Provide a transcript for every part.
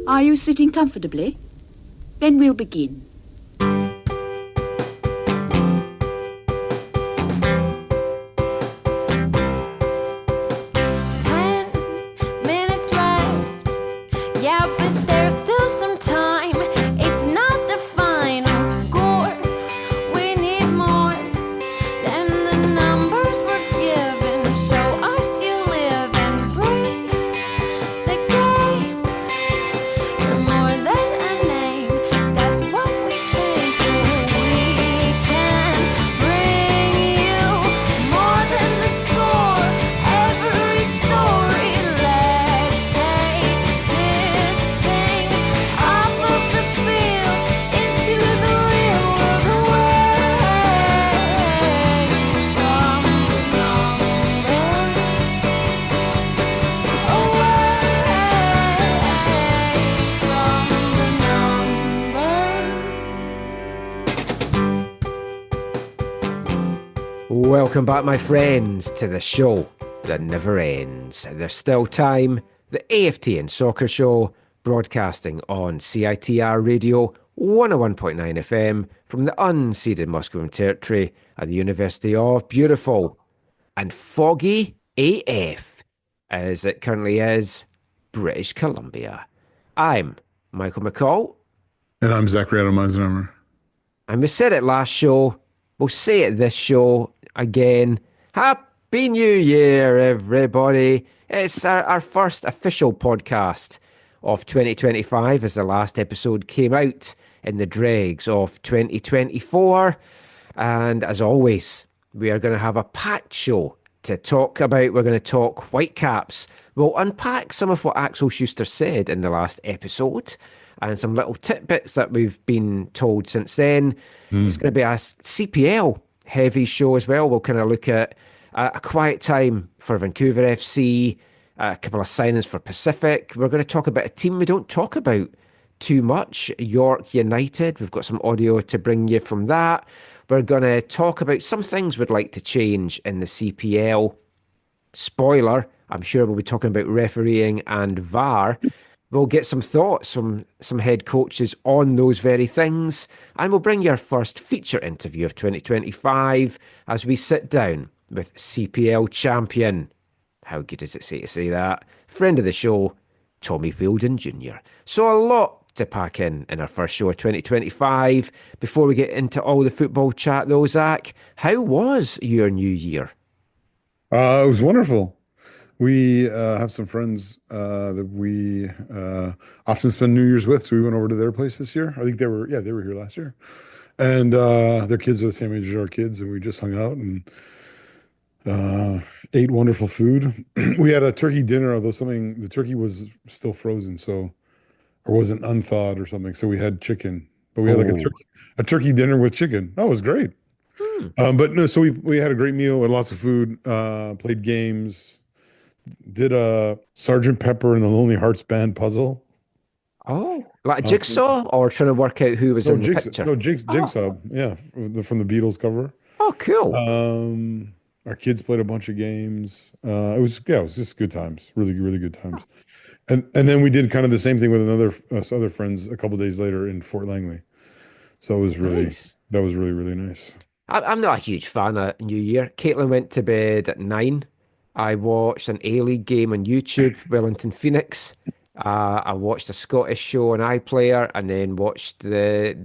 Are you sitting comfortably? Then we'll begin. 10 minutes left. Yeah, but there's still some time. It's not the final score. We need more than the numbers we're given. Show us you live and breathe the game. You're more than a name. That's what we came for. We can bring you more than the score. Every story. Let's take this thing off of the field into the real world, away from the numbers, Welcome back, my friends, to the show that never ends. There's still time. The AFTN Soccer Show, broadcasting on CITR Radio 101.9 FM from the unceded Musqueam Territory at the University of beautiful and foggy AF, as it currently is, British Columbia. I'm Michael McCall. And I'm Zachary Adam Eisenhower. And we said it last show, we'll say it this show again. Happy New Year, everybody. It's our first official podcast of 2025, as the last episode came out in the dregs of 2024. And as always, we are going to have a packed show to talk about. We're going to talk Whitecaps. We'll unpack some of what Axel Schuster said in the last episode and some little tidbits that we've been told since then. It's going to be a CPL heavy show as well. We'll kind of look at a quiet time for Vancouver FC, a couple of signings for Pacific. We're going to talk about a team we don't talk about too much, York United. We've got some audio to bring you from that. We're going to talk about some things we'd like to change in the CPL. Spoiler, I'm sure we'll be talking about refereeing and VAR. We'll get some thoughts from some head coaches on those very things, and we'll bring you our first feature interview of 2025 as we sit down with CPL champion, how good is it to say that, friend of the show, Tommy Wheeldon Jr. So a lot to pack in our first show of 2025. Before we get into all the football chat though, Zach, how was your new year? It was wonderful. We have some friends that we often spend New Year's with, so we went over to their place this year. I think they were here last year. And their kids are the same age as our kids, and we just hung out and ate wonderful food. We had a turkey dinner, although the turkey was still frozen, or wasn't unthawed or something. So we had chicken, but we had like a turkey dinner with chicken. That was great. But no, so we had a great meal, had lots of food, played games, did a Sergeant Pepper and the Lonely Hearts Band puzzle. Oh, like a jigsaw, or trying to work out who was in the picture? No, jigsaw. Yeah, from the Beatles cover. Oh, cool. Our kids played a bunch of games. It was just good times, really, really good times. And then we did kind of the same thing with other friends a couple days later in Fort Langley. So it was really Nice. That was really, really nice. I'm not a huge fan of New Year. Caitlin went to bed at 9. I watched an A-League game on YouTube, Wellington Phoenix. I watched a Scottish show on iPlayer, and then watched the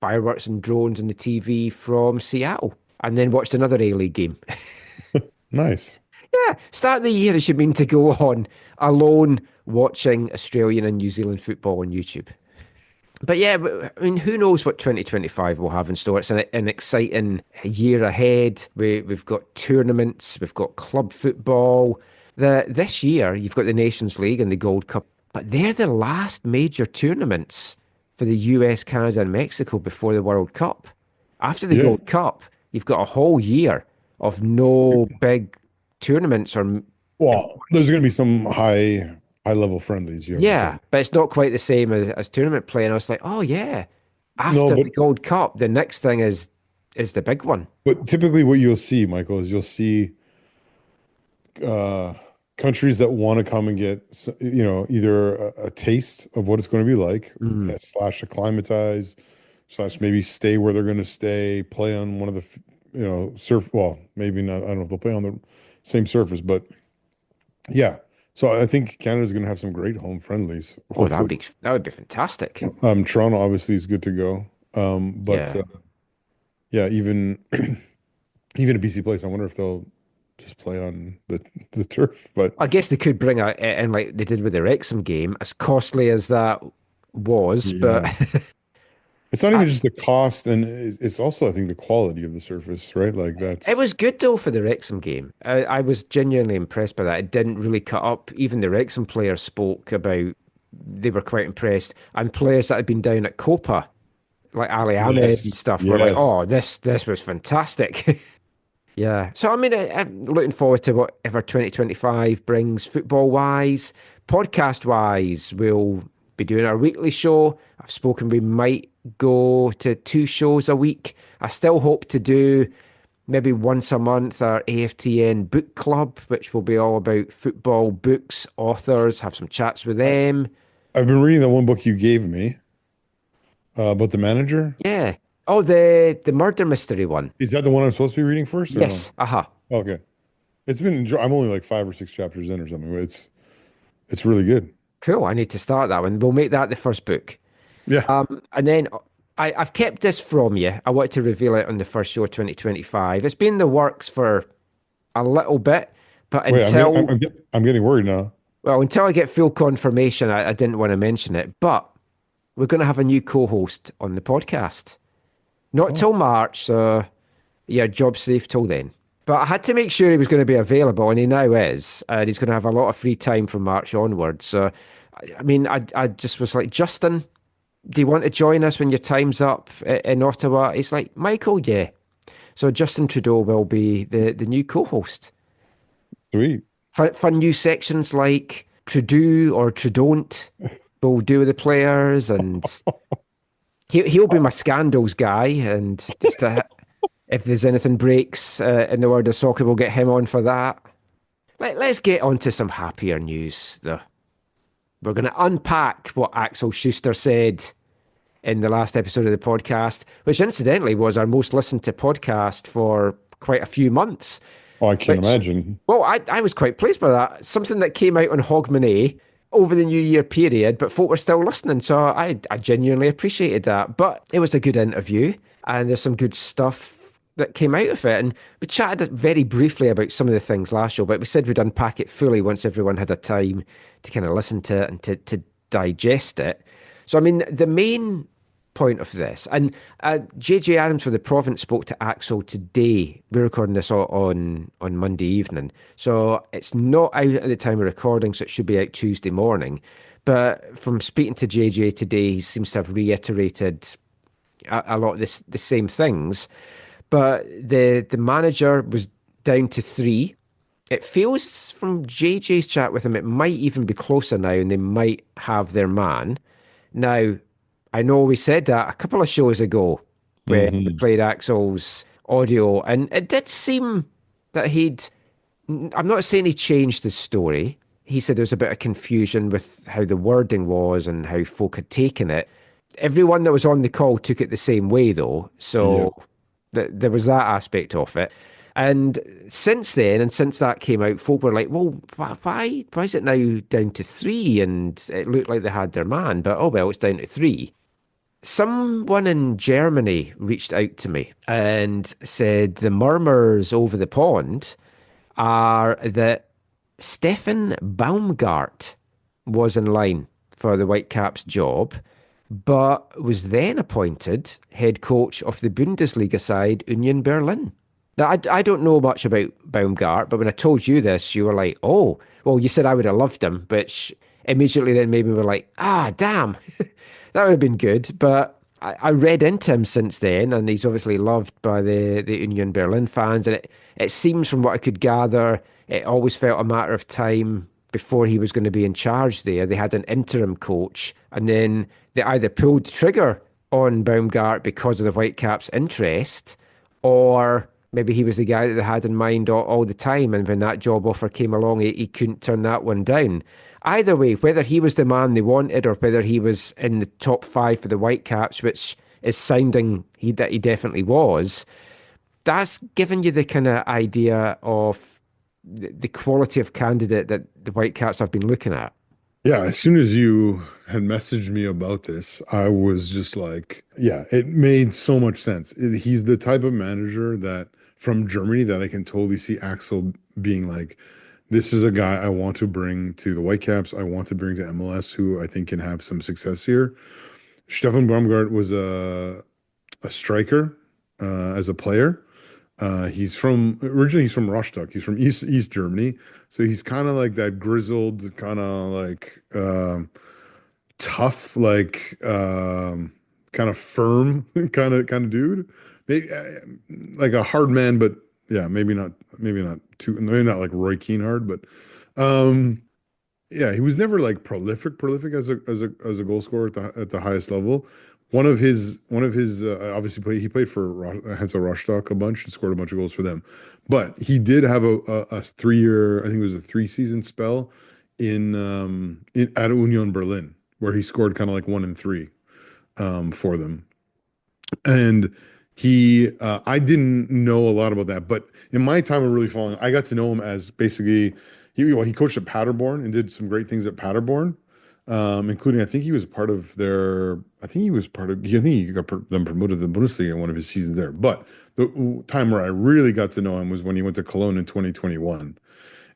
fireworks and drones on the TV from Seattle, and then watched another A-League game. Nice. Yeah, start of the year as you mean to go on alone watching Australian and New Zealand football on YouTube. But yeah, I mean, who knows what 2025 will have in store? It's an exciting year ahead. We've got tournaments, we've got club football. This year, you've got the Nations League and the Gold Cup, but they're the last major tournaments for the US, Canada, and Mexico before the World Cup. After the Gold Cup, you've got a whole year of no big tournaments or. Well, there's going to be some high level friendlies. Yeah, but it's not quite the same as tournament play. And I was like, oh yeah, after the Gold Cup, the next thing is the big one. But typically what you'll see, Michael, is you'll see countries that want to come and get, either a taste of what it's going to be like, slash acclimatize, slash maybe stay where they're going to stay, play on one of the, surf. Well, maybe not. I don't know if they'll play on the same surface, but yeah. So I think Canada's going to have some great home friendlies. Oh, Hopefully. that would be fantastic. Toronto obviously is good to go. But Yeah. Even even a BC Place, I wonder if they'll just play on the turf. But I guess they could bring in like they did with the Wrexham game, as costly as that was, but it's not even just the cost, and it's also, I think, the quality of the surface, right? Like it was good though for the Wrexham game. I was genuinely impressed by that. It didn't really cut up. Even the Wrexham players spoke about they were quite impressed, and players that had been down at Copa, like Ali Ahmed and stuff, were like, "Oh, this was fantastic." Yeah. So, I mean, I'm looking forward to whatever 2025 brings football-wise. Podcast-wise, we'll be doing our weekly show. I've spoken we might go to 2 shows a week. I still hope to do maybe once a month our AFTN book club, which will be all about football books, authors, have some chats with them. I've been reading the one book you gave me about the manager. Yeah. Oh, the murder mystery one. Is that the one I'm supposed to be reading first? Or Yes. no? Uh-huh. Okay. I'm only like 5 or 6 chapters in or something. It's really good. Cool. I need to start that one. We'll make that the first book. Yeah. And then I've kept this from you. I wanted to reveal it on the first show of 2025. It's been in the works for a little bit, but Wait, until I'm getting worried now. well, until I get full confirmation, I didn't want to mention it. But we're going to have a new co-host on the podcast. Not till March, so yeah, job safe till then. But I had to make sure he was going to be available, and he now is. And he's going to have a lot of free time from March onwards. So, I mean, I just was like, Justin, do you want to join us when your time's up in Ottawa? He's like, Michael, yeah. So Justin Trudeau will be the new co-host. Sweet. Fun new sections like Trudeau or Trudon't we'll do with the players, and he'll be my scandals guy, and just if there's anything breaks in the world of soccer, we'll get him on for that. Let's get on to some happier news, though. We're going to unpack what Axel Schuster said in the last episode of the podcast, which incidentally was our most listened to podcast for quite a few months. Oh, I can't imagine. Well, I was quite pleased by that. Something that came out on Hogmanay over the New Year period, but folk were still listening, so I genuinely appreciated that. But it was a good interview, and there's some good stuff that came out of it. And we chatted very briefly about some of the things last show, but we said we'd unpack it fully once everyone had a time to kind of listen to it and to digest it. So, I mean, the main point of this, and JJ Adams for the Province spoke to Axel today. We're recording this on Monday evening, so it's not out at the time of recording, so it should be out Tuesday morning. But from speaking to JJ today, he seems to have reiterated a lot of the same things. But the manager was down to 3. It feels from JJ's chat with him, it might even be closer now, and they might have their man. Now, I know we said that a couple of shows ago when we played Axel's audio, and it did seem that I'm not saying he changed his story. He said there was a bit of confusion with how the wording was and how folk had taken it. Everyone that was on the call took it the same way, though. So there was that aspect of it. And since then, and since that came out, folk were like, well, why is it now down to 3? And it looked like they had their man, but oh well, it's down to 3. Someone in Germany reached out to me and said the murmurs over the pond are that Stefan Baumgart was in line for the Whitecaps job, but was then appointed head coach of the Bundesliga side Union Berlin. Now, I don't know much about Baumgart, but when I told you this, you were like, oh, well, you said I would have loved him, which immediately then made me be like, damn, that would have been good. But I read into him since then, and he's obviously loved by the Union Berlin fans. And it seems from what I could gather, it always felt a matter of time before he was going to be in charge there. They had an interim coach, and then they either pulled the trigger on Baumgart because of the Whitecaps' interest, or maybe he was the guy that they had in mind all the time, and when that job offer came along, he couldn't turn that one down. Either way, whether he was the man they wanted or whether he was in the top five for the Whitecaps, which is sounding that he definitely was, that's given you the kind of idea of the quality of candidate that the Whitecaps have been looking at. Yeah, as soon as you had messaged me about this, I was just like, yeah, it made so much sense. He's the type of manager that from Germany that I can totally see Axel being like, this is a guy I want to bring to the Whitecaps. I want to bring to MLS who I think can have some success here. Stefan Baumgart was a striker as a player. Originally he's from Rostock. He's from East Germany. So he's kind of like that grizzled, kind of like tough, like kind of firm kind of dude. Maybe, like a hard man, but yeah, maybe not maybe not like Roy Keane hard, but yeah, he was never like prolific as a goal scorer at the highest level. One of his obviously he played for Hansel Rostock a bunch and scored a bunch of goals for them, but he did have a 3 year, I think it was a 3 season spell at Union Berlin where he scored kind of like 1 and 3 for them. And I didn't know a lot about that, but in my time of really following, I got to know him as basically he coached at Paderborn and did some great things at Paderborn, including I think he was part of their. I think he got them promoted to the Bundesliga in one of his seasons there. But the time where I really got to know him was when he went to Cologne in 2021.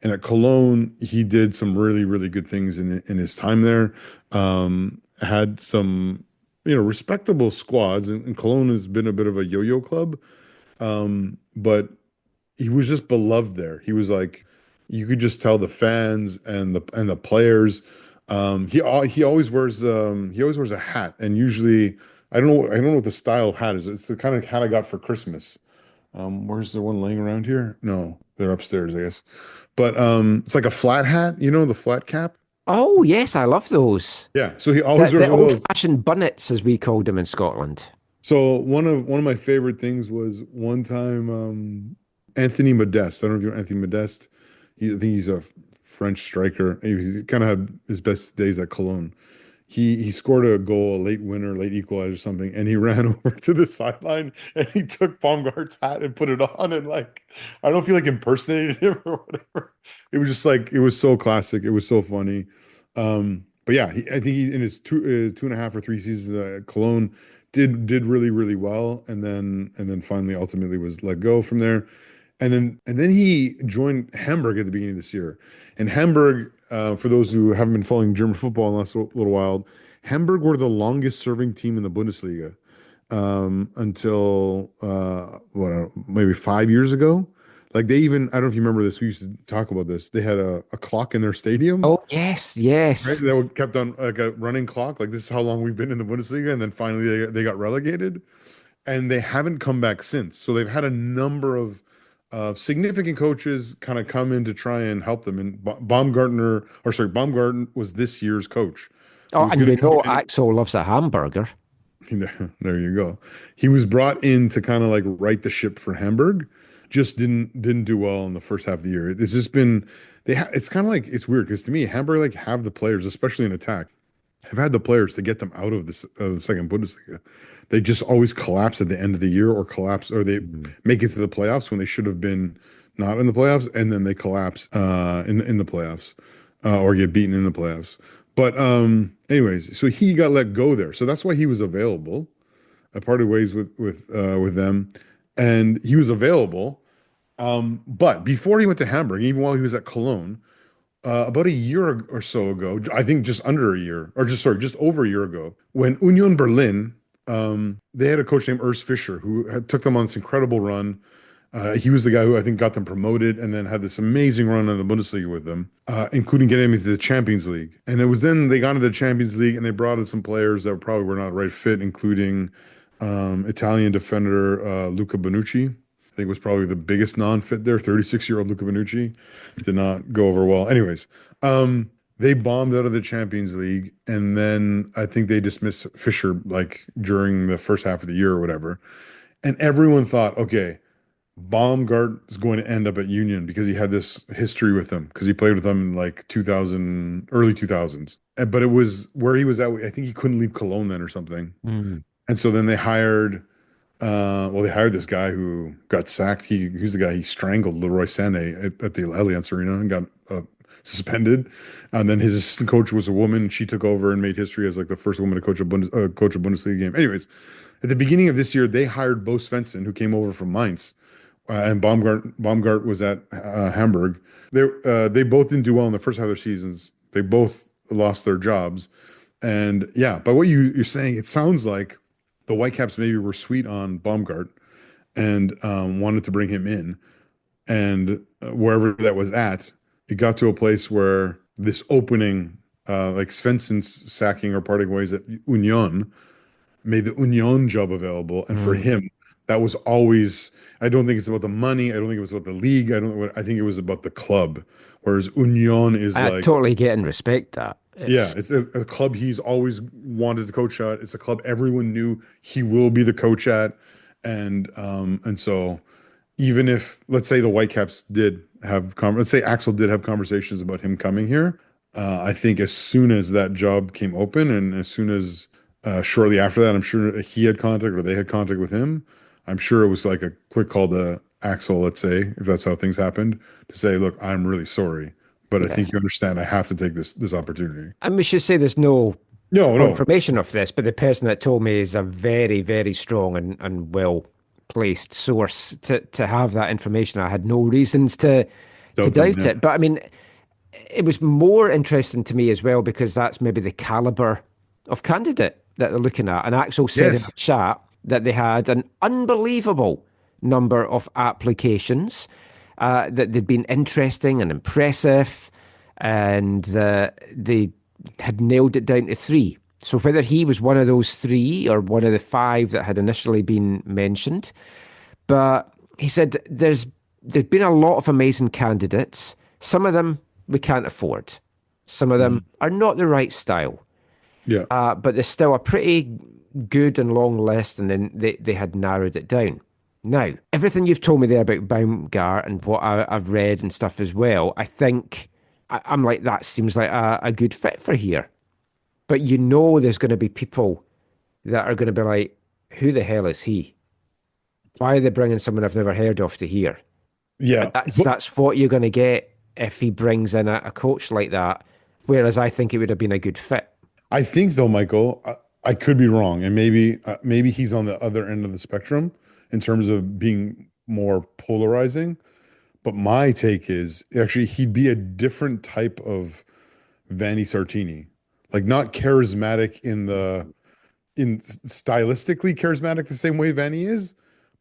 And at Cologne, he did some really, really good things in his time there. Had some, respectable squads. And Cologne has been a bit of a yo-yo club. But he was just beloved there. He was like, you could just tell the fans and the players. He always wears a hat, and usually I don't know what the style of hat is. It's the kind of hat I got for Christmas. Where's the one laying around here? No, they're upstairs, I guess. But it's like a flat hat, the flat cap. Oh, yes, I love those. Yeah. So he always wears The one of those. old-fashioned bunnets, as we called them in Scotland. So one of my favorite things was one time Anthony Modeste. I don't know if you know Anthony Modeste. I think he's a French striker. He kind of had his best days at Cologne. He scored a goal, a late winner, late equalizer or something, and he ran over to the sideline and he took Baumgart's hat and put it on, and like I don't know if he like impersonated him or whatever. It was just like it was so classic. It was so funny. But yeah, I think he in his 2.5 or 3 seasons at Cologne did really, really well, and then finally ultimately was let go from there. And then he joined Hamburg at the beginning of this year. And Hamburg, for those who haven't been following German football in the last little while, Hamburg were the longest serving team in the Bundesliga until maybe 5 years ago. Like I don't know if you remember this. We used to talk about this. They had a clock in their stadium. Oh, yes, yes. Right? That kept on like a running clock. Like this is how long we've been in the Bundesliga. And then finally they got relegated. And they haven't come back since. So they've had a number of significant coaches kind of come in to try and help them. And Baumgartner was this year's coach. Oh, and Axel loves a hamburger. There you go. He was brought in to kind of like right the ship for Hamburg. Just didn't do well in the first half of the year. It's just been it's kind of like it's weird because to me Hamburg like have the players, especially in attack, have had the players to get them out of the second Bundesliga. They just always collapse at the end of the year or they make it to the playoffs when they should have been not in the playoffs, and then they collapse in the playoffs or get beaten in the playoffs. But anyways, so he got let go there. So that's why he was available. I parted ways with them, and he was available. But before he went to Hamburg, even while he was at Cologne, about a year or so ago, I think just over a year ago, when Union Berlin, they had a coach named Urs Fischer who took them on this incredible run. He was the guy who I think got them promoted and then had this amazing run in the Bundesliga with them, including getting them into the Champions League. And it was then they got into the Champions League and they brought in some players that probably were not the right fit, including Italian defender Luca Bonucci. I think was probably the biggest non-fit there. 36-year-old Luca Bonucci did not go over well. Anyways, they bombed out of the Champions League, and then I think they dismissed Fischer like during the first half of the year or whatever. And everyone thought, okay, Baumgart is going to end up at Union because he had this history with them because he played with them in like 2000, early 2000s. But it was where he was at. I think he couldn't leave Cologne then or something. Mm. And so then they hired, they hired this guy who got sacked. He's the guy he strangled Leroy Sané at the Allianz Arena and got suspended. And then his assistant coach was a woman. She took over and made history as like the first woman to coach coach a Bundesliga game. Anyways, at the beginning of this year, they hired Bo Svensson, who came over from Mainz, and Baumgart was at Hamburg. They both didn't do well in the first half of their seasons. They both lost their jobs, and yeah. But what you're saying, it sounds like the Whitecaps maybe were sweet on Baumgart and wanted to bring him in, and wherever that was at, it got to a place where this opening, like Svensson's sacking or parting ways at Union, made the Union job available, and for him, that was always. I don't think it's about the money. I don't think it was about the league. I think it was about the club. Whereas Union is I like, totally get and respect that. it's a club he's always wanted to coach at. It's a club everyone knew he will be the coach at, and so even if let's say the Whitecaps did have let's say Axel did have conversations about him coming here, I think as soon as that job came open and as soon as shortly after that, I'm sure he had contact or they had contact with him. I'm sure it was like a quick call to Axel, let's say, if that's how things happened, to say, look, I'm really sorry, but I think you understand I have to take this opportunity. And we should say there's no No. confirmation of this, but the person that told me is a very, very strong and well placed source to have that information. I had no reasons to doubt it. But I mean, it was more interesting to me as well because that's maybe the caliber of candidate that they're looking at. And Axel said in the chat that they had an unbelievable number of applications, that they'd been interesting and impressive, and they had nailed it down to 3. So whether he was one of those 3 or one of the 5 that had initially been mentioned, but he said there's been a lot of amazing candidates. Some of them we can't afford. Some of them are not the right style. Yeah. But there's still a pretty good and long list, and then they had narrowed it down. Now, everything you've told me there about Baumgart and what I've read and stuff as well, I think I'm like, that seems like a good fit for here. But you know there's going to be people that are going to be like, who the hell is he? Why are they bringing someone I've never heard of to here? Yeah. That's what you're going to get if he brings in a coach like that, whereas I think it would have been a good fit. I think though, Michael, I could be wrong, and maybe he's on the other end of the spectrum in terms of being more polarizing. But my take is actually he'd be a different type of Vanni Sartini, like not charismatic in stylistically charismatic the same way Vanni is,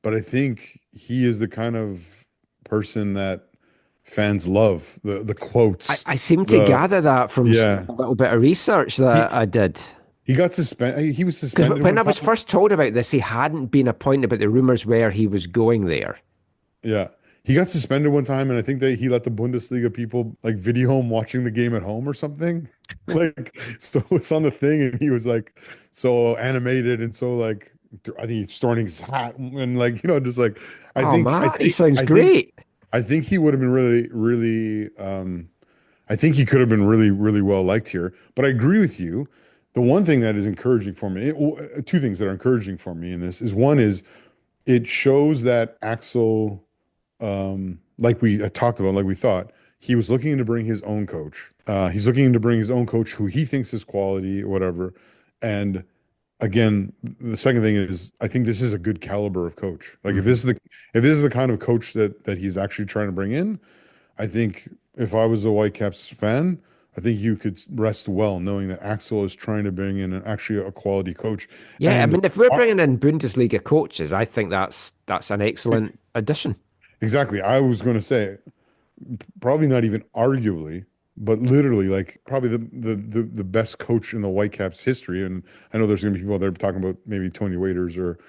but I think he is the kind of person that fans love. The quotes. I seem to gather that from a little bit of research that I did. He got suspended. He was suspended. When I was first told about this, he hadn't been appointed, but the rumors were he was going there. Yeah. He got suspended one time, and I think that he let the Bundesliga people like video him watching the game at home or something. Like, so it's on the thing, and he was like so animated and so like, I think he's throwing his hat and like, just like, I think he sounds great. I think he would have been really, really, I think he could have been really, really well liked here. But I agree with you. The one thing that is encouraging for me, 2 things that are encouraging for me in this is one is it shows that Axel, like we talked about, like we thought, he was looking to bring his own coach. He's looking to bring his own coach who he thinks is quality or whatever. And again, the second thing is I think this is a good caliber of coach. Like if this is the kind of coach that he's actually trying to bring in, I think if I was a Whitecaps fan, I think you could rest well knowing that Axel is trying to bring in actually a quality coach. Yeah, and I mean, if we're bringing in Bundesliga coaches, I think that's an excellent addition. Exactly. I was going to say, probably not even arguably, but literally, like probably the best coach in the Whitecaps history. And I know there's going to be people there talking about maybe Tony Waiters or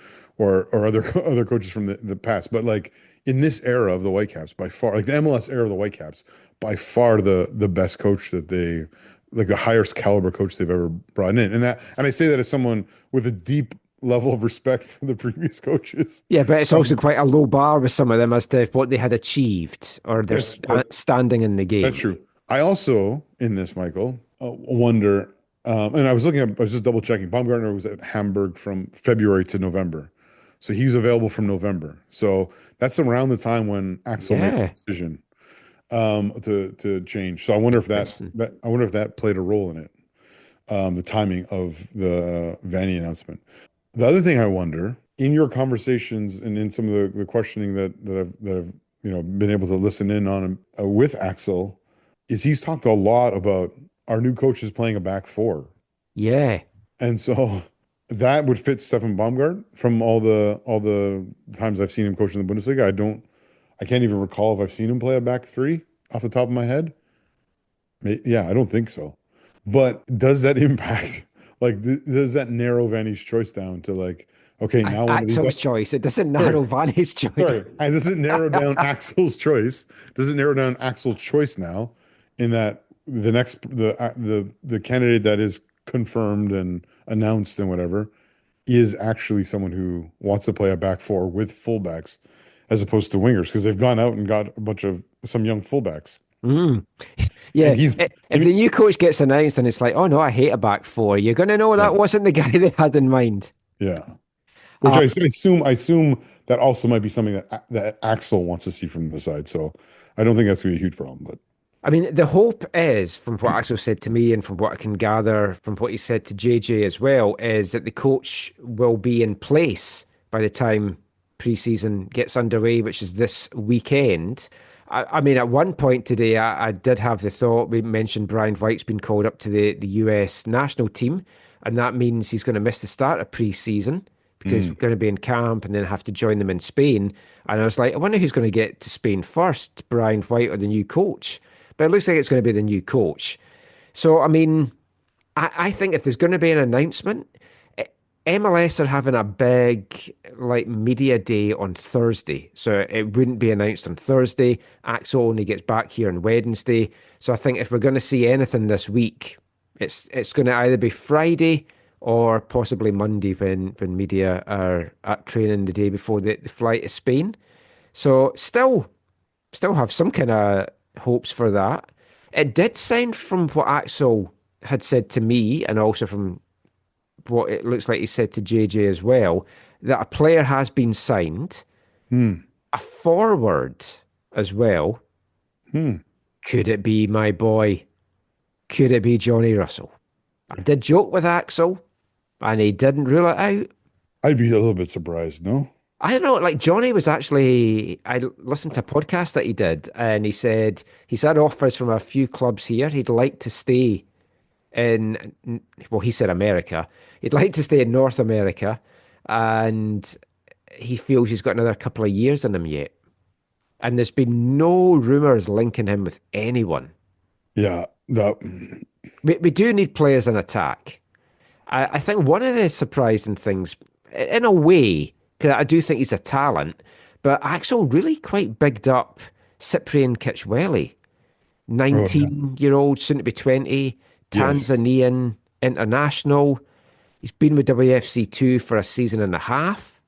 other coaches from the past, but like in this era of the Whitecaps, by far, like the MLS era of the Whitecaps, by far the best coach that like the highest caliber coach they've ever brought in. And I say that as someone with a deep level of respect for the previous coaches. Yeah, but it's also quite a low bar with some of them as to what they had achieved or their Yes, but standing in the that's game. true. I also, in this, Michael, wonder, and I was just double checking. Baumgartner was at Hamburg from February to November. So he's available from November. So that's around the time when Axel made the Yeah. decision to change. So I wonder if Interesting. I wonder if that played a role in it, the timing of the Vanny announcement. The other thing I wonder, in your conversations and in some of the questioning that I've been able to listen in on with Axel, is he's talked a lot about our new coach is playing a back four, Yeah. and so that would fit Stefan Baumgart from all the times I've seen him coach in the Bundesliga. I can't even recall if I've seen him play a back three off the top of my head. Yeah, I don't think so. But does that impact? Like, does that narrow Vanny's choice down to like, okay, now one of these? Axel's choice. It doesn't Sorry, narrow Vanny's choice. sorry. And does it narrow down Axel's choice? Does it narrow down Axel's choice now, in that the candidate that is confirmed and announced and whatever is actually someone who wants to play a back four with fullbacks as opposed to wingers, because they've gone out and got a bunch of some young fullbacks. Mm. And Yeah. he's If the new coach gets announced and it's like, oh no, I hate a back four, you're going to know yeah, that wasn't the guy they had in mind. yeah. Which Uh, I assume that also might be something that Axel wants to see from the side. So I don't think that's gonna be a huge problem. But I mean, the hope is, from what Axel said to me and from what I can gather from what he said to JJ as well, is that the coach will be in place by the time preseason gets underway, which is this weekend. I mean, at one point today, I did have the thought, we mentioned Brian White's been called up to the US national team, and that means he's going to miss the start of preseason because we're going to be in camp and then have to join them in Spain. And I was like, I wonder who's going to get to Spain first, Brian White or the new coach? But it looks like it's going to be the new coach. So, I mean, I think if there's going to be an announcement, MLS are having a big like media day on Thursday. So it wouldn't be announced on Thursday. Axel only gets back here on Wednesday. So I think if we're going to see anything this week, it's going to either be Friday or possibly Monday when media are at training the day before the flight to Spain. So still have some kind of hopes for that. It did sound from what Axel had said to me and also from what it looks like he said to JJ as well, that a player has been signed, a forward as well. Could it be my boy? Could it be Johnny Russell? I did joke with Axel and he didn't rule it out. I'd be a little bit surprised, no? I don't know, like Johnny was actually, I listened to a podcast that he did and he said he's had offers from a few clubs here. He'd like to stay in, well, he said America. He'd like to stay in North America and he feels he's got another couple of years in him yet. And there's been no rumours linking him with anyone. Yeah, that We do need players in attack. I think one of the surprising things, in a way, because I do think he's a talent, but Axel really quite bigged up Cyprian Kitchwelly, oh yeah. 19-year-old, soon to be 20, Yes. Tanzanian international. He's been with WFC2 for a season and a half,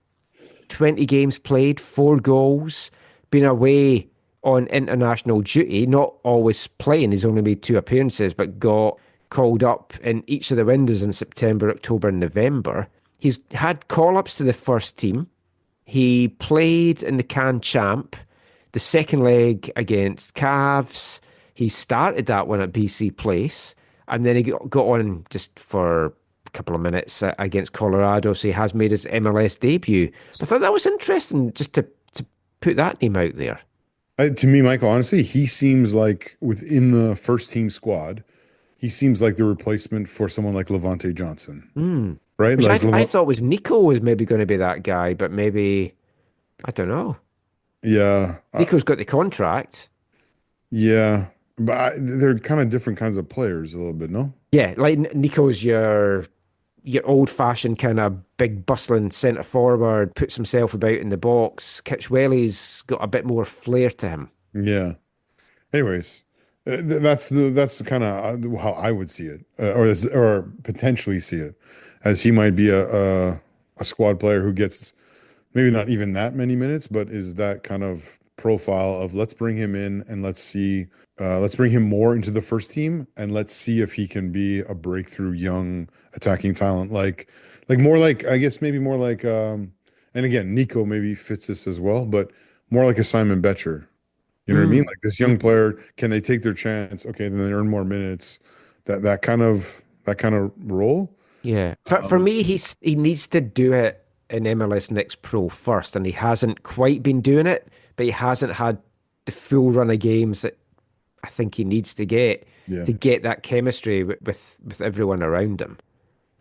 20 games played, 4 goals, been away on international duty, not always playing. He's only made 2 appearances, but got called up in each of the windows in September, October, and November. He's had call-ups to the first team. He played in the Can Champ, the second leg against Cavs. He started that one at BC Place, and then he got on just for a couple of minutes against Colorado, so he has made his MLS debut. I thought that was interesting just to put that name out there. To me, Michael, honestly, he seems like within the first team squad, he seems like the replacement for someone like Levante Johnson, right? Which Like, I thought was Nico was maybe going to be that guy, but maybe, I don't know. yeah, Nico's got the contract. yeah, but they're kind of different kinds of players a little bit, no? Yeah, like Nico's your old-fashioned kind of big bustling centre forward, puts himself about in the box. Kitchwelly's got a bit more flair to him. Yeah. Anyways, that's kind of how I would see it, or potentially see it, as he might be a squad player who gets maybe not even that many minutes, but is that kind of profile of let's bring him in and let's bring him more into the first team and let's see if he can be a breakthrough young attacking talent, like more like I guess maybe more like and again Nico maybe fits this as well, but more like a Simon Betcher. You know what I mean? Like this young player, can they take their chance? Okay, then they earn more minutes. That kind of role. Yeah. For me, he needs to do it in MLS Next Pro first, and he hasn't quite been doing it, but he hasn't had the full run of games that I think he needs to get Yeah. that chemistry with everyone around him.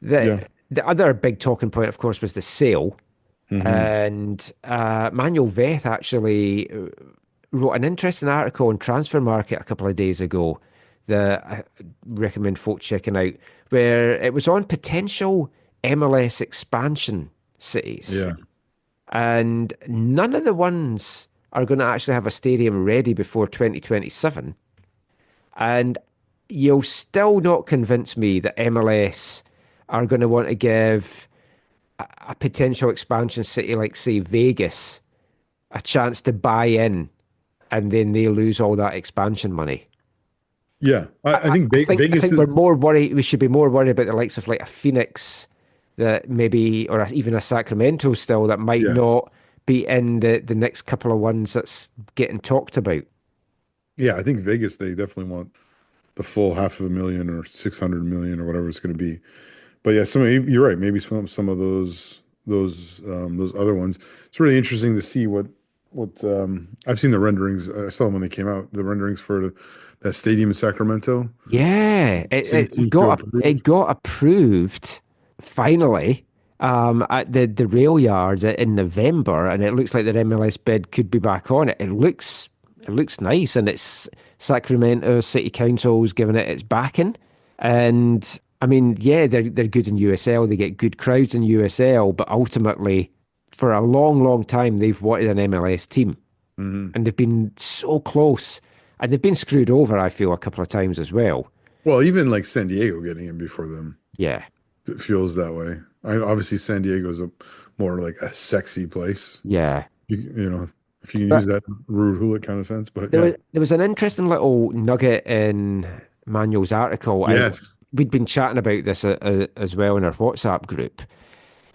Yeah. The other big talking point, of course, was the sale. Hmm. And Manuel Veth actually wrote an interesting article on Transfer Market a couple of days ago that I recommend folk checking out, where it was on potential MLS expansion cities. Yeah. And none of the ones are going to actually have a stadium ready before 2027. And you'll still not convince me that MLS are going to want to give a potential expansion city like, say, Vegas a chance to buy in, and then they lose all that expansion money. Yeah. I think I Vegas think is, we're more worried. We should be more worried about the likes of like a Phoenix, that maybe, or even a Sacramento still, that might yes. not be in the next couple of ones that's getting talked about. Yeah, I think Vegas, they definitely want the full 500,000 or 600 million or whatever it's going to be. But yeah, you're right. Maybe some of those other ones. It's really interesting to see what I've seen the renderings. I saw them when they came out. The renderings for that stadium in Sacramento. Yeah, City seems to approve. it got approved finally at the rail yards in November, and it looks like the MLS bid could be back on it. It looks nice, and it's Sacramento City Council's giving it its backing. And I mean, yeah, they're good in USL. They get good crowds in USL, but ultimately, for a long, long time, they've wanted an MLS team, Hmm. and they've been so close, and they've been screwed over, I feel, a couple of times as well. Well, even like San Diego getting in before them, Yeah, it feels that way. Obviously San Diego's a more like a sexy place. yeah. You know, if you can use But that rude hula kind of sense. But yeah. there was an interesting little nugget in Manuel's article. Yes. We'd been chatting about this as well in our WhatsApp group.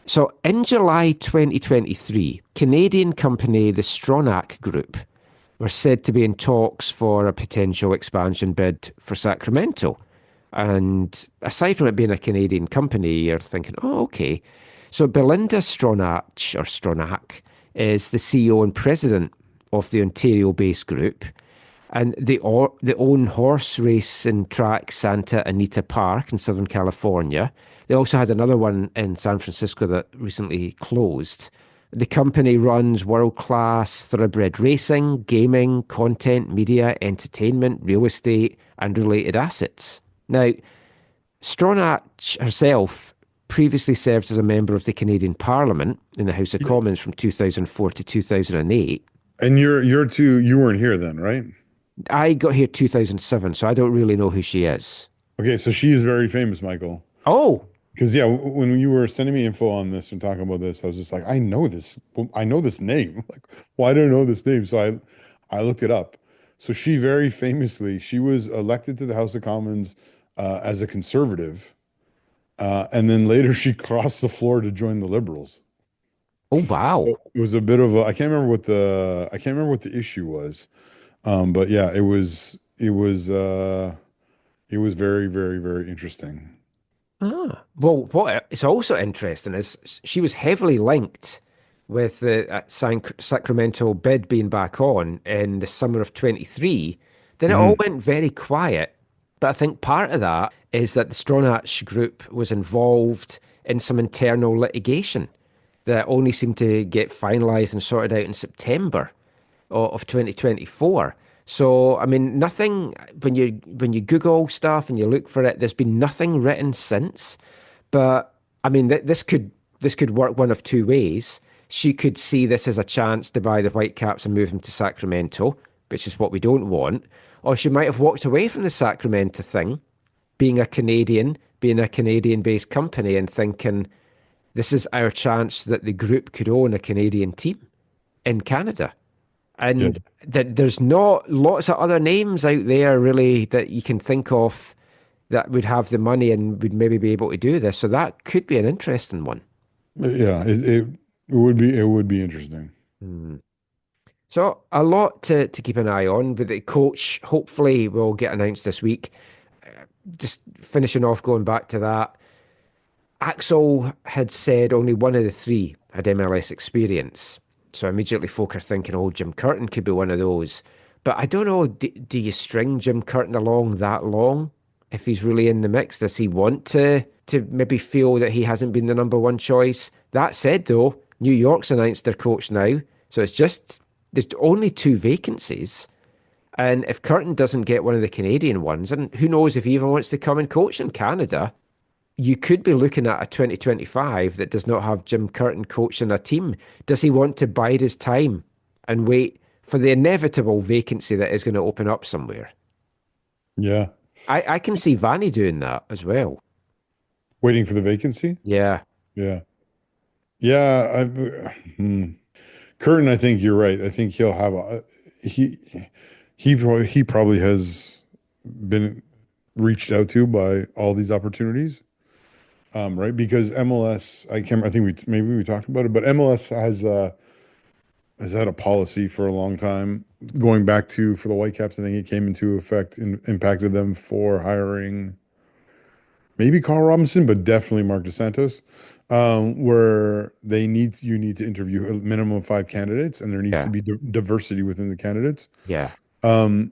So in July 2023, Canadian company the Stronach Group were said to be in talks for a potential expansion bid for Sacramento. And aside from it being a Canadian company, you're thinking, oh, okay. So Belinda Stronach is the CEO and president of the Ontario-based group, and they own horse race and track Santa Anita Park in Southern California. They also had another one in San Francisco that recently closed. The company runs world-class thoroughbred racing, gaming, content, media, entertainment, real estate, and related assets. Now, Stronach herself previously served as a member of the Canadian Parliament in the House of Commons from 2004 to 2008. And you weren't here then, right? I got here 2007, so I don't really know who she is. Okay, so she is very famous, Michael. Oh, Because yeah, when you were sending me info on this and talking about this, I was just like, I know this name. Like, why do I know this name? So I looked it up. So she very famously, she was elected to the House of Commons as a conservative, and then later she crossed the floor to join the Liberals. oh wow. So it was a bit of a, I can't remember what the issue was. But yeah, it was very, very, very interesting. Ah, well, what is also interesting is she was heavily linked with the Sacramento bid being back on in the summer of 23. Then it all Mhm. went very quiet. But I think part of that is that the Stronach group was involved in some internal litigation that only seemed to get finalized and sorted out in September of 2024. So, I mean, nothing when you Google stuff and you look for it, there's been nothing written since. But I mean, this could work one of two ways. She could see this as a chance to buy the Whitecaps and move them to Sacramento, which is what we don't want. Or she might have walked away from the Sacramento thing, being a Canadian based company, and thinking, This is our chance that the group could own a Canadian team in Canada. Yeah. And that there's not lots of other names out there really that you can think of that would have the money and would maybe be able to do this. So that could be an interesting one. Yeah, it would be interesting. Hmm. So a lot to keep an eye on, but the coach hopefully will get announced this week. Just finishing off, going back to that, Axel had said only one of the three had MLS experience. So immediately folk are thinking, oh, Jim Curtin could be one of those. But I don't know, do you string Jim Curtin along that long if he's really in the mix? Does he want to maybe feel that he hasn't been the number one choice? That said, though, New York's announced their coach now. So there's only two vacancies. And if Curtin doesn't get one of the Canadian ones, and who knows if he even wants to come and coach in Canada, you could be looking at a 2025 that does not have Jim Curtin coaching a team. Does he want to bide his time and wait for the inevitable vacancy that is going to open up somewhere? Yeah. I can see Vanny doing that as well. Waiting for the vacancy? Yeah. Yeah. Yeah, Curtin, I think you're right. I think he'll have he he probably has been reached out to by all these opportunities. Right? Because MLS, I think maybe we talked about it, but MLS has had a policy for a long time, going back to for the Whitecaps. I think it came into effect and impacted them for hiring maybe Carl Robinson, but definitely Mark DeSantos, where you need to interview a minimum of five candidates, and there needs to Yeah. be diversity within the candidates. Yeah.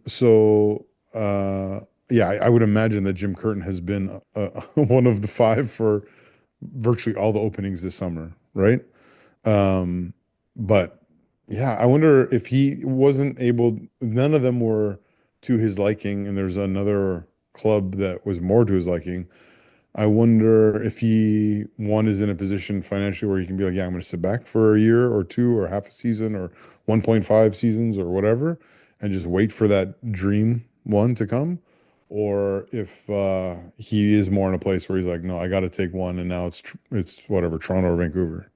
So yeah, I would imagine that Jim Curtin has been one of the five for virtually all the openings this summer, right? Um, but yeah, I wonder if he wasn't able, none of them were to his liking, and there's another club that was more to his liking. I wonder if one is in a position financially where he can be like, yeah, I'm going to sit back for a year or two or half a season or 1.5 seasons or whatever, and just wait for that dream one to come. Or if he is more in a place where he's like, no, I got to take one, and now it's whatever, Toronto or Vancouver.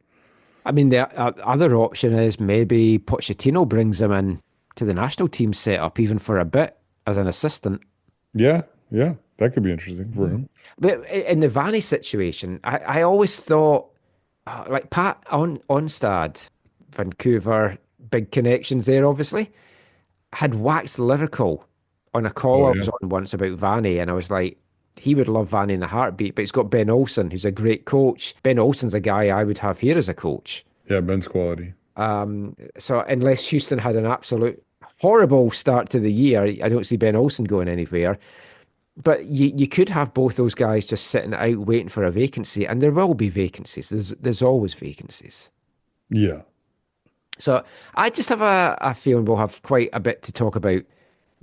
I mean, the other option is maybe Pochettino brings him in to the national team setup, even for a bit as an assistant. Yeah, yeah, that could be interesting for him. But in the Vanny situation, I always thought, like Pat Onstad, Vancouver, big connections there, obviously, had waxed lyrical on a call Oh I yeah, was on once about Vanny, and I was like, he would love Vanny in a heartbeat, but he's got Ben Olsen, who's a great coach. Ben Olsen's a guy I would have here as a coach. yeah, Ben's quality. So unless Houston had an absolute horrible start to the year, I don't see Ben Olsen going anywhere. But you could have both those guys just sitting out waiting for a vacancy, and there will be vacancies. There's always vacancies. Yeah, So I just have a feeling we'll have quite a bit to talk about.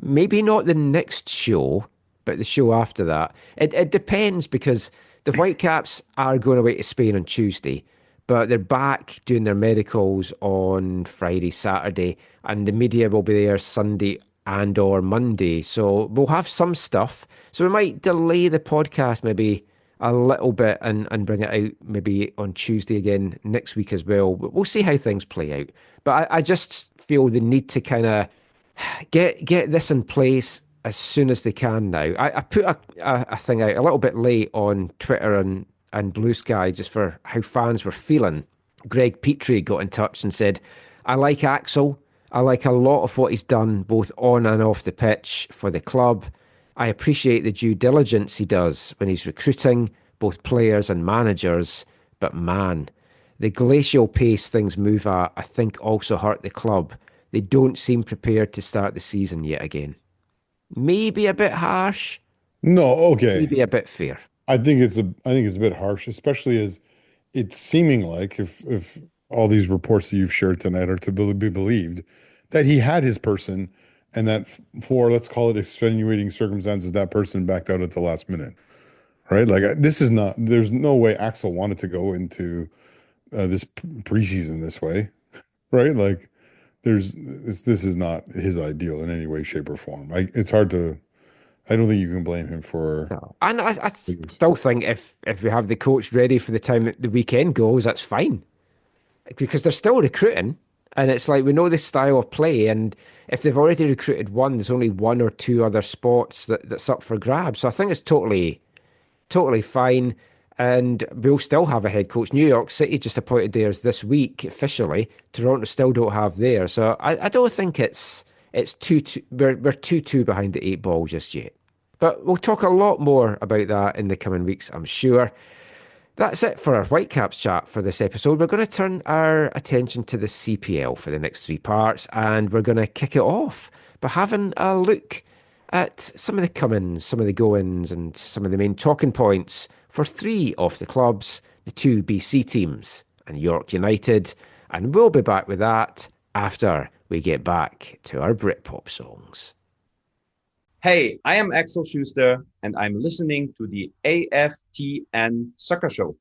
Maybe not the next show, but the show after that. It depends because the Whitecaps are going away to Spain on Tuesday, but they're back doing their medicals on Friday, Saturday, and the media will be there Sunday and or Monday. So we'll have some stuff. So we might delay the podcast maybe a little bit and bring it out maybe on Tuesday again next week as well. But we'll see how things play out. But I just feel the need to kind of get this in place as soon as they can now. I put a thing out a little bit late on Twitter and Blue Sky just for how fans were feeling. Greg Petrie got in touch and said, I like Axel. I like a lot of what he's done both on and off the pitch for the club. I appreciate the due diligence he does when he's recruiting both players and managers. But man, the glacial pace things move at, I think also hurt the club. They don't seem prepared to start the season yet again. Maybe a bit harsh, no, okay. maybe a bit fair. I think it's a bit harsh, especially as it's seeming like if all these reports that you've shared tonight are to be believed, that he had his person, and that for let's call it extenuating circumstances, that person backed out at the last minute, right? Like this is not. There's no way Axel wanted to go into this preseason this way, right? Like this is not his ideal in any way, shape, or form. It's hard to I don't think you can blame him for No. And I this. still think if we have the coach ready for the time that the weekend goes, that's fine. Because they're still recruiting. And it's like we know the style of play. And if they've already recruited one, there's only one or two other spots that's up for grabs. So I think it's totally fine. And we'll still have a head coach. New York City just appointed theirs this week officially. Toronto still don't have theirs. So I don't think it's we're two behind the eight ball just yet. But we'll talk a lot more about that in the coming weeks, I'm sure. That's it for our Whitecaps chat for this episode. We're going to turn our attention to the CPL for the next three parts, and we're going to kick it off by having a look at some of the come-ins, some of the go-ins, and some of the main talking points for three of the clubs, the two BC teams, and York United. And we'll be back with that after we get back to our Britpop songs. Hey, I am Axel Schuster, and I'm listening to the AFTN Soccer Show.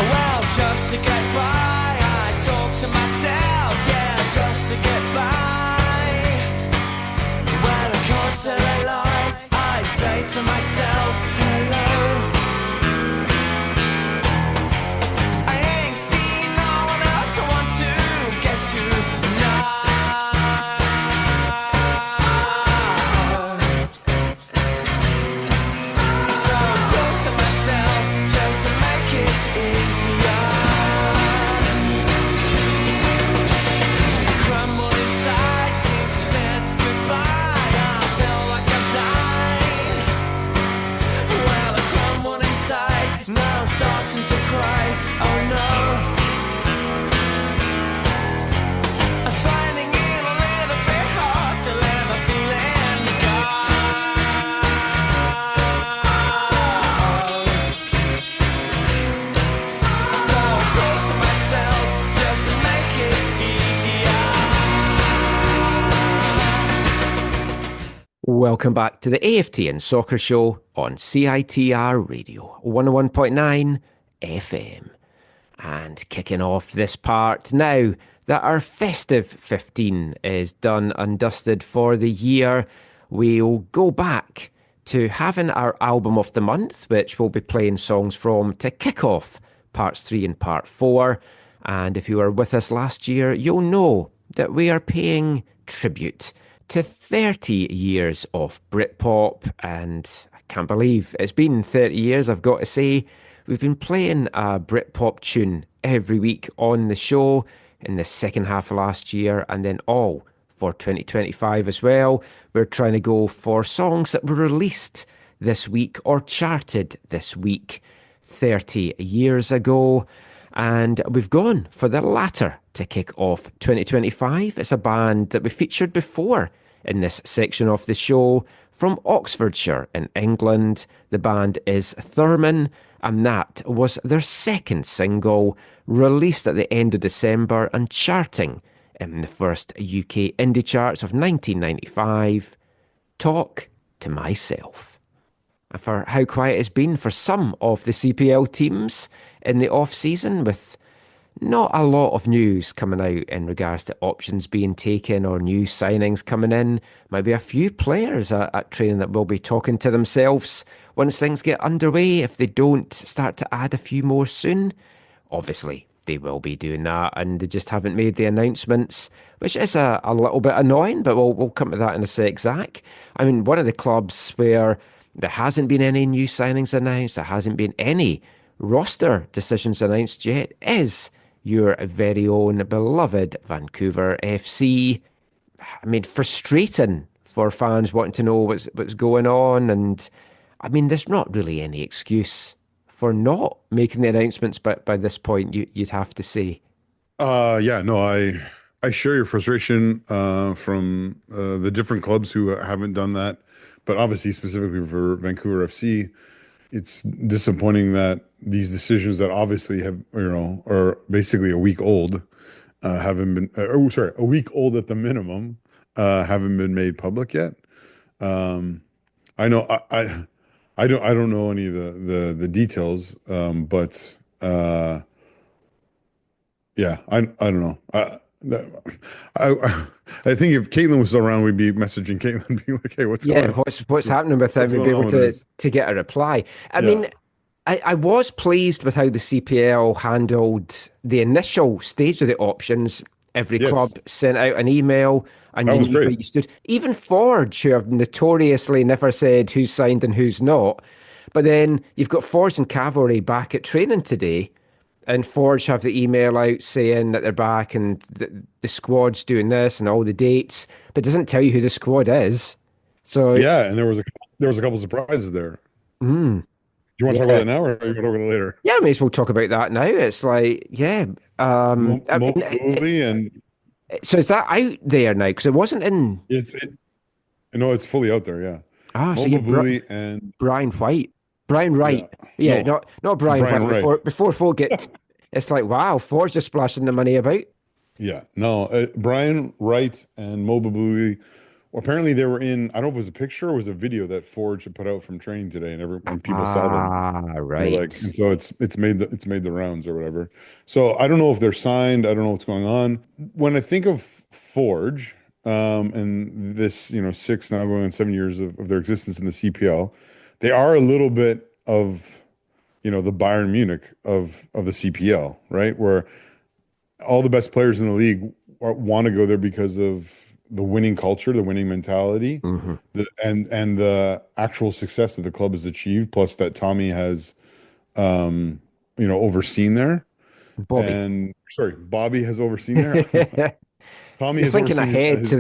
Well, just to get by, I talk to myself, yeah, just to get by. When I come to the line, I say to myself, hello. I ain't seen no one else I want to get to now. So I talk to myself just to make it easier. I crumble inside since you said goodbye. I feel like I'm dying. Well, I crumble inside. Now I'm starting to cry. Oh no. I'm finding it a little bit hard to let my feelings go. So I talk to myself just to make it easier. Welcome back to the AFTN Soccer Show on CITR Radio 101.9 FM. And kicking off this part now that our festive 15 is done and dusted for the year, we'll go back to having our album of the month, which we'll be playing songs from to kick off parts 3 and part 4. And if you were with us last year, you'll know that we are paying tribute to 30 years of Britpop, and I can't believe it's been 30 years, I've got to say. We've been playing a Britpop tune every week on the show in the second half of last year, and then all for 2025 as well. We're trying to go for songs that were released this week or charted this week 30 years ago. And we've gone for the latter to kick off 2025. It's a band that we featured before in this section of the show from Oxfordshire in England. The band is Herdman, and that was their second single, released at the end of December and charting in the first UK indie charts of 1995, Talk to Myself. And for how quiet it's been for some of the CPL teams in the off-season, with not a lot of news coming out in regards to options being taken or new signings coming in. Maybe a few players at training that will be talking to themselves once things get underway, if they don't start to add a few more soon. Obviously, they will be doing that, and they just haven't made the announcements, which is a little bit annoying, but we'll come to that in a sec, Zach. I mean, one of the clubs where there hasn't been any new signings announced, there hasn't been any roster decisions announced yet, is your very own beloved Vancouver FC. I mean, frustrating for fans wanting to know what's going on, and I mean, there's not really any excuse for not making the announcements, but by this point, you'd have to say. Yeah, no, I share your frustration from the different clubs who haven't done that, but obviously specifically for Vancouver FC, it's disappointing that these decisions that obviously have, are basically a week old, haven't been. A week old at the minimum. Haven't been made public yet. Um, I know I don't know any of the details, but yeah, I don't know. I I think if Caitlin was around, we'd be messaging Caitlin, being like, "Hey, what's going Yeah, on? what's happening with him? What's We'd be going on able with this?" to get a reply. I Yeah. mean, I was pleased with how the CPL handled the initial stage of the options. Every Yes, club sent out an email and that you was knew where great. you stood. Even Forge, who have notoriously never said who's signed and who's not. But then you've got Forge and Cavalry back at training today, and Forge have the email out saying that they're back and the squad's doing this and all the dates, but it doesn't tell you who the squad is. So, Yeah, and there was a couple surprises there. mm, Do you want to talk about yeah. that now, or are you going to talk about it later? Yeah, I may as well talk about that now. It's like, yeah. I Mo mean, Booley and so is that out there now? Because it wasn't in. it no, it's fully out there. Yeah, Ah, so Mo you Booley and Brian White, Brian yeah, Wright. Yeah, no, not Brian Brian White. Wright. Before folk get, it's like, wow, Ford's just splashing the money about. Yeah, no, Brian Wright and Mo Booley. Well, apparently they were in. I don't know if it was a picture or was a video that Forge had put out from training today, and people saw them. Ah, They're like, right. and so it's made the rounds or whatever. So I don't know if they're signed. I don't know what's going on. When I think of Forge, and this, 6 now going on 7 years of their existence in the CPL, they are a little bit of, the Bayern Munich of the CPL, right? Where all the best players in the league want to go there because of the winning culture, the winning mentality, Hmm. and the actual success that the club has achieved, plus that Tommy has overseen there. Bobby. And sorry, Bobby has overseen there. Tommy You're has thinking overseen ahead his,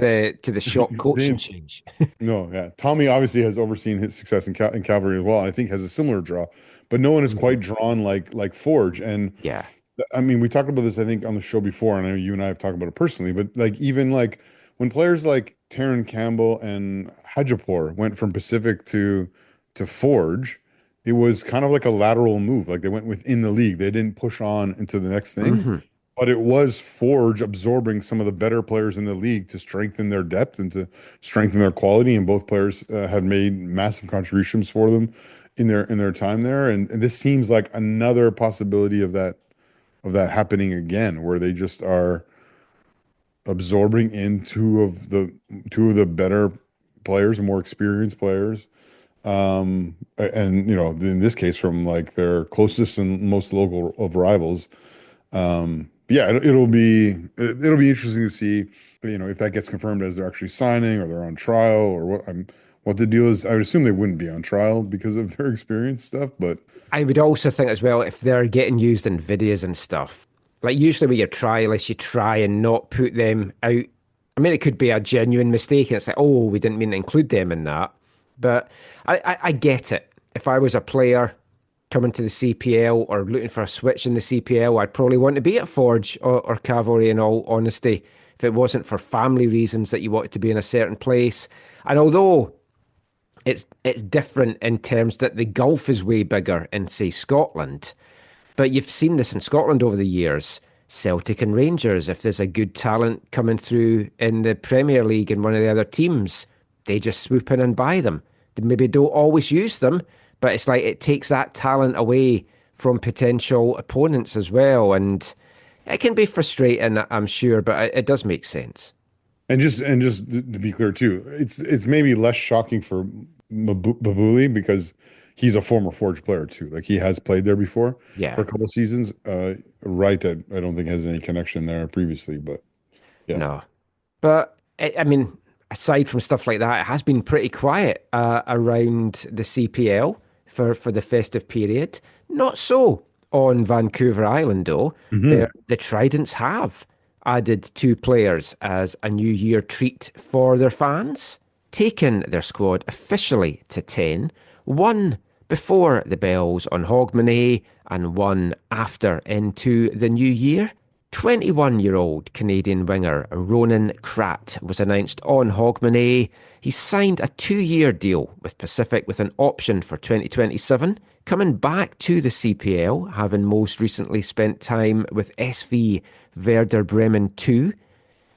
to the shop coaching Dave, change. no, yeah. Tommy obviously has overseen his success in Cavalry as well. I think has a similar draw, but no one is Mhm. quite drawn like Forge. And Yeah. I mean, we talked about this, I think, on the show before, and I know you and I have talked about it personally, but like even like when players like Taron Campbell and Hajapur went from Pacific to Forge, it was kind of like a lateral move. Like they went within the league. They didn't push on into the next thing. Hmm. But it was Forge absorbing some of the better players in the league to strengthen their depth and to strengthen their quality. And both players had made massive contributions for them in their time there. And this seems like another possibility of that happening again, where they just are absorbing in two of the better players, more experienced players, and in this case from like their closest and most local of rivals. Yeah, it'll be interesting to see, if that gets confirmed as they're actually signing or they're on trial or what the deal is. I would assume they wouldn't be on trial because of their experience stuff, but I would also think as well, if they're getting used in videos and stuff, like usually with your trialists, you try and not put them out. I mean, it could be a genuine mistake, and it's like, oh, we didn't mean to include them in that. But I get it. If I was a player coming to the CPL or looking for a switch in the CPL, I'd probably want to be at Forge or Cavalry, in all honesty, if it wasn't for family reasons that you wanted to be in a certain place. And although it's different in terms that the gulf is way bigger in, say, Scotland. But you've seen this in Scotland over the years. Celtic and Rangers, if there's a good talent coming through in the Premier League and one of the other teams, they just swoop in and buy them. They maybe don't always use them, but it's like it takes that talent away from potential opponents as well. And it can be frustrating, I'm sure, but it does make sense. and just to be clear too, it's maybe less shocking for Babuli because he's a former Forge player too. Like he has played there before Yeah. for a couple of seasons. Right, that I don't think has any connection there previously, but yeah. No. But I mean, aside from stuff like that, it has been pretty quiet around the CPL for the festive period. Not so on Vancouver Island, though. Mhm. The Tridents have added 2 players as a New Year treat for their fans, taken their squad officially to 10, one before the bells on Hogmanay and one after into the new year. 21-year-old Canadian winger Ronan Kratt was announced on Hogmanay. He signed a 2-year deal with Pacific with an option for 2027, coming back to the CPL, having most recently spent time with SV Werder Bremen 2.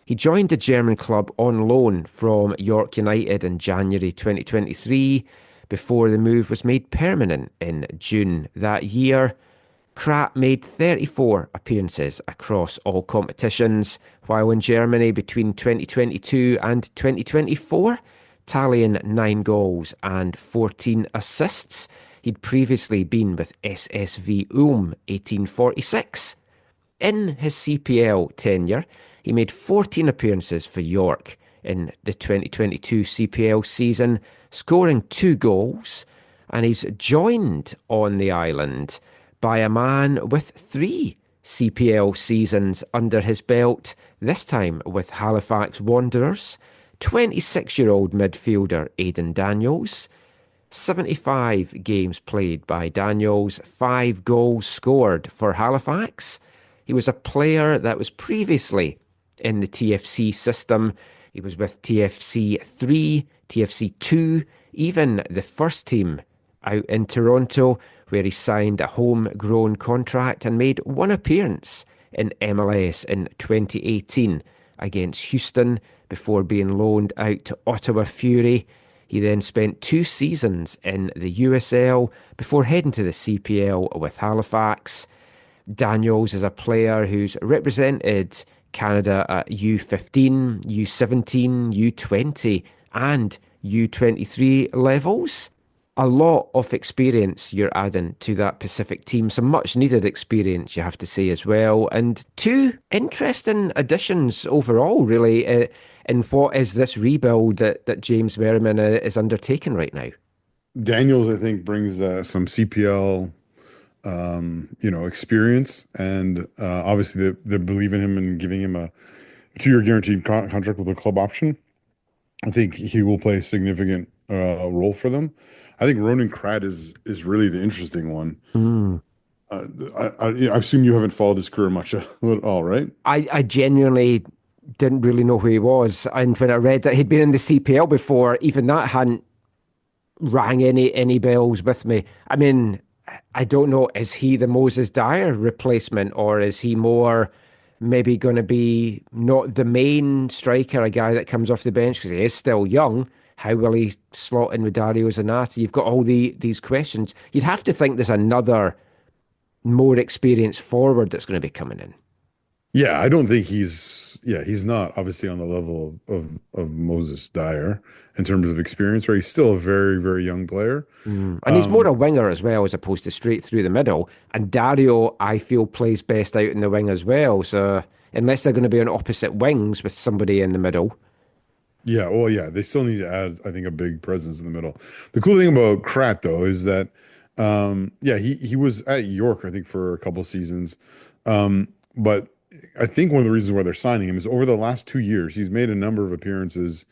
He joined the German club on loan from York United in January 2023 before the move was made permanent in June that year. Kratt made 34 appearances across all competitions, while in Germany between 2022 and 2024, tallying 9 goals and 14 assists. He'd previously been with SSV Ulm 1846. In his CPL tenure, he made 14 appearances for York in the 2022 CPL season, scoring 2 goals, and he's joined on the island by a man with 3 CPL seasons under his belt, this time with Halifax Wanderers, 26-year-old midfielder Aidan Daniels. 75 games played by Daniels, 5 goals scored for Halifax. He was a player that was previously in the TFC system. He was with TFC 3, TFC 2, even the first team out in Toronto, where he signed a homegrown contract and made 1 appearance in MLS in 2018 against Houston before being loaned out to Ottawa Fury. He then spent 2 seasons in the USL before heading to the CPL with Halifax. Daniels is a player who's represented Canada at U15, U17, U20 and U23 levels. A lot of experience you're adding to that Pacific team. Some much needed experience, you have to say, as well. And 2 interesting additions overall, really, in what is this rebuild that James Merriman is undertaking right now. Daniels, I think, brings some CPL, experience, and obviously they believe in him and giving him a 2-year guaranteed contract with a club option. I think he will play a significant role for them. I think Ronan Kratt is really the interesting one. I assume you haven't followed his career much at all, right? I genuinely didn't really know who he was, and when I read that he'd been in the CPL before, even that hadn't rang any bells with me. I mean, I don't know, is he the Moses Dyer replacement, or is he more maybe going to be not the main striker, a guy that comes off the bench because he is still young? How will he slot in with Dario Zanatti? You've got all these questions. You'd have to think there's another more experienced forward that's going to be coming in. Yeah, I don't think he's not obviously on the level of Moses Dyer in terms of experience, right? He's still a very, very young player. And he's more a winger as well, as opposed to straight through the middle. And Dario, I feel, plays best out in the wing as well. So unless they're going to be on opposite wings with somebody in the middle. Yeah, well, yeah, they still need to add, I think, a big presence in the middle. The cool thing about Kratt, though, is that, he was at York, I think, for a couple seasons. But I think one of the reasons why they're signing him is over the last 2 years, he's made a number of appearances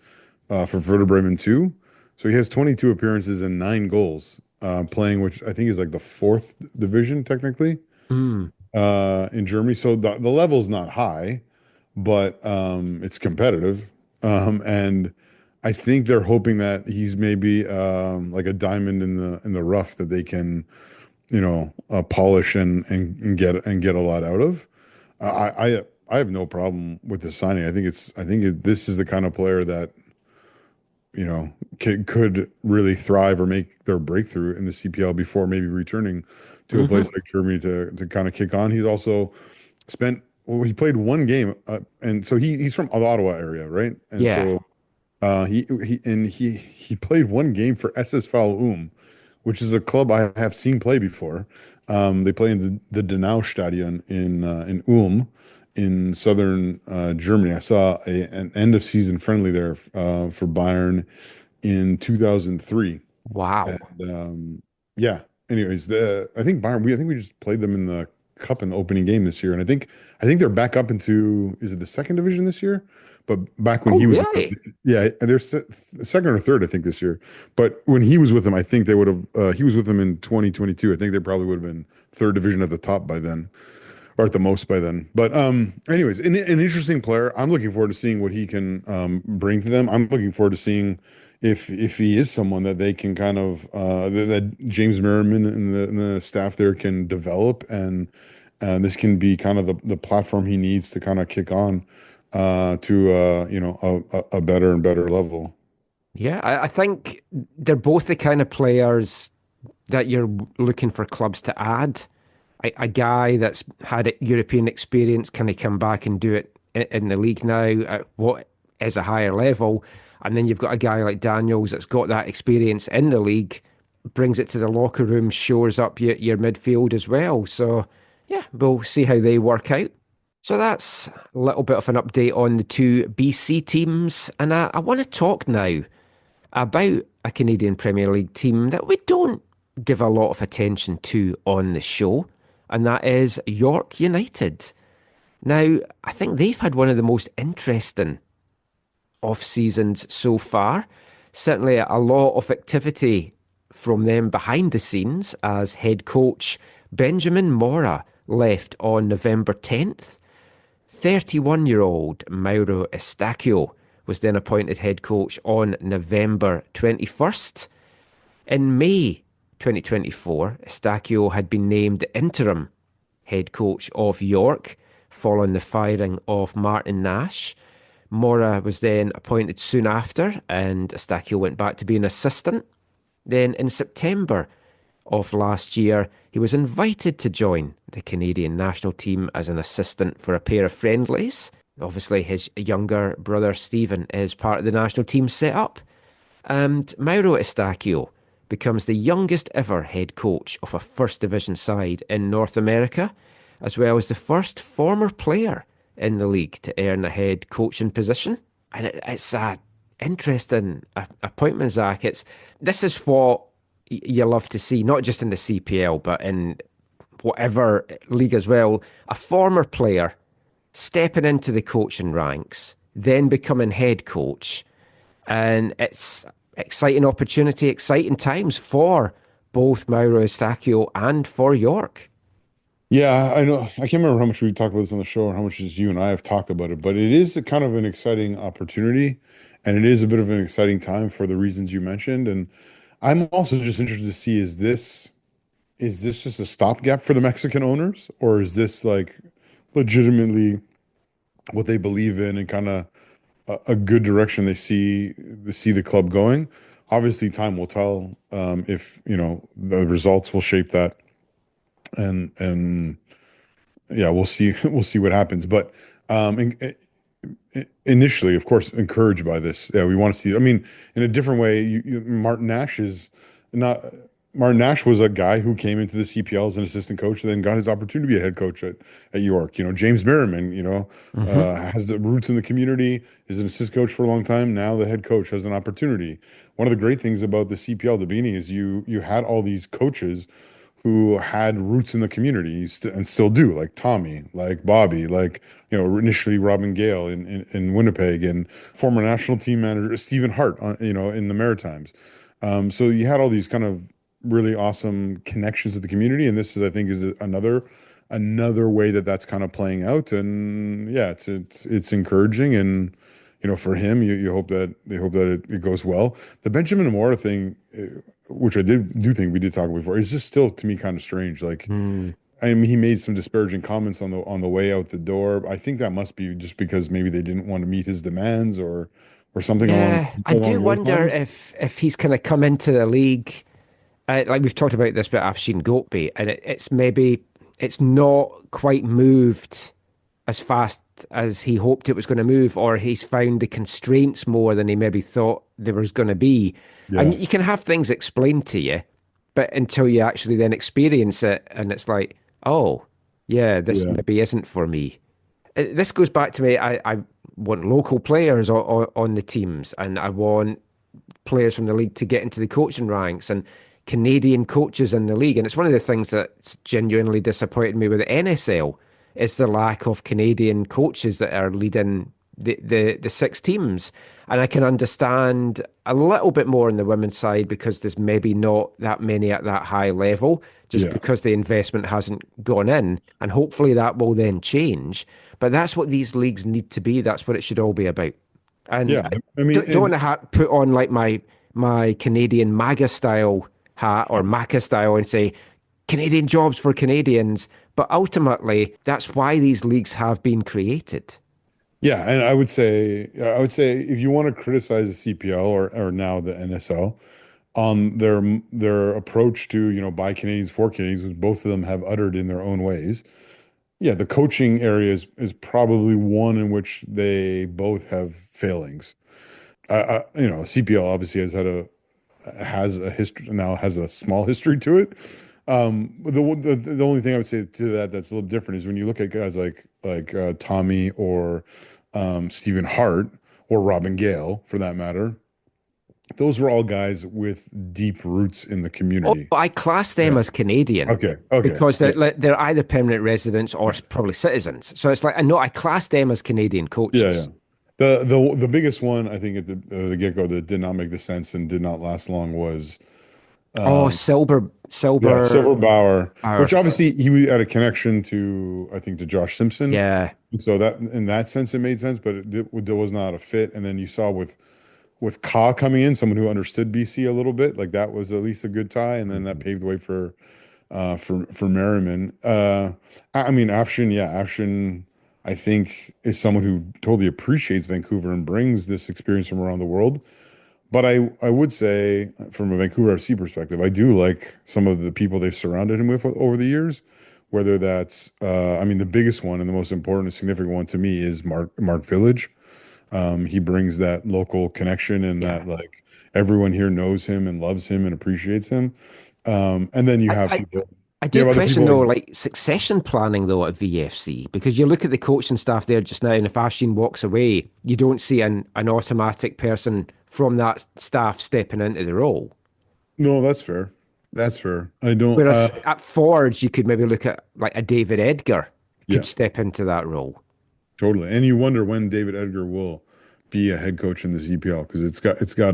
for Werder Bremen 2. So he has 22 appearances and 9 goals, playing, which I think is like the 4th division, technically, in Germany. So the level's not high, but it's competitive. And I think they're hoping that he's maybe like a diamond in the rough that they can, polish and get a lot out of. I have no problem with the signing. I think this is the kind of player that could really thrive or make their breakthrough in the CPL before maybe returning to a place like Germany to kind of kick on. He's also he played 1 game, and so he's from the Ottawa area, right? And so he played 1 game for SSV Ulm, which is a club I have seen play before. They play in the Donau Stadion in Ulm in southern Germany. I saw an end of season friendly there for Bayern in 2003. Wow. And, anyways, I think Bayern, I think we just played them in the Cup in the opening game this year, and I think they're back up into, is it the 2nd division this year? But back when he was, really? and they're 2nd or 3rd, I think, this year. But when he was with them, I think they would have. He was with them in 2022. I think they probably would have been 3rd division at the top by then. or at the most by then. But anyways, an interesting player. I'm looking forward to seeing what he can bring to them. I'm looking forward to seeing if he is someone that they can kind of that James Merriman and the staff there can develop, and this can be kind of the platform he needs to kind of kick on to a better and better level. Yeah, I think they're both the kind of players that you're looking for clubs to add. A guy that's had European experience, can he come back and do it in the league now at what is a higher level? And then you've got a guy like Daniels that's got that experience in the league, brings it to the locker room, shores up your midfield as well. So, yeah, we'll see how they work out. So that's a little bit of an update on the two BC teams. And I want to talk now about a Canadian Premier League team that we don't give a lot of attention to on the show, and that is York United. Now, I think they've had one of the most interesting off-seasons so far. Certainly a lot of activity from them behind the scenes, as head coach Benjamin Mora left on November 10th. 31-year-old Mauro Estacchio was then appointed head coach on November 21st. In May 2024, Estacchio had been named interim head coach of York following the firing of Martin Nash. Mora was then appointed soon after, and Estacchio went back to being assistant. Then in September of last year, he was invited to join the Canadian national team as an assistant for a pair of friendlies. Obviously, his younger brother Stephen is part of the national team setup. And Mauro Estacchio becomes the youngest ever head coach of a First Division side in North America, as well as the first former player in the league to earn a head coaching position. And it's an interesting appointment, Zach. This is what you love to see, not just in the CPL, but in whatever league as well. A former player stepping into the coaching ranks, then becoming head coach. And it's exciting opportunity, exciting times for both Mauro Estacchio and for York. Yeah, I know. I can't remember how much we talked about this on the show or how much you and I have talked about it, but it is a kind of an exciting opportunity, and it is a bit of an exciting time for the reasons you mentioned. And I'm also just interested to see, is this just a stopgap for the Mexican owners, or is this like legitimately what they believe in and kind of a good direction they see the club going? Obviously, time will tell if the results will shape that, and yeah, we'll see what happens. But initially, of course, encouraged by this. Yeah, we want to see. I mean, in a different way, Martin Nash is not. Martin Nash was a guy who came into the CPL as an assistant coach and then got his opportunity to be a head coach at York. James Merriman, has the roots in the community, is an assistant coach for a long time. Now the head coach has an opportunity. One of the great things about the CPL at the beginning is you had all these coaches who had roots in the community and still do, like Tommy, like Bobby, like, initially Robin Gale in Winnipeg, and former national team manager Stephen Hart, in the Maritimes. So you had all these kind of really awesome connections to the community, and this I think is another way that's kind of playing out. And yeah, it's encouraging, and for him, you hope that it goes well. The Benjamin Mora thing, which I do think we did talk about before, is just still to me kind of strange. Like, I mean, he made some disparaging comments on the way out the door. I think that must be just because maybe they didn't want to meet his demands or something. Yeah, I do those wonder lines. if he's kind of come into the league. Like we've talked about this bit, I've seen Goatby, and it's not quite moved as fast as he hoped it was going to move, or he's found the constraints more than he maybe thought there was going to be. Yeah. And you can have things explained to you, but until you actually then experience it, and it's like, oh, yeah, this maybe isn't for me. This goes back to me, I want local players on the teams, and I want players from the league to get into the coaching ranks, and Canadian coaches in the league. And it's one of the things that's genuinely disappointed me with the NSL is the lack of Canadian coaches that are leading the six teams. And I can understand a little bit more on the women's side because there's maybe not that many at that high level, just Yeah. because the investment hasn't gone in. And hopefully that will then change. But that's what these leagues need to be. That's what it should all be about. And Yeah. I I mean, don't want to put on like my Canadian MAGA style hat or MACA style and say Canadian jobs for Canadians. But ultimately, that's why these leagues have been created. yeah, and I would say if you want to criticize the CPL or now the NSL on their approach to, by Canadians for Canadians, which both of them have uttered in their own ways. Yeah, the coaching area is probably one in which they both have failings. CPL obviously has a history now, has a small history to it. The only thing I would say to that's a little different is when you look at guys like Tommy or Stephen Hart or Robin Gale for that matter. Those were all guys with deep roots in the Oh, community. I class them Yeah. as Canadian Okay. Okay. because Yeah. they're either permanent residents or probably citizens. So it's like, I know I class them as Canadian Yeah. coaches. Yeah. The biggest one I think at the get-go that did not make the sense and did not last long was Oh, Silver, yeah, Silver, Silver Bauer, Bauer. which obviously he had a connection to, I think, to Josh Simpson. Yeah. And so that in that sense it made sense, but it was not a fit. And then you saw with Ka coming in, someone who understood BC a little bit, like that was at least a good tie, and then that paved the way for Merriman. I mean, Afshin, I think is someone who totally appreciates Vancouver and brings this experience from around the world. But I would say, from a Vancouver FC perspective, I do like some of the people they've surrounded him with over the years. Whether that's, I mean, the biggest one and the most important and significant one to me is Mark Village. He brings that local connection and Yeah. that like everyone here knows him and loves him and appreciates him. And then you have I, people, I you do have other question people though, like, like succession planning though at VFC, because you look at the coaching staff there just now, and if Ashin walks away, you don't see an automatic person from that staff stepping into the role. no, that's fair. That's fair. I don't, Whereas at Forge, you could maybe look at like a David Edgar yeah, could step into that role. totally. And you wonder when David Edgar will be a head coach in the CPL because it's got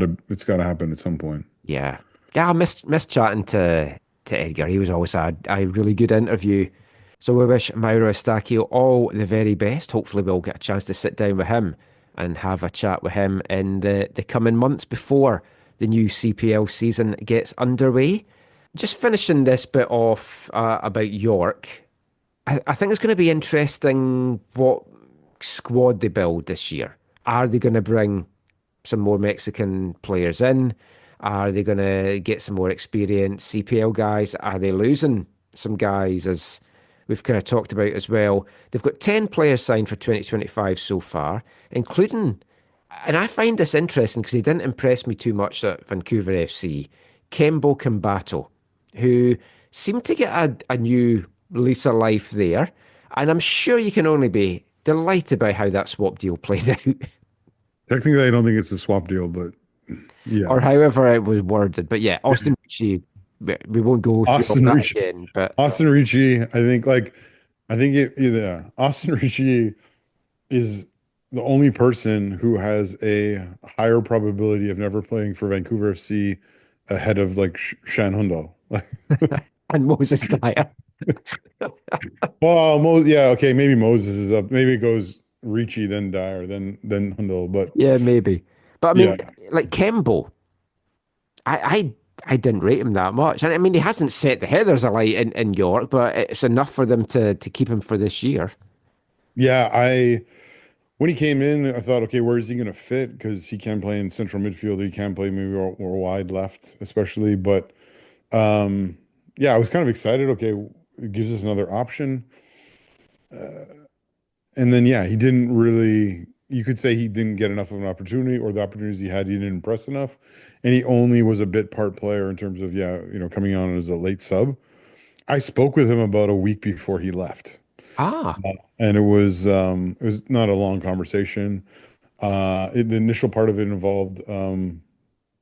to happen at some point. Yeah. Yeah, I missed chatting to Edgar. He was always a really good interview. So we wish Mauro Estacchio all the very best. Hopefully we'll get a chance to sit down with him and have a chat with him in the coming months before the new CPL season gets underway. Just finishing this bit off about York, I think it's going to be interesting what squad they build this year. Are they going to bring some more Mexican players in? Are they going to get some more experienced CPL guys? Are they losing some guys, as we've kind of talked about as well? They've got 10 players signed for 2025 so far, including, and I find this interesting because he didn't impress me too much at Vancouver FC, Kembo Kimbato, who seemed to get a new lease of life there. And I'm sure you can only be delighted by how that swap deal played out. Technically, I don't think it's a swap deal, but yeah. Or however it was worded. But yeah, Austin Ritchie, we won't go through all Austin that Ricci. again. But Austin Ricci, I think Austin Ricci is the only person who has a higher probability of never playing for Vancouver FC ahead of like Shan Hundo. and Moses Dyer. Well, yeah, okay, maybe Moses is up. Maybe it goes Ricci, then Dyer, then Hundo. But Yeah, maybe. But I yeah, mean, like Kembo, I didn't rate him that much. And I mean, he hasn't set the headers alight in York, but it's enough for them to keep him for this year. yeah, when he came in, I thought, okay, where is he going to fit? Because he can play in central midfield. He can play maybe or wide left, especially. But yeah, I was kind of excited. Okay, it gives us another option. And then, yeah, he didn't really, you could say he didn't get enough of an opportunity, or the opportunities he had, he didn't impress enough. And he only was a bit part player in terms of, coming on as a late sub. I spoke with him about a week before he left. Ah, And it was not a long conversation. The initial part of it involved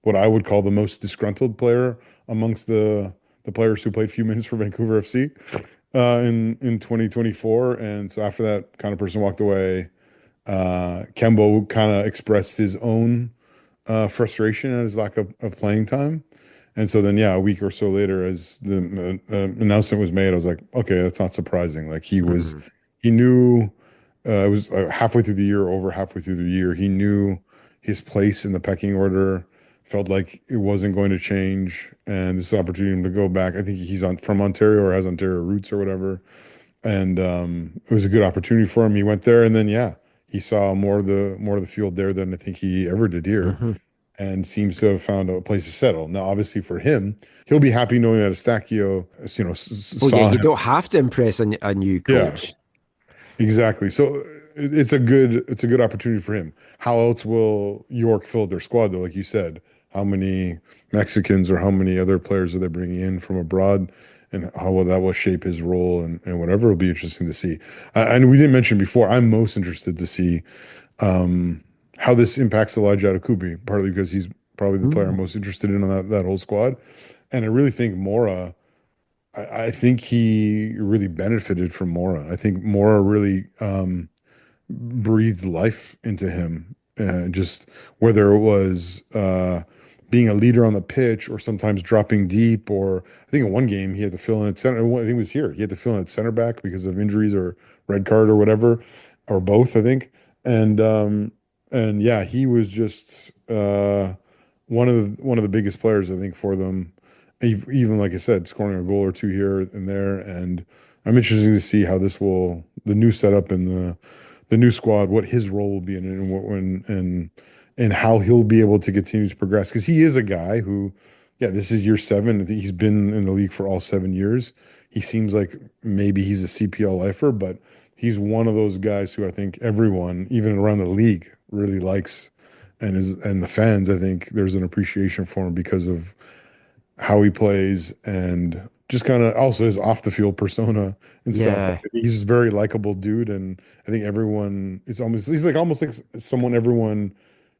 what I would call the most disgruntled player amongst the players who played few minutes for Vancouver FC in 2024. And so after that kind of person walked away, Kembo kind of expressed his own frustration at his lack of playing time. And so then, yeah, a week or so later, as the announcement was made, I was like, okay, that's not surprising. Like he knew it was halfway through the year, over halfway through the year, he knew his place in the pecking order. Felt like it wasn't going to change, and this opportunity to go back. I think he's from Ontario or has Ontario roots or whatever, and it was a good opportunity for him. He went there, and then yeah, he saw more of the field there than I think he ever did here, and seems to have found a place to settle. Now, obviously, for him, he'll be happy knowing that Estacio, Well, yeah, saw you him. don't have to impress a new Yeah, coach. exactly. So it's a good opportunity for him. How else will York fill their squad though? Like you said, how many Mexicans or how many other players are they bringing in from abroad, and how will that will shape his role and whatever will be interesting to see. And we didn't mention before, I'm most interested to see how this impacts Elijah Atakubi, partly because he's probably the player I'm most interested in on that whole squad. And I really think Mora, I think he really benefited from Mora. I think Mora really breathed life into him. Just whether it was being a leader on the pitch or sometimes dropping deep, or I think in one game he had to fill in at center. I think it was here. He had to fill in at center back because of injuries or red card or whatever, or both, I think. And yeah, he was just one of the biggest players, I think, for them. Even like I said, scoring a goal or two here and there. And I'm interested to see how the new setup and the new squad, what his role will be in it, and and how he'll be able to continue to progress. Because he is a guy who, yeah, this is year 7. I think he's been in the league for all 7 years. He seems like maybe he's a CPL lifer, but he's one of those guys who I think everyone, even around the league, really likes, and the fans, I think there's an appreciation for him because of how he plays and just kind of also his off the field persona and stuff. Yeah. He's a very likable dude, and I think everyone is he's like almost like someone everyone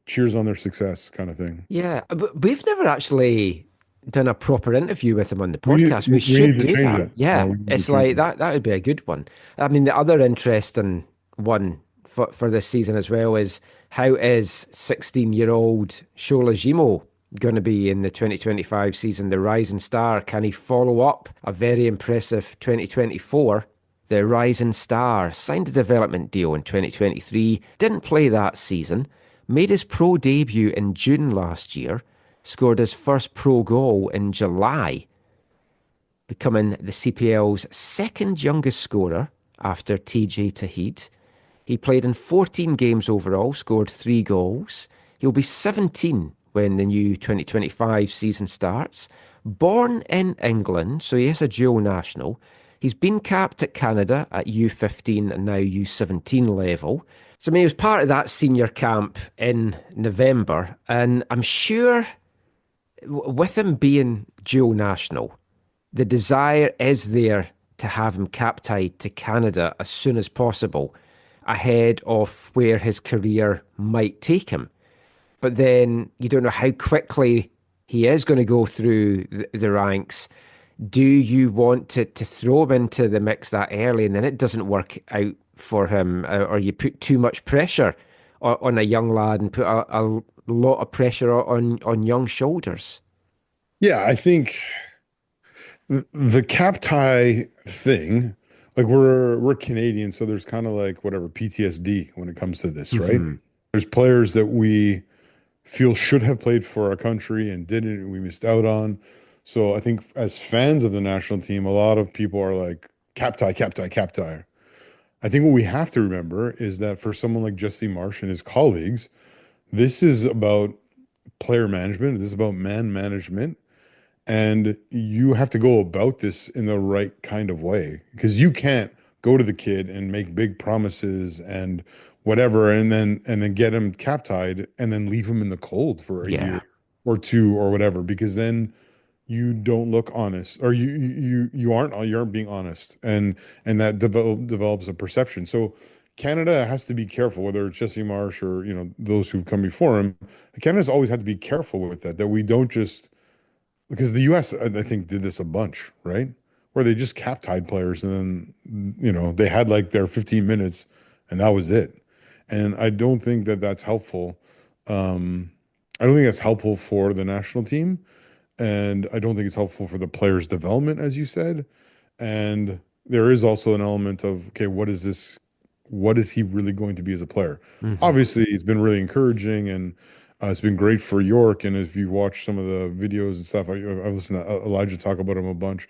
cheers on their success kind of thing. Yeah, but we've never actually done a proper interview with him on the We need podcast. We we need should to do change that. it. Yeah, We need to it's change like it. that. That would be a good one. I mean, the other interesting one for this season as well is how is 16-year-old Shola Jimo going to be in the 2025 season, the rising star? Can he follow up a very impressive 2024? The rising star signed a development deal in 2023, didn't play that season, made his pro debut in June last year, scored his first pro goal in July, becoming the CPL's second youngest scorer after TJ Tahid. He played in 14 games overall, scored 3 goals. He'll be 17 when the new 2025 season starts. Born in England, so he is a dual national. He's been capped at Canada at U15 and now U17 level. So, I mean, he was part of that senior camp in November. And I'm sure with him being dual national, the desire is there to have him cap-tied to Canada as soon as possible, ahead of where his career might take him. But then you don't know how quickly he is going to go through the ranks. Do you want to throw him into the mix that early and then it doesn't work out for him, or you put too much pressure on a young lad and put a lot of pressure on young shoulders? Yeah, I think the cap tie thing, like we're Canadian, so there's kind of like whatever PTSD when it comes to this, right? There's players that we feel should have played for our country and didn't, and we missed out on. So I think as fans of the national team, a lot of people are like, cap tie, cap tie, cap tie. I think what we have to remember is that for someone like Jesse Marsh and his colleagues, this is about player management. This is about man management. And you have to go about this in the right kind of way, because you can't go to the kid and make big promises and whatever, and then get him cap tied and then leave him in the cold for a year or two or whatever, because then you don't look honest, or you aren't being honest, and that develops a perception. So Canada has to be careful, whether it's Jesse Marsh or those who've come before him. Canada's always had to be careful with that we don't just, because the US, I think, did this a bunch, right? Where they just cap tied players and then, they had like their 15 minutes and that was it. And I don't think that that's helpful. I don't think that's helpful for the national team, and I don't think it's helpful for the players' development, as you said. And there is also an element of, okay, what is this? What is he really going to be as a player? Hmm. Obviously, it's been really encouraging, and it's been great for York. And if you watch some of the videos and stuff, I've listened to Elijah talk about him a bunch.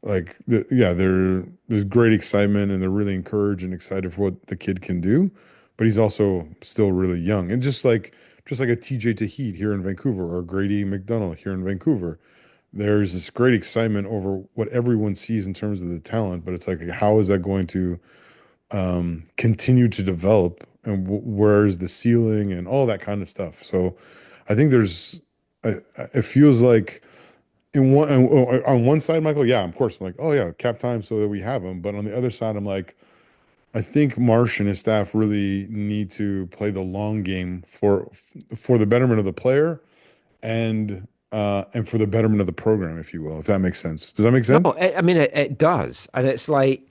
Like, yeah, there's great excitement, and they're really encouraged and excited for what the kid can do. But he's also still really young, and just like a TJ Tahid here in Vancouver or Grady McDonald here in Vancouver, there's this great excitement over what everyone sees in terms of the talent. But it's like, how is that going to continue to develop, and where's the ceiling and all that kind of stuff? So, I think it feels like on one side, Michael, yeah, of course, I'm like, oh yeah, cap time so that we have him. But on the other side, I'm like, I think Marsh and his staff really need to play the long game for the betterment of the player and for the betterment of the program, if you will, if that makes sense. Does that make No, sense? I mean it does, and it's like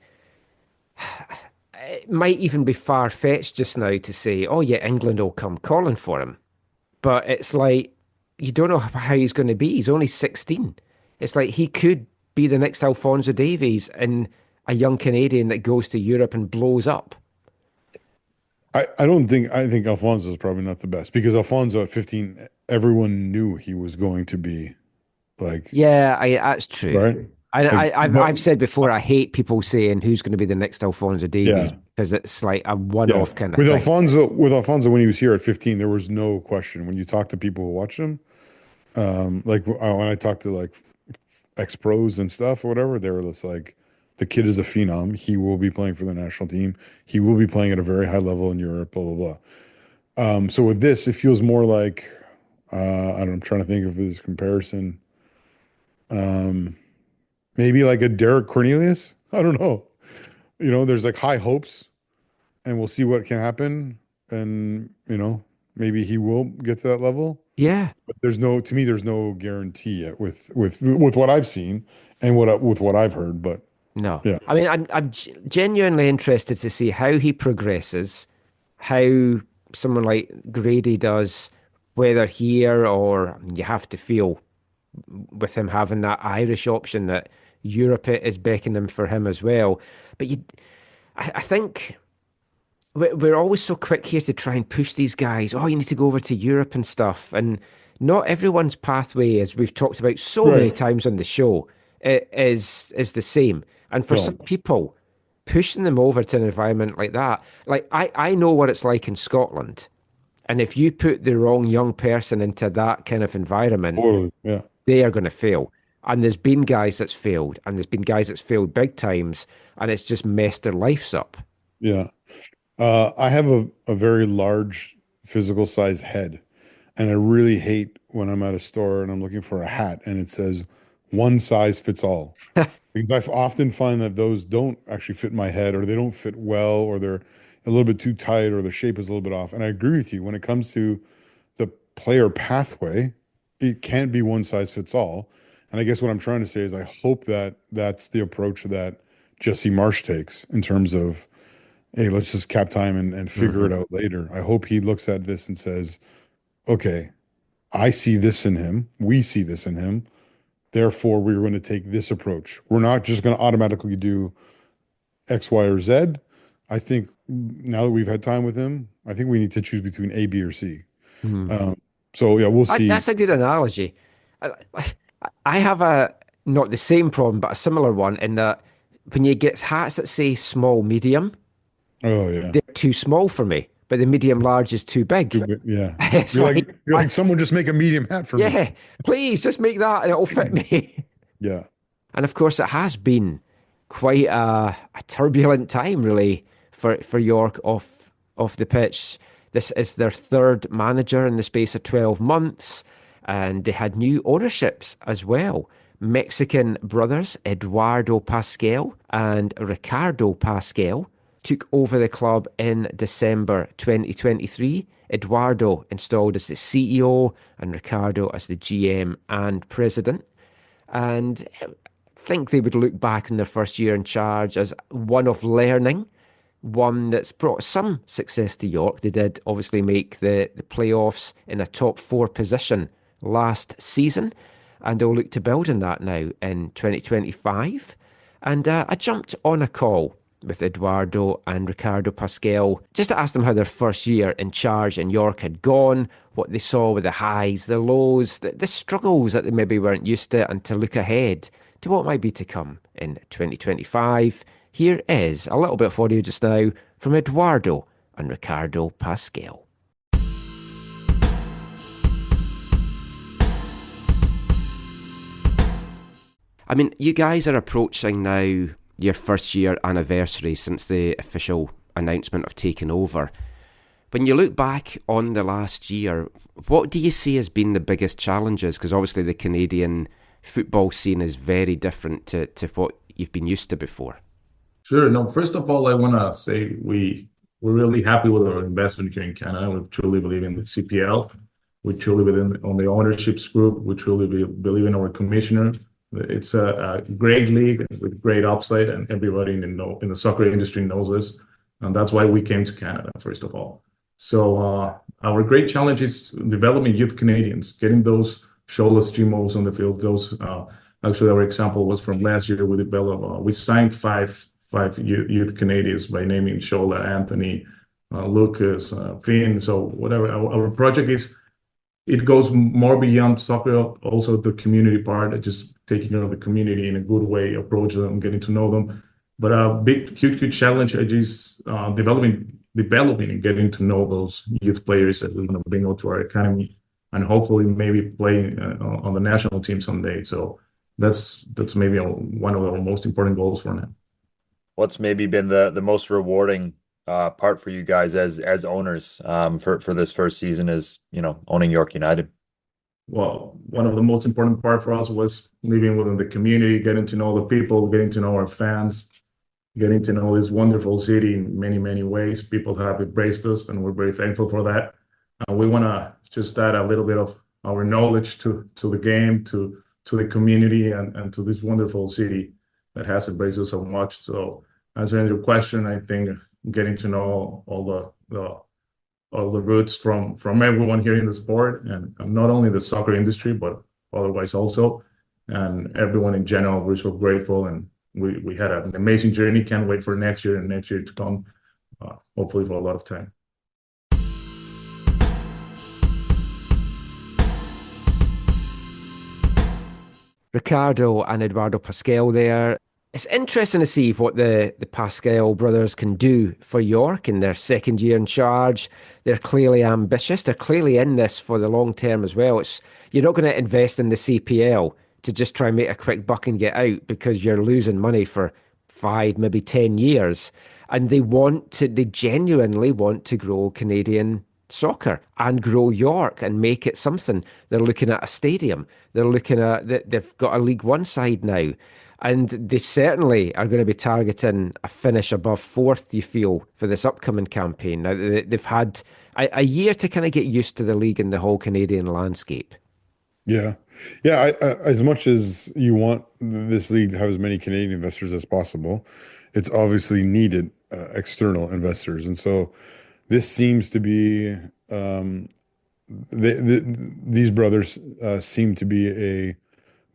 it might even be far-fetched just now to say, "Oh yeah, England will come calling for him," but it's like you don't know how he's going to be. He's only 16. It's like he could be the next Alphonso Davies and a young Canadian that goes to Europe and blows up. I think Alfonso is probably not the best because Alfonso at 15, everyone knew he was going to be like, Yeah, that's true. right? I, Like, I, I've but I've said before, I hate people saying who's going to be the next Alphonso Davies yeah, because it's like a yeah. one-off kind of thing. With Alfonso when he was here at 15, there was no question. When you talk to people who watch him, like when I talked to like ex-pros and stuff or whatever, they were just like, the kid is a phenom. He will be playing for the national team. He will be playing at a very high level in Europe, blah, blah, blah. So with this, it feels more like, I don't know, I'm trying to think of this comparison. Um, Maybe like a Derek Cornelius. I don't know. There's like high hopes and we'll see what can happen. And, maybe he will get to that level. Yeah, But to me, there's no guarantee yet with what I've seen and with what I've heard. But no. yeah, I mean, I'm genuinely interested to see how he progresses, how someone like Grady does, whether here or you have to feel with him having that Irish option that Europe is beckoning for him as well. But I think we're always so quick here to try and push these guys. Oh, you need to go over to Europe and stuff. And not everyone's pathway, as we've talked about so many right. times on the show, is the same. And for some No, people, pushing them over to an environment like that, like I know what it's like in Scotland. And if you put the wrong young person into that kind of environment, totally. Yeah. they are going to fail. And there's been guys that's failed, and there's been guys that's failed big times, and it's just messed their lives up. Yeah. I have a very large physical size head, and I really hate when I'm at a store and I'm looking for a hat and it says one size fits all. Because I often find that those don't actually fit my head, or they don't fit well, or they're a little bit too tight, or the shape is a little bit off. And I agree with you when it comes to the player pathway, it can't be one size fits all. And I guess what I'm trying to say is I hope that that's the approach that Jesse Marsh takes in terms of, hey, let's just cap time and figure it Hmm. out later. I hope he looks at this and says, okay, I see this in him. We see this in him. Therefore, we're going to take this approach. We're not just going to automatically do X, Y, or Z. I think now that we've had time with him, I think we need to choose between A, B, or C. Hmm. Um, so yeah, we'll see. That's a good analogy. I, I have not the same problem, but a similar one in that when you get hats that say small, medium, Oh yeah. they're too small for me, but the medium large is too big. Yeah. It's You're like like, you're like someone just make a medium hat for me. yeah, please just make that and it'll fit me. Yeah. And of course, it has been quite a turbulent time, really, for York off the pitch. This is their third manager in the space of 12 months, and they had new ownerships as well. Mexican brothers Eduardo Pascal and Ricardo Pascal took over the club in December 2023. Eduardo installed as the CEO and Ricardo as the GM and president. And I think they would look back in their first year in charge as one of learning, one that's brought some success to York. They did obviously make the playoffs in a top 4 position last season, and they'll look to build on that now in 2025. And I jumped on a call with Eduardo and Ricardo Pascal just to ask them how their first year in charge in York had gone, what they saw with the highs, the lows, the struggles that they maybe weren't used to, and to look ahead to what might be to come in 2025. Here is a little bit of audio just now from Eduardo and Ricardo Pascal. I mean, you guys are approaching now your first year anniversary since the official announcement of taking over. When you look back on the last year, what do you see as been the biggest challenges? Because obviously the Canadian football scene is very different to what you've been used to before. Sure. No, first of all, I want to say we're really happy with our investment here in Canada. We truly believe in the CPL. We truly believe on the ownerships group. We truly believe in our commissioner. It's a great league with great upside, and everybody in the soccer industry knows this. And that's why we came to Canada, first of all. So our great challenge is developing youth Canadians, getting those showless GMOs on the field. Those actually, our example was from last year. We signed five youth Canadians by naming Shola, Anthony, Lucas, Finn. So whatever our project is, it goes more beyond soccer, also the community part, just taking care of the community in a good way, approach them, getting to know them. But a huge challenge is developing and getting to know those youth players that we're going to bring out to our academy, and hopefully maybe play on the national team someday. So that's maybe one of our most important goals for now. What's maybe been the most rewarding part for you guys as owners for this first season is, owning York United? Well, one of the most important part for us was living within the community, getting to know the people, getting to know our fans, getting to know this wonderful city in many, many ways. People have embraced us, and we're very thankful for that. We want to just add a little bit of our knowledge to the game, to the community, and to this wonderful city that has embraced us so much. So answering your question, I think getting to know all the roots from everyone here in the sport, and not only the soccer industry, but otherwise also, and everyone in general, we're so grateful, and we had an amazing journey. Can't wait for next year and next year to come, hopefully for a lot of time. Ricardo and Eduardo Pascal there. It's interesting to see what the Pascal brothers can do for York in their second year in charge. They're clearly ambitious. They're clearly in this for the long term as well. You're not going to invest in the CPL to just try and make a quick buck and get out, because you're losing money for 5, maybe 10 years. And they genuinely want to grow Canadian soccer and grow York and make it something. They're looking at a stadium. They've got a League One side now. And they certainly are going to be targeting a finish above 4th, you feel, for this upcoming campaign. Now, they've had a year to kind of get used to the league and the whole Canadian landscape. Yeah. Yeah. As much as you want this league to have as many Canadian investors as possible, it's obviously needed external investors. And so this seems to be, these brothers seem to be a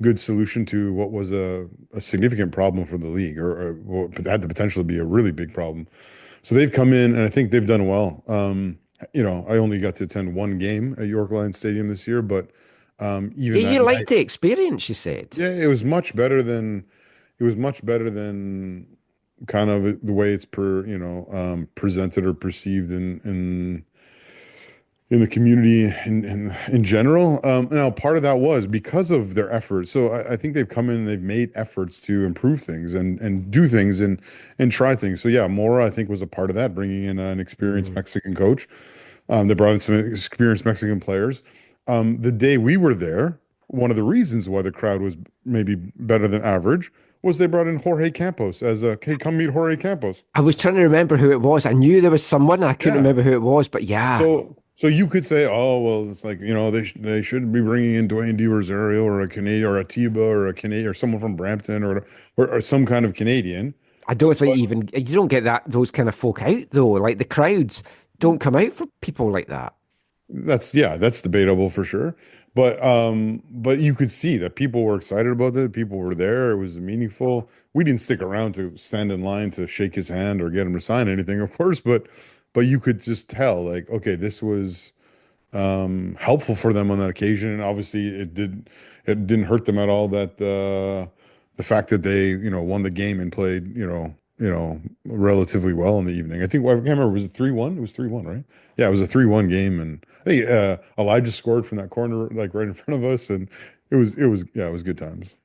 good solution to what was a significant problem for the league, or had the potential to be a really big problem. So they've come in, and I think they've done well. I only got to attend one game at York Lions Stadium this year, but even you liked the experience, you said. Yeah, it was much better than kind of the way it's presented or perceived in the community in general. Now, part of that was because of their efforts. So I think they've come in and they've made efforts to improve things and do things and try things. So yeah, Mora, I think, was a part of that, bringing in an experienced Mexican coach. They brought in some experienced Mexican players. The day we were there, one of the reasons why the crowd was maybe better than average was they brought in Jorge Campos as hey, come meet Jorge Campos. I was trying to remember who it was. I knew there was someone. I couldn't remember who it was, but yeah. So you could say, oh, well, it's like, they should be bringing in Dwayne D. Rosario or a Canadian or a Tiba or a Canadian or someone from Brampton or some kind of Canadian. I don't think even you don't get those kind of folk out though. Like the crowds don't come out for people like that. That's debatable for sure. But you could see that people were excited about it. People were there. It was meaningful. We didn't stick around to stand in line to shake his hand or get him to sign anything, of course, but you could just tell, like, okay, this was helpful for them on that occasion. And obviously it didn't hurt them at all that the fact that they, won the game and played, relatively well in the evening. I can't remember, was it 3-1? It was 3-1, right? Yeah, it was a 3-1 game. And hey, Elijah scored from that corner, like right in front of us. And it was good times.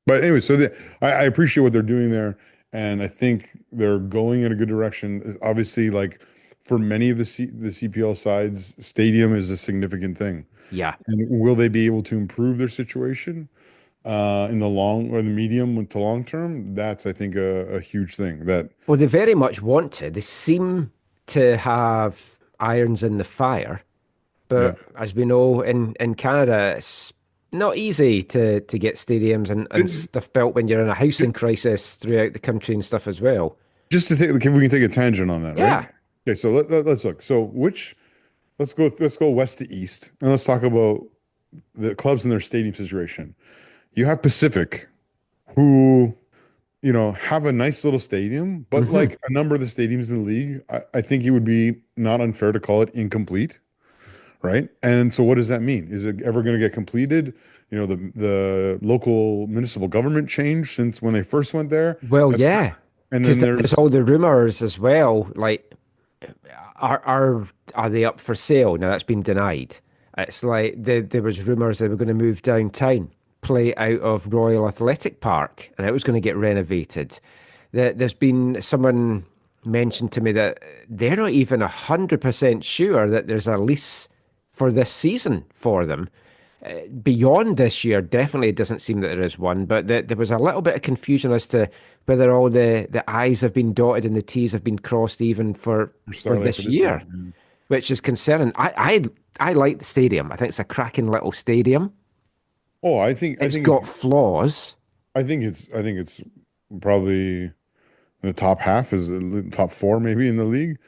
But anyway, so I appreciate what they're doing there. And I think they're going in a good direction. Obviously, like for many of the CPL sides, stadium is a significant thing. Yeah. And will they be able to improve their situation in the long or the medium to long term? That's, I think, a huge thing. Well, they very much want to. They seem to have irons in the fire. But as we know, in Canada, it's not easy to get stadiums and stuff built when you're in a housing crisis throughout the country and stuff as well. Just to take, we can take a tangent on that, Yeah. right? Okay, so let's look. So let's go west to east, and let's talk about the clubs and their stadium situation. You have Pacific, who, have a nice little stadium, but like a number of the stadiums in the league, I think it would be not unfair to call it incomplete, right? And so what does that mean? Is it ever going to get completed? The local municipal government changed since when they first went there. Well, yeah. And Because then there's all the rumors as well, like are they up for sale? Now that's been denied. It's like there was rumors they were going to move downtown, play out of Royal Athletic Park, and it was going to get renovated. There's been someone mentioned to me that they're not even 100% sure that there's a lease for this season for them. Beyond this year, definitely it doesn't seem that there is one, but there was a little bit of confusion as to whether all the I's have been dotted and the T's have been crossed even for this year, which is concerning. I like the stadium. I think it's a cracking little stadium. Oh, I think it's got flaws. I think it's probably the top half, is the top 4 maybe in the league.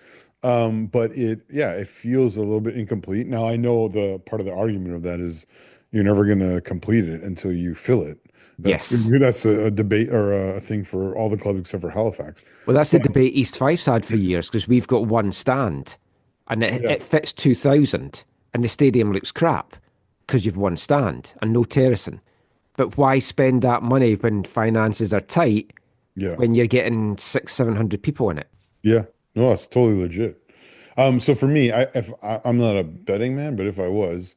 But it feels a little bit incomplete. Now I know the part of the argument of that is you're never going to complete it until you fill it. That's a debate or a thing for all the clubs except for Halifax. Well, that's the debate East Fife's had for years, because we've got one stand and it fits 2,000 and the stadium looks crap because you've one stand and no terracing. But why spend that money when finances are tight when you're getting 600-700 people in it? Yeah. No, that's totally legit. So for me, I'm not a betting man, but if I was,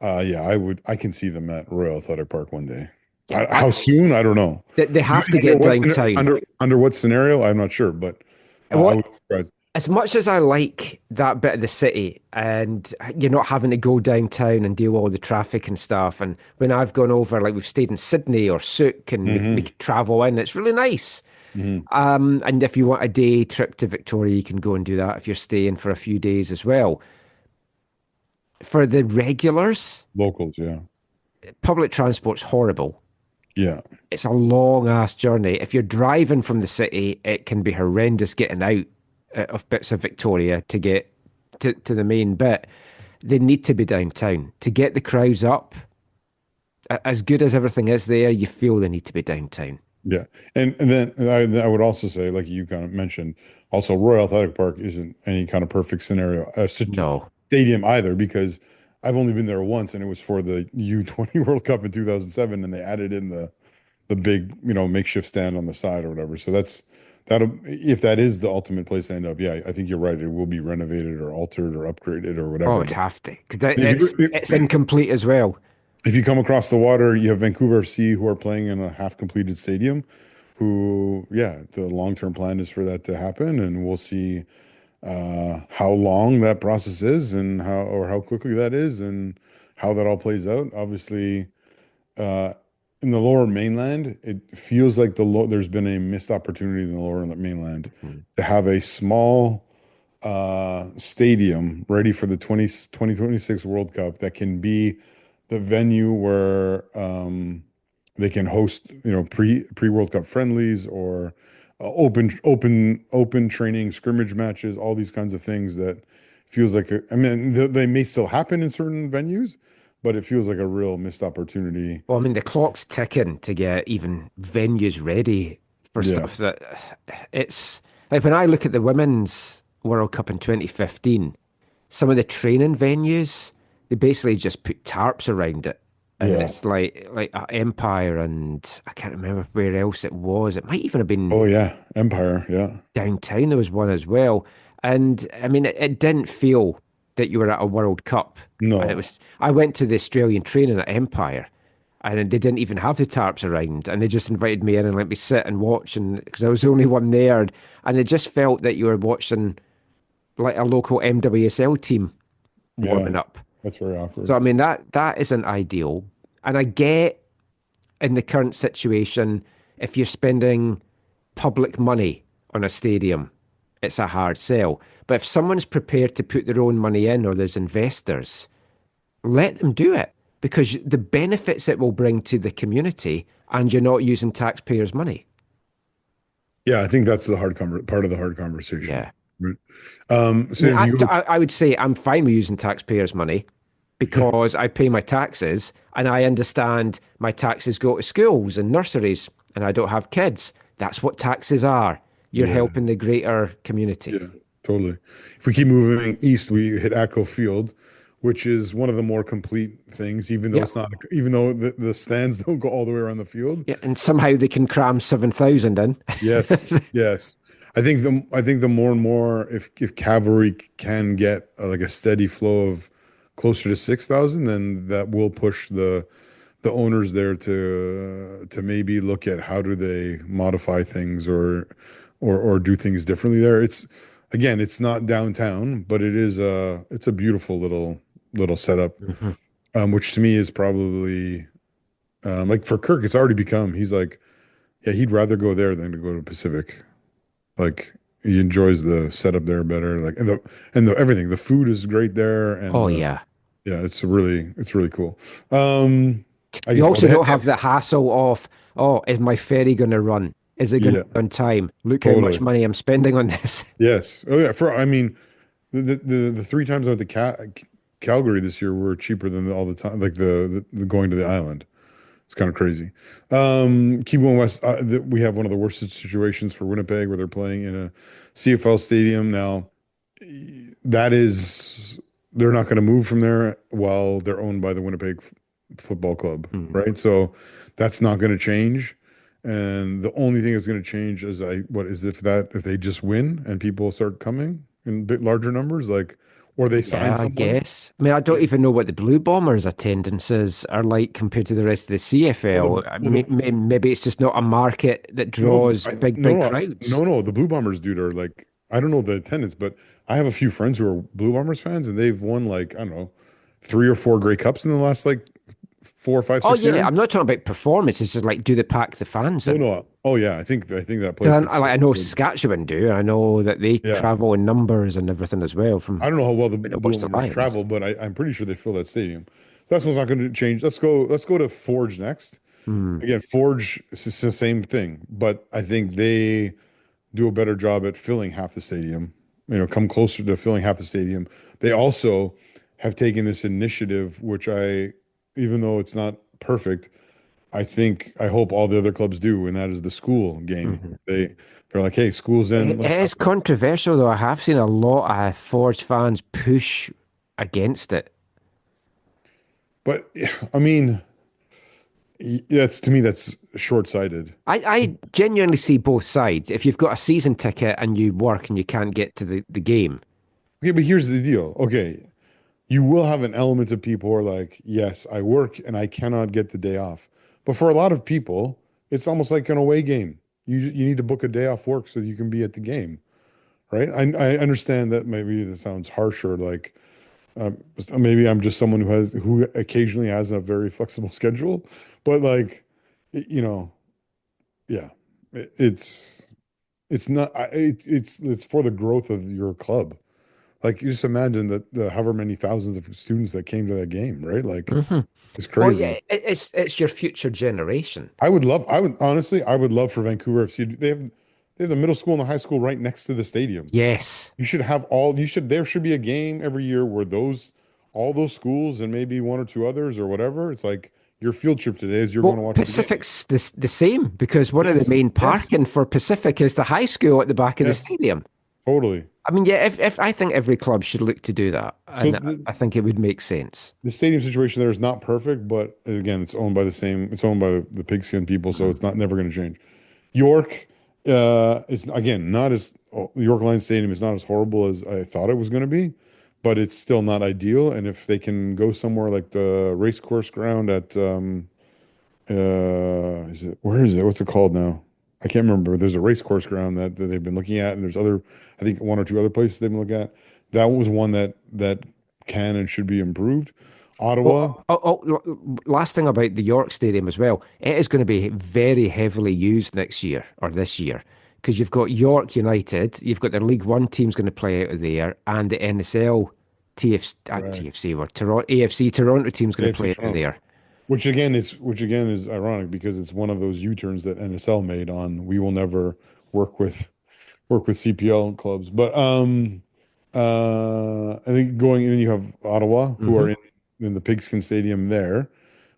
I can see them at Royal Athletic Park one day. How soon? I don't know. They have to get downtown. Under what scenario? I'm not sure, but I would be surprised. As much as I like that bit of the city and you're not having to go downtown and deal with all the traffic and stuff, and when I've gone over, like we've stayed in Sydney or Sook and we could travel in, it's really nice. And if you want a day trip to Victoria, you can go and do that if you're staying for a few days as well. For the regulars, locals, public transport's horrible. Yeah. It's a long ass journey. If you're driving from the city, it can be horrendous getting out of bits of Victoria to get to the main bit. They need to be downtown to get the crowds up. As good as everything is there, you feel they need to be downtown. Yeah. And then I would also say, like you kind of mentioned, also Royal Athletic Park isn't any kind of perfect scenario. Stadium either, because I've only been there once and it was for the U20 World Cup in 2007 and they added in the big, makeshift stand on the side or whatever. So if that is the ultimate place to end up, I think you're right. It will be renovated or altered or upgraded or whatever. Oh, it'd have to. It's incomplete as well. If you come across the water, you have Vancouver FC who are playing in a half-completed stadium, who, the long-term plan is for that to happen, and we'll see how long that process is and how quickly that is and how that all plays out. Obviously, in the Lower Mainland, it feels like there's been a missed opportunity in the Lower Mainland to have a small stadium ready for the 2026 World Cup that can be the venue where they can host, pre World Cup friendlies or open training, scrimmage matches, all these kinds of things that feels like I mean, they may still happen in certain venues, but it feels like a real missed opportunity. Well, I mean, the clock's ticking to get even venues ready for Yeah. stuff that it's like when I look at the Women's World Cup in 2015, some of the training venues, they basically just put tarps around it. And Yeah. it's like Empire, and I can't remember where else it was. It might even have been Oh yeah, Empire. Yeah. downtown. There was one as well. And I mean, it didn't feel that you were at a World Cup. And it No. was, I went to the Australian training at Empire, and they didn't even have the tarps around. And they just invited me in and let me sit and watch. And because I was the only one there. And it just felt that you were watching like a local MWSL team warming Yeah. up. That's very So, awkward. I mean, that isn't ideal. And I get in the current situation, if you're spending public money on a stadium, it's a hard sell. But if someone's prepared to put their own money in, or there's investors, let them do it, because the benefits it will bring to the community, and you're not using taxpayers' money. Yeah, I think that's the part of the hard conversation. Yeah. Right. I So mean, if you go, I would say I'm fine with using taxpayers' money because I pay my taxes and I understand my taxes go to schools and nurseries, and I don't have kids. That's what taxes are. You're Yeah. helping the greater community. Yeah, totally. If we keep moving east, we hit Atco Field, which is one of the more complete things, even though Yeah. it's not, even though the stands don't go all the way around the field. Yeah, and somehow they can cram 7,000 in. Yes, yes. I think the more and more, if Cavalry can get like a steady flow of closer to 6,000, then that will push the owners there to maybe look at how do they modify things or do things differently there. It's not downtown, but it's a beautiful little setup, which to me is probably like for Kirk, it's already become. He's like, yeah, he'd rather go there than to go to Pacific. Like he enjoys the setup there better. Like and the everything. The food is great there, and Oh, yeah. yeah, it's really cool. I You guess also they don't had- have the hassle of, oh, is my ferry going to run? Is it going to Yeah. be on time? Look how much Totally. money I'm spending on this. Yes. Oh yeah. I mean, the three times I went to Calgary this year were cheaper than all the time. Like the going to the island. It's kind of crazy. Keep going west. We have one of the worst situations for Winnipeg, where they're playing in a CFL stadium now. They're not going to move from there while they're owned by the Winnipeg Football Club, right? So that's not going to change. And the only thing that's going to change is if they just win and people start coming in bit larger numbers, like, or they sign Yeah, I someone. guess. I mean, I don't even know what the Blue Bombers' attendances are like compared to the rest of the CFL. Maybe it's just not a market that draws big crowds. No, the Blue Bombers, dude, are like, I don't know the attendance, but I have a few friends who are Blue Bombers fans, and they've won like, I don't know, 3 or 4 Grey Cups in the last like 4 or 5, 6 Oh, years. yeah. I'm not talking about performance. It's just like, do they pack the fans Oh in? no. Oh yeah, I think that place. 'Cause gets I know good. Saskatchewan do, and I know that they Yeah. travel in numbers and everything as well. From I don't know how well the But Blue what's the Bombers Lions? travel, but I'm pretty sure they fill that stadium. So that's what's not going to change. Let's go to Forge next. Again, Forge is the same thing, but I think they do a better job at filling half the stadium. Come closer to filling half the stadium. They also have taken this initiative, which even though it's not perfect, I hope all the other clubs do, and that is the school game. They're like, hey, school's in. It is controversial, though. I have seen a lot of Forge fans push against it. But I mean, to me, that's short-sighted. I genuinely see both sides. If you've got a season ticket and you work and you can't get to the game. Okay, but here's the deal. Okay, you will have an element of people who are like, yes, I work and I cannot get the day off. But for a lot of people, it's almost like an away game. You need to book a day off work so you can be at the game, right? I understand that maybe that sounds harsher, like maybe I'm just someone who occasionally has a very flexible schedule, but like, yeah, it's not. It's for the growth of your club. Like, you just imagine that the however many thousands of students that came to that game, right? Like, it's Well, crazy. yeah, it's your future generation. I would honestly, I would love for Vancouver FC. They They have the middle school and the high school right next to the stadium. Yes. There should be a game every year where all those schools and maybe one or two others or whatever. It's like your field trip today is you're going to watch the game. Pacific's the same, because one of the Yes, main yes. parking for Pacific is the high school at the back of the Yes. stadium. Totally. I mean, yeah, if I think every club should look to do that, So and I think it would make sense. The stadium situation there is not perfect, but again, it's owned by the pigskin people, so it's never going to change. York, it's again not as York Lions Stadium is not as horrible as I thought it was going to be, but it's still not ideal. And if they can go somewhere like the racecourse ground at where is it? What's it called now? I can't remember. There's a racecourse ground that they've been looking at, and there's I think one or two other places they've been looking at. That was one that can and should be improved. Ottawa. Last thing about the York Stadium as well, it is going to be very heavily used next year or this year, because you've got York United, you've got their League One teams going to play out of there, and the NSL TFC or AFC Toronto team's going to play out of there. Which again is ironic because it's one of those U-turns that NSL made on we will never work with CPL clubs. But I think going in, you have Ottawa, who are in the Pigskin Stadium there,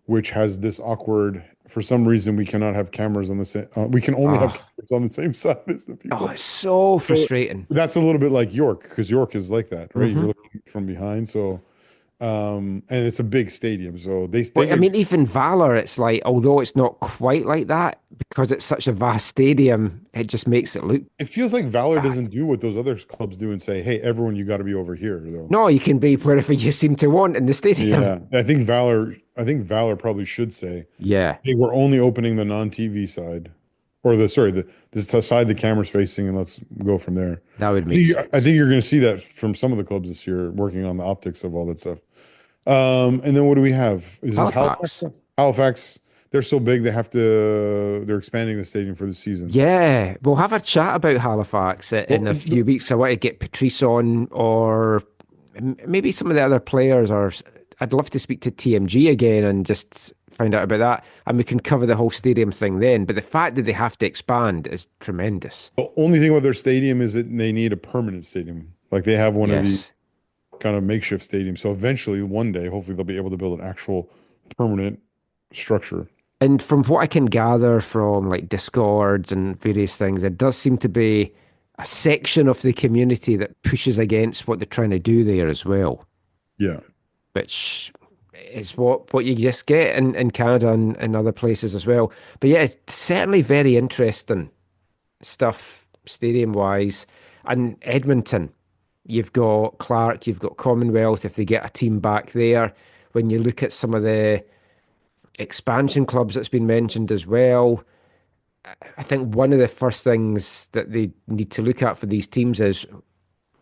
which has this awkward. For some reason, we cannot have cameras on the same. We can only have cameras on the same side as the people. Oh, it's so frustrating. So that's a little bit like York, because York is like that, right? You're looking from behind, so. And it's a big stadium, so I mean, even Valor, it's like, although it's not quite like that, because it's such a vast stadium, it just makes it look. It feels like Valor doesn't do what those other clubs do and say, "Hey, everyone, you got to be over here." Though. No, you can be wherever you seem to want in the stadium. Yeah, I think Valor probably should say, "Yeah, hey, we're only opening the non-TV side, or the side the camera's facing, and let's go from there." That would make sense. I think you're going to see that from some of the clubs this year, working on the optics of all that stuff. And then what do we have? Is Halifax. Halifax, they're so big they're expanding the stadium for the season. Yeah, we'll have a chat about Halifax in a few weeks. I want to get Patrice on, or maybe some of the other players, or I'd love to speak to TMG again and just find out about that. And we can cover the whole stadium thing then. But the fact that they have to expand is tremendous. The only thing with their stadium is that they need a permanent stadium. Like they have one of these kind of makeshift stadium. So eventually, one day, hopefully they'll be able to build an actual permanent structure. And from what I can gather from like Discords and various things, there does seem to be a section of the community that pushes against what they're trying to do there as well. Yeah. Which is what you just get in Canada and other places as well. But yeah, it's certainly very interesting stuff stadium-wise. And Edmonton, you've got Clark, you've got Commonwealth, if they get a team back there. When you look at some of the expansion clubs that's been mentioned as well, I think one of the first things that they need to look at for these teams is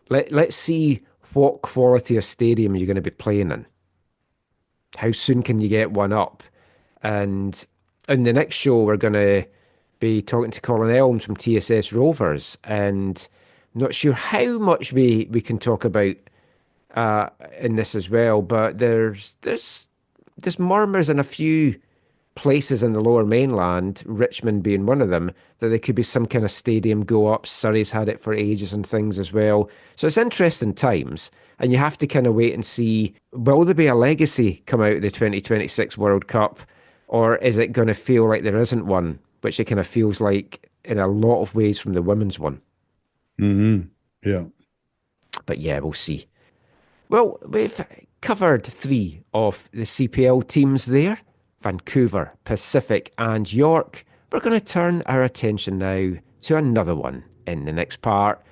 let's see what quality of stadium you're going to be playing in. How soon can you get one up? And in the next show, we're going to be talking to Colin Elms from TSS Rovers, and I'm not sure how much we can talk about in this as well, but there's murmurs in a few places in the Lower Mainland, Richmond being one of them, that there could be some kind of stadium go up. Surrey's had it for ages and things as well. So it's interesting times, and you have to kind of wait and see, will there be a legacy come out of the 2026 World Cup, or is it going to feel like there isn't one, which it kind of feels like in a lot of ways from the women's one. Yeah. But yeah, we'll see. Well, we've covered 3 of the CPL teams there, Vancouver, Pacific and York. We're going to turn our attention now to another one in the next part.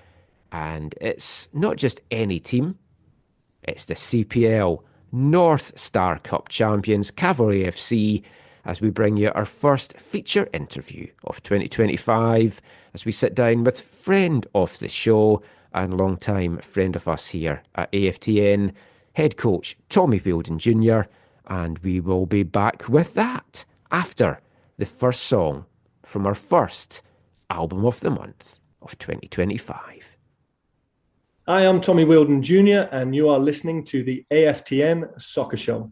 And it's not just any team, it's the CPL North Star Cup Champions, Cavalry FC, as we bring you our first feature interview of 2025, as we sit down with friend of the show and long-time friend of us here at AFTN, head coach Tommy Wheeldon Jr., and we will be back with that after the first song from our first album of the month of 2025. Hi, I'm Tommy Wheeldon Jr., and you are listening to the AFTN Soccer Show.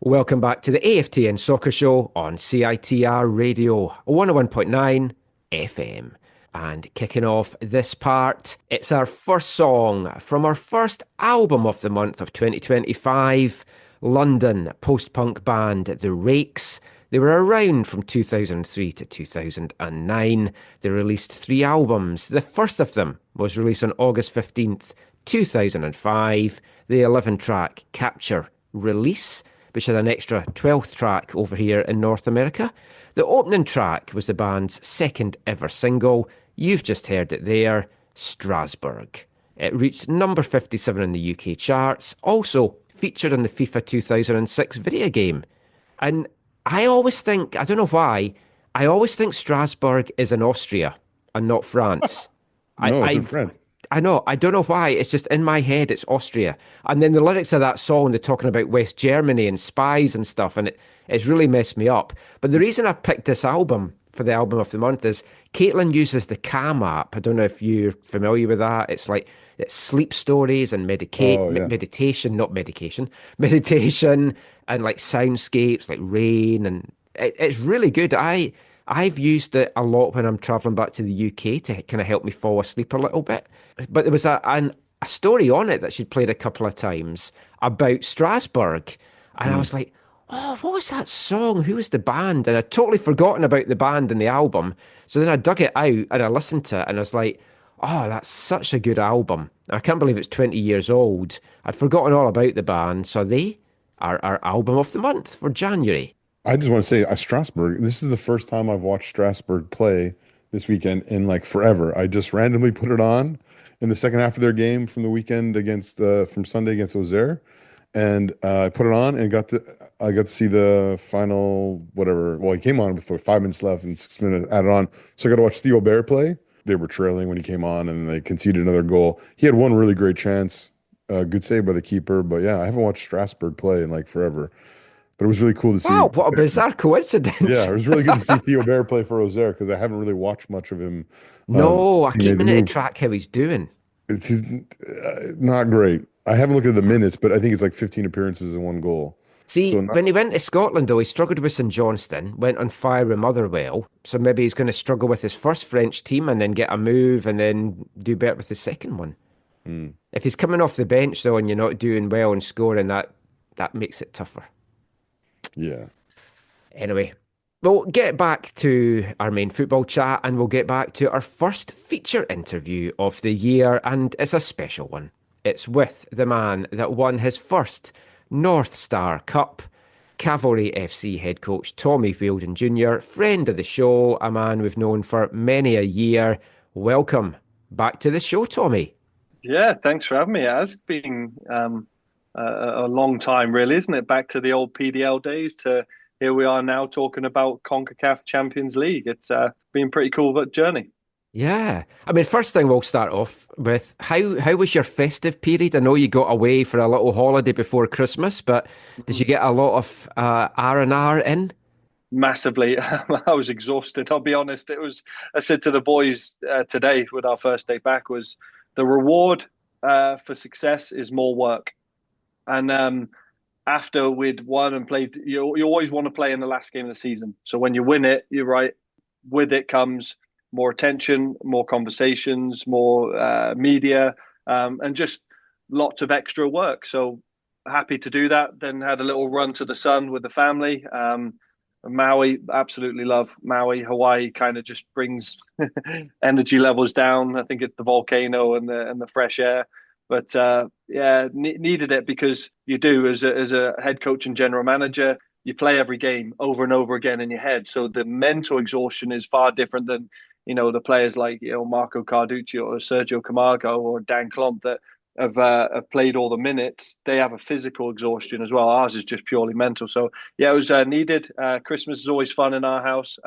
Welcome back to the AFTN Soccer Show on CITR Radio 101.9 FM. And kicking off this part, it's our first song from our first album of the month of 2025, London post-punk band The Rakes. They were around from 2003 to 2009. They released 3 albums. The first of them was released on August 15th, 2005, the 11-track Capture Release, which had an extra 12th track over here in North America. The opening track was the band's second ever single. You've just heard it there, Strasbourg. It reached number 57 in the UK charts, also featured in the FIFA 2006 video game. And I always think, I don't know why, I always think Strasbourg is in Austria and not France. No, it's in France. I know, I don't know why, it's just in my head it's Austria. And then the lyrics of that song, they're talking about West Germany and spies and stuff, and it's really messed me up. But the reason I picked this album for the album of the month is Caitlin uses the Calm app. I don't know if you're familiar with that. It's like it's sleep stories and meditation, not medication, meditation and like soundscapes like rain, and it's really good. I've used it a lot when I'm traveling back to the UK to kind of help me fall asleep a little bit. But there was a story on it that she'd played a couple of times about Strasbourg, and I was like, oh, what was that song? Who was the band? And I'd totally forgotten about the band and the album. So then I dug it out and I listened to it and I was like, oh, that's such a good album. I can't believe it's 20 years old. I'd forgotten all about the band. So they are our album of the month for January. I just want to say, Strasbourg, this is the first time I've watched Strasbourg play this weekend in like forever. I just randomly put it on in the second half of their game from the weekend from Sunday against Auxerre. And I put it on and I got to see the final, whatever. Well, he came on with 5 minutes left and 6 minutes added on. So I got to watch Theo Bair play. They were trailing when he came on and they conceded another goal. He had one really great chance. Good save by the keeper. But yeah, I haven't watched Strasbourg play in like forever. But it was really cool to see. Wow, what a bizarre coincidence. Yeah, it was really good to see Theo Bair play for Auxerre because I haven't really watched much of him. No, I keep meaning to track how he's doing. He's not great. I haven't looked at the minutes, but I think it's like 15 appearances and 1 goal. See, when he went to Scotland, though, he struggled with St Johnstone, went on fire with Motherwell, so maybe he's going to struggle with his first French team and then get a move and then do better with the second one. If he's coming off the bench, though, and you're not doing well and scoring, that makes it tougher. Yeah. Anyway, we'll get back to our main football chat and we'll get back to our first feature interview of the year, and it's a special one. It's with the man that won his first North Star Cup, Cavalry FC head coach Tommy Wheeldon Jr, friend of the show, a man we've known for many a year. Welcome back to the show, Tommy. Yeah, thanks for having me. It has been a long time, really, isn't it? Back to the old PDL days to here we are now talking about CONCACAF Champions League. It's been a pretty cool journey. Yeah. I mean, first thing we'll start off with, how was your festive period? I know you got away for a little holiday before Christmas, but did you get a lot of R&R in? Massively. I was exhausted, I'll be honest. I said to the boys today with our first day back was the reward for success is more work. And after we'd won and played, you always want to play in the last game of the season. So when you win it, you're right, with it comes more attention, more conversations, more media, and just lots of extra work. So happy to do that. Then had a little run to the sun with the family. Maui, absolutely love Maui. Hawaii kind of just brings energy levels down. I think it's the volcano and the fresh air. But yeah, needed it because you do as a head coach and general manager. You play every game over and over again in your head. So the mental exhaustion is far different than, the players like, Marco Carducci or Sergio Camargo or Dan Klomp that have played all the minutes. They have a physical exhaustion as well. Ours is just purely mental. So yeah, it was needed. Christmas is always fun in our house.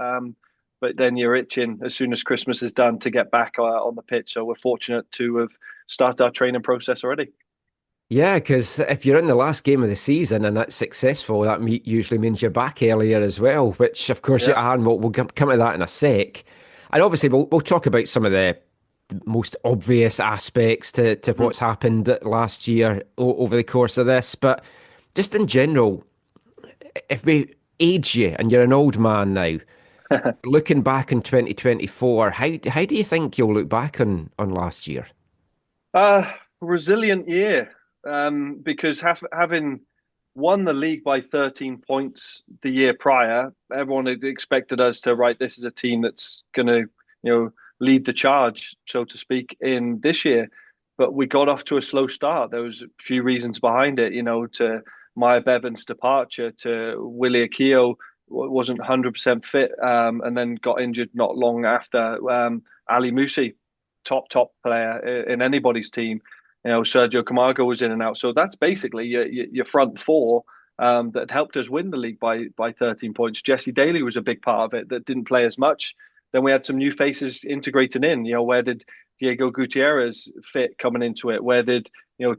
But then you're itching as soon as Christmas is done to get back on the pitch. So we're fortunate to have started our training process already. Yeah, because if you're in the last game of the season and that's successful, that usually means you're back earlier as well, which of course you are, and we'll come to that in a sec. And obviously we'll talk about some of the most obvious aspects to what's happened last year over the course of this. But just in general, if we age you and you're an old man now, looking back in 2024, how do you think you'll look back on last year? Resilient year, because having won the league by 13 points the year prior, everyone had expected us to, right, this is a team that's going to, lead the charge, so to speak, in this year. But we got off to a slow start. There was a few reasons behind it, to Myer Bevan's departure, to Willie Akio wasn't 100% fit, and then got injured not long after. Ali Musi, top player in anybody's team. Sergio Camargo was in and out. So that's basically your front four that helped us win the league by 13 points. Jesse Daly was a big part of it that didn't play as much. Then we had some new faces integrating in. Where did Diego Gutierrez fit coming into it? Where did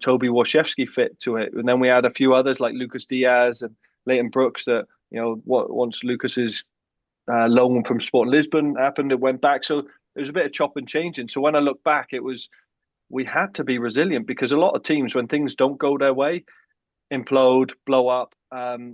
Toby Washewski fit to it? And then we had a few others like Lucas Diaz and Leighton Brooks that once Lucas's loan from Sporting Lisbon happened, it went back. So it was a bit of chop and changing. So when I look back, we had to be resilient, because a lot of teams, when things don't go their way, implode, blow up.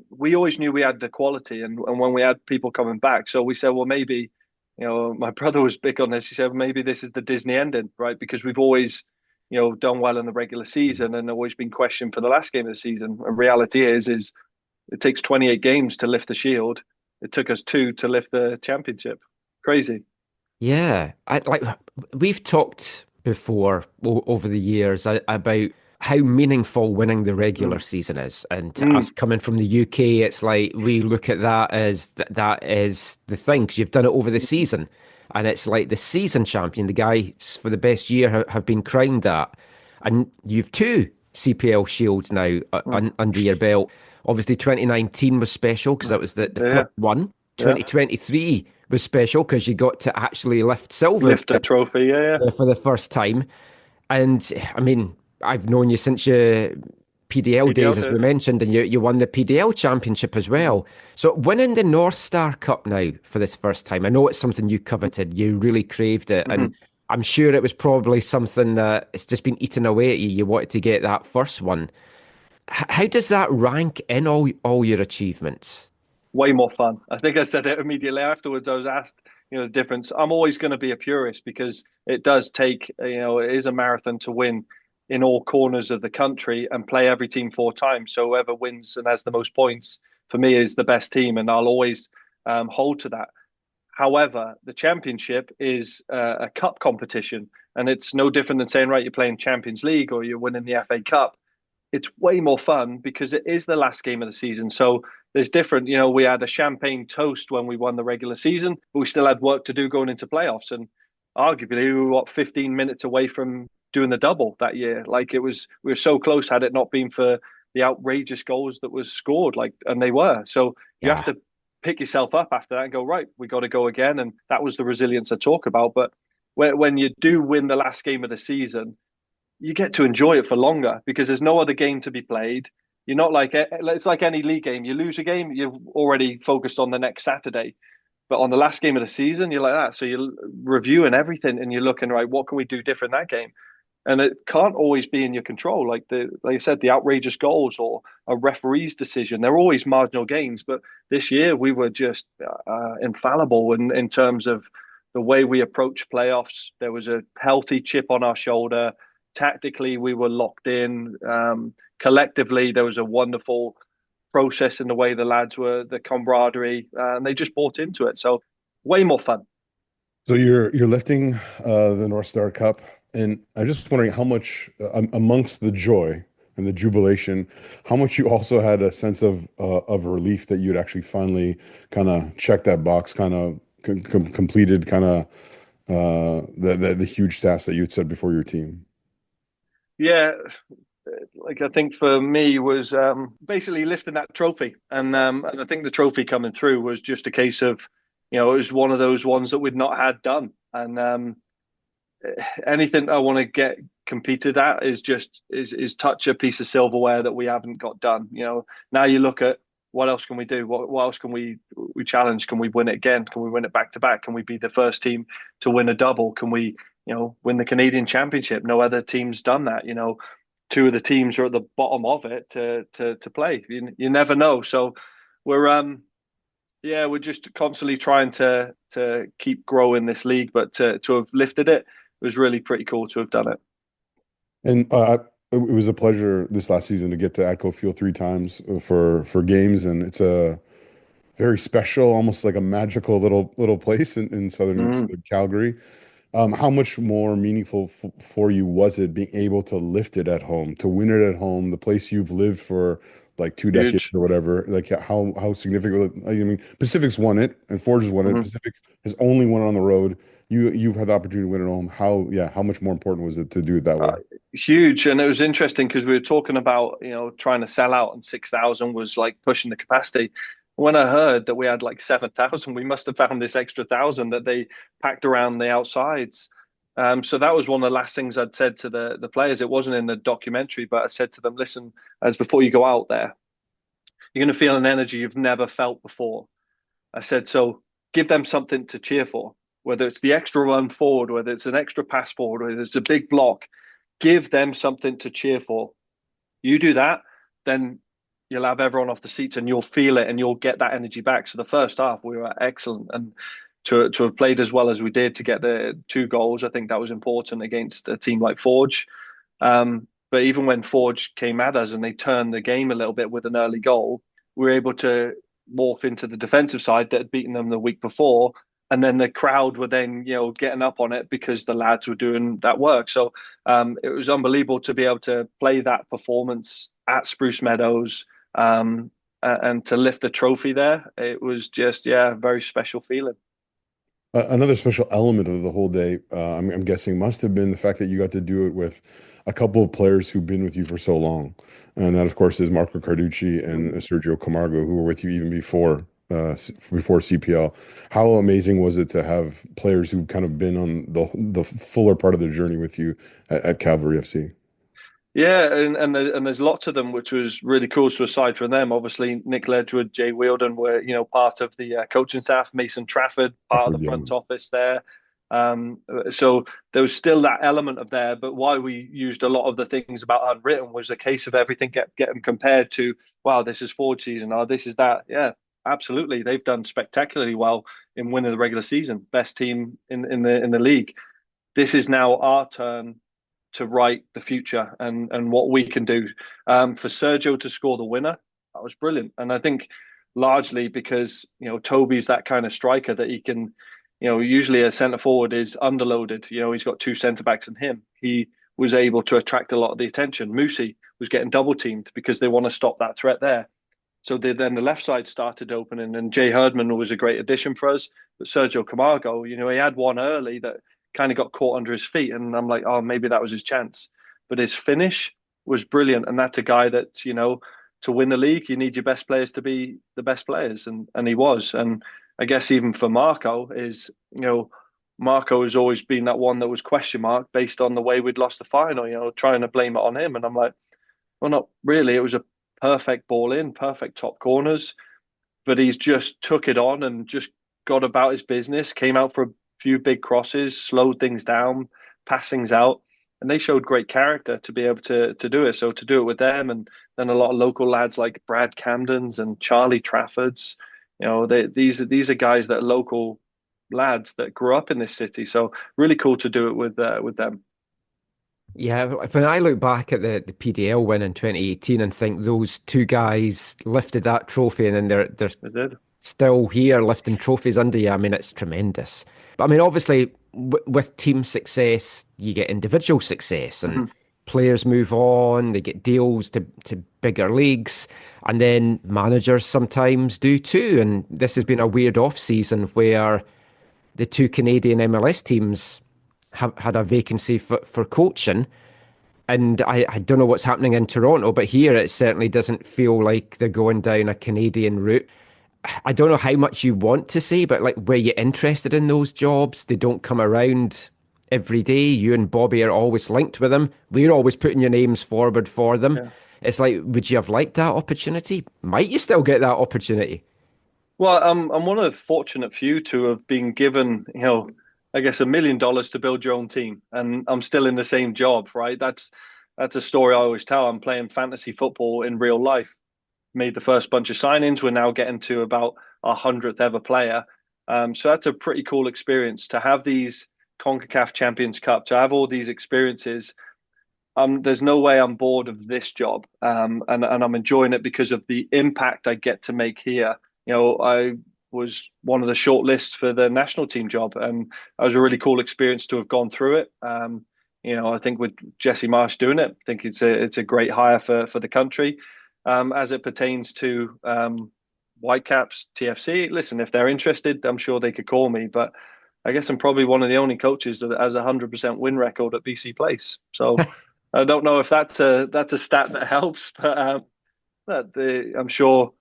We always knew we had the quality, and when we had people coming back, so we said, well, maybe, my brother was big on this. He said, maybe this is the Disney ending, right? Because we've always, done well in the regular season and always been questioned for the last game of the season. And reality is it takes 28 games to lift the Shield. It took us 2 to lift the championship. Crazy. Yeah, we've talked before over the years about how meaningful winning the regular season is, and us coming from the UK, it's like we look at that as that is the thing, because you've done it over the season, and it's like the season champion, the guys for the best year have been crowned that, and you've 2 CPL Shields now under your belt. Obviously 2019 was special because that was the first one. 2023 was special because you got to actually lift a trophy, for the first time. And I mean, I've known you since your PDL days, as we mentioned, and you won the PDL championship as well. So winning the North Star Cup now for this first time, I know it's something you coveted, you really craved it, and I'm sure it was probably something that it's just been eaten away at you. You wanted to get that first one. How does that rank in all your achievements? Way more fun. I think I said it immediately afterwards. I was asked, the difference. I'm always going to be a purist, because it does take, it is a marathon to win in all corners of the country and play every team 4 times. So whoever wins and has the most points, for me, is the best team, and I'll always hold to that. However, the championship is a cup competition, and it's no different than saying, right, you're playing Champions League or you're winning the FA Cup. It's way more fun because it is the last game of the season. So there's different, we had a champagne toast when we won the regular season, but we still had work to do going into playoffs. And arguably we were 15 minutes away from doing the double that year. Like we were so close, had it not been for the outrageous goals that was scored, and they were. So you have to pick yourself up after that and go, right, we got to go again. And that was the resilience I talk about. But when you do win the last game of the season, you get to enjoy it for longer, because there's no other game to be played. You're not it's like any league game. You lose a game, you're already focused on the next Saturday. But on the last game of the season, you're like that. So you're reviewing everything and you're looking, right, what can we do different in that game? And it can't always be in your control. Like I said, the outrageous goals or a referee's decision, they're always marginal gains. But this year we were just infallible in terms of the way we approach playoffs. There was a healthy chip on our shoulder. Tactically, we were locked in. Collectively, there was a wonderful process in the way the lads were, the camaraderie, and they just bought into it. So way more fun. So you're lifting the North Star Cup, and I'm just wondering how much amongst the joy and the jubilation, how much you also had a sense of relief that you'd actually finally kind of checked that box, kind of completed kind of the huge tasks that you'd said before your team. Yeah, I think for me was basically lifting that trophy, and I think the trophy coming through was just a case of, it was one of those ones that we'd not had done, and anything I want to get competed at is touch a piece of silverware that we haven't got done. Now you look at what else can we do? What else can we challenge? Can we win it again? Can we win it back to back? Can we be the first team to win a double? Can we win the Canadian Championship? No other team's done that. 2 of the teams are at the bottom of it to play. You never know. So we're just constantly trying to keep growing this league, but to have lifted it was really pretty cool to have done it. And it was a pleasure this last season to get to Atco Field 3 times for games, and it's a very special, almost like a magical little place in southern Calgary. How much more meaningful for you was it being able to lift it at home, to win it at home, the place you've lived for like 2 decades Huge. or whatever? Like how significant? I mean, Pacific's won it and Forge has won it. Pacific has only won it on the road. You've had the opportunity to win at home. How much more important was it to do it that way? Huge. And it was interesting because we were talking about, trying to sell out, and 6,000 was like pushing the capacity. When I heard that we had like 7,000, we must have found this extra 1,000 that they packed around the outsides. So that was one of the last things I'd said to the players. It wasn't in the documentary, but I said to them, listen, as before you go out there, you're going to feel an energy you've never felt before. I said, so give them something to cheer for, whether it's the extra run forward, whether it's an extra pass forward, whether it's a big block, give them something to cheer for. You do that, then you'll have everyone off the seats and you'll feel it and you'll get that energy back. So the first half, we were excellent. And to have played as well as we did to get the 2 goals, I think that was important against a team like Forge. But even when Forge came at us and they turned the game a little bit with an early goal, we were able to morph into the defensive side that had beaten them the week before. And then the crowd were then, getting up on it because the lads were doing that work. So it was unbelievable to be able to play that performance at Spruce Meadows, and to lift the trophy there. It was just, a very special feeling. Another special element of the whole day, I'm guessing, must have been the fact that you got to do it with a couple of players who've been with you for so long. And that, of course, is Marco Carducci and Sergio Camargo, who were with you even before CPL. How amazing was it to have players who've kind of been on the fuller part of the journey with you at Cavalry FC? Yeah, and there's lots of them, which was really cool. So aside from them, obviously Nick Ledgewood, Jay Wheeldon were part of the coaching staff. Mason Trafford, part of the front office there. So there was still that element of there. But why we used a lot of the things about Unwritten was a case of everything getting compared to, wow, this is Forge season, or this is that. Yeah, absolutely. They've done spectacularly well in winning the regular season, best team in the league. This is now our turn to write the future and what we can do. For Sergio to score the winner, that was brilliant. And I think largely because, Toby's that kind of striker that he can, usually a centre forward is underloaded. He's got 2 centre backs in him. He was able to attract a lot of the attention. Moosey was getting double teamed because they want to stop that threat there. So then the left side started opening, and Jay Herdman was a great addition for us. But Sergio Camargo, he had one early that kind of got caught under his feet, and I'm like, oh, maybe that was his chance. But his finish was brilliant, and that's a guy that, to win the league, you need your best players to be the best players, and he was. And I guess even for Marco is, Marco has always been that one that was question mark based on the way we'd lost the final, trying to blame it on him. And I'm like, well, not really. It was a perfect ball in, perfect top corners, but he's just took it on and just got about his business, came out for a few big crosses, slowed things down, passings out, and they showed great character to be able to do it. So to do it with them, and then a lot of local lads like Brad Camdens and Charlie Traffords, these are guys that are local lads that grew up in this city. So really cool to do it with them. Yeah, when I look back at the PDL win in 2018 and think those 2 guys lifted that trophy, and then they're still here lifting trophies under you. I mean, it's tremendous. But I mean, obviously, with team success, you get individual success, and players move on, they get deals to bigger leagues, and then managers sometimes do too. And this has been a weird off-season where the 2 Canadian MLS teams have had a vacancy for coaching. And I don't know what's happening in Toronto, but here it certainly doesn't feel like they're going down a Canadian route. I don't know how much you want to say, but like, were you interested in those jobs? They don't come around every day. You and Bobby are always linked with them. We're always putting your names forward for them. Yeah. It's like, would you have liked that opportunity? Might you still get that opportunity? Well, I'm one of the fortunate few to have been given, I guess $1 million to build your own team, and I'm still in the same job, right? That's a story I always tell. I'm playing fantasy football in real life. made the first bunch of signings. We're now getting to about our 100th ever player. So that's a pretty cool experience to have these CONCACAF Champions Cup, to have all these experiences. There's no way I'm bored of this job, and I'm enjoying it because of the impact I get to make here. I was one of the shortlists for the national team job, and it was a really cool experience to have gone through it. I think with Jesse Marsh doing it, I think it's a great hire for the country. As it pertains to Whitecaps TFC, listen, if they're interested, I'm sure they could call me, but I guess I'm probably one of the only coaches that has a 100% win record at BC Place. So I don't know if that's a stat that helps, but I'm sure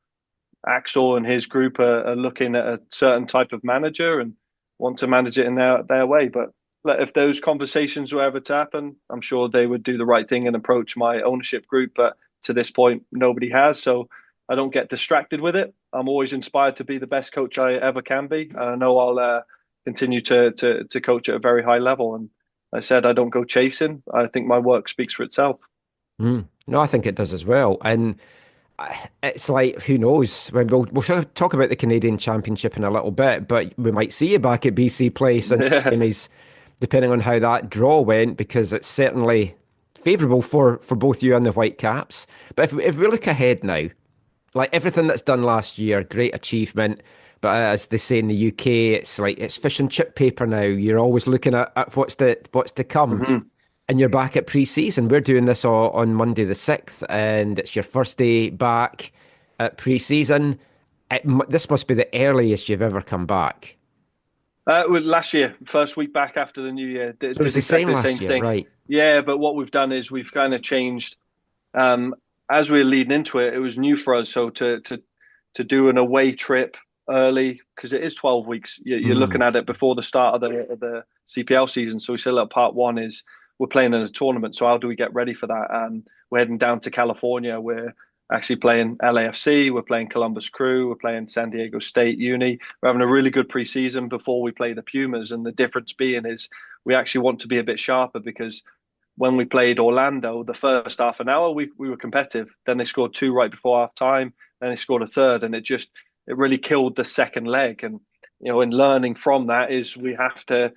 Axel and his group are looking at a certain type of manager and want to manage it in their way. But if those conversations were ever to happen, I'm sure they would do the right thing and approach my ownership group. But to this point, nobody has. So I don't get distracted with it. I'm always inspired to be the best coach I ever can be. I know I'll continue to coach at a very high level. And I said I don't go chasing. I think my work speaks for itself. No, I think it does as well. And it's like, who knows? When we'll talk about the Canadian Championship in a little bit, but we might see you back at BC Place and semis, depending on how that draw went, because it's certainly favourable for both you and the Whitecaps. But if we look ahead now, like everything that's done last year, great achievement. But as they say in the UK, it's like it's fish and chip paper now. You're always looking at what's to come. Mm-hmm. And you're back at pre-season. We're doing this on Monday the 6th, and it's your first day back at pre-season. This must be the earliest you've ever come back. Last year, first week back after the new year. So it was the same last year, right? Yeah, but what we've done is we've kind of changed. As we were leading into it, it was new for us. So to do an away trip early, because it is 12 weeks. You're looking at it before the start of the CPL season. So we said, look, part one is we're playing in a tournament. So how do we get ready for that? And we're heading down to California. We're actually playing LAFC. We're playing Columbus Crew. We're playing San Diego State Uni. We're having a really good preseason before we play the Pumas. And the difference being is we actually want to be a bit sharper, because when we played Orlando, the first half an hour, we were competitive. Then they scored 2 right before half time. Then they scored a third. And it really killed the second leg. And, in learning from that is we have to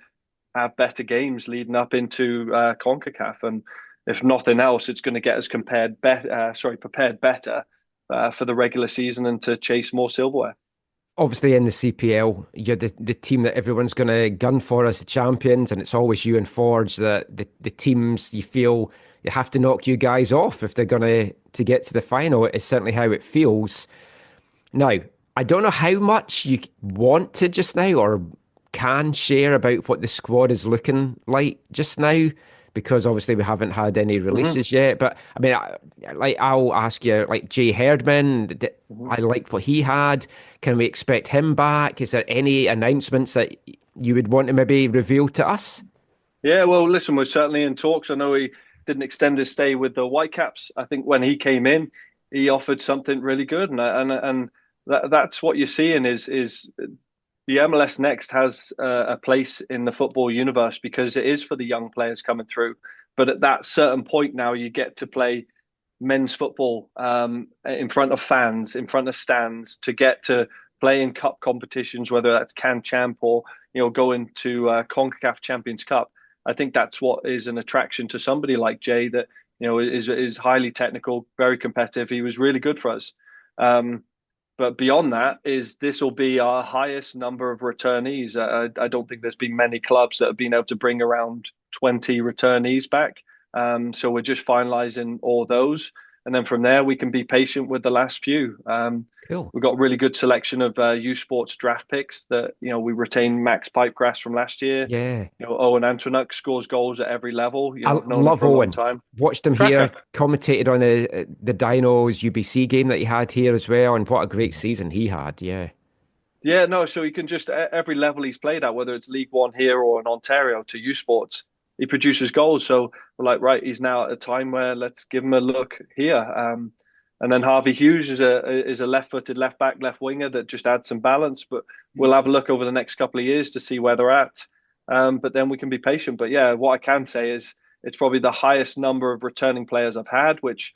have better games leading up into CONCACAF. And if nothing else, it's going to get us prepared better for the regular season and to chase more silverware. Obviously, in the CPL, you're the team that everyone's going to gun for as the champions, and it's always you and Forge, the teams you feel you have to knock you guys off if they're going to get to the final. It's certainly how it feels. Now, I don't know how much you want to just now or can share about what the squad is looking like just now, because obviously we haven't had any releases yet. But I mean, I'll ask you, like Jay Herdman, I liked what he had. Can we expect him back? Is there any announcements that you would want to maybe reveal to us? Yeah, well, listen, we're certainly in talks. I know he didn't extend his stay with the Whitecaps. I think when he came in, he offered something really good, and that's what you're seeing is the MLS Next has a place in the football universe because it is for the young players coming through. But at that certain point now, you get to play men's football in front of fans, in front of stands, to get to play in cup competitions, whether that's Can Champ or going to CONCACAF Champions Cup. I think that's what is an attraction to somebody like Jay, that is highly technical, very competitive. He was really good for us. But beyond that, this will be our highest number of returnees. I don't think there's been many clubs that have been able to bring around 20 returnees back. So we're just finalising all those. And then from there, we can be patient with the last few. Cool. We've got a really good selection of U Sports draft picks that, we retained Max Pipegrass from last year. Yeah. Owen Antonuk scores goals at every level. I love Owen. Watched him here, commentated on the Dinos UBC game that he had here as well. And what a great season he had. Yeah. Yeah, no, so he can just, every level he's played at, whether it's League One here or in Ontario to U Sports, he produces goals. So we're like, right, he's now at a time where let's give him a look here. And then Harvey Hughes is a left-footed left-back, left winger that just adds some balance. But we'll have a look over the next couple of years to see where they're at. But then we can be patient. But yeah, what I can say is it's probably the highest number of returning players I've had, which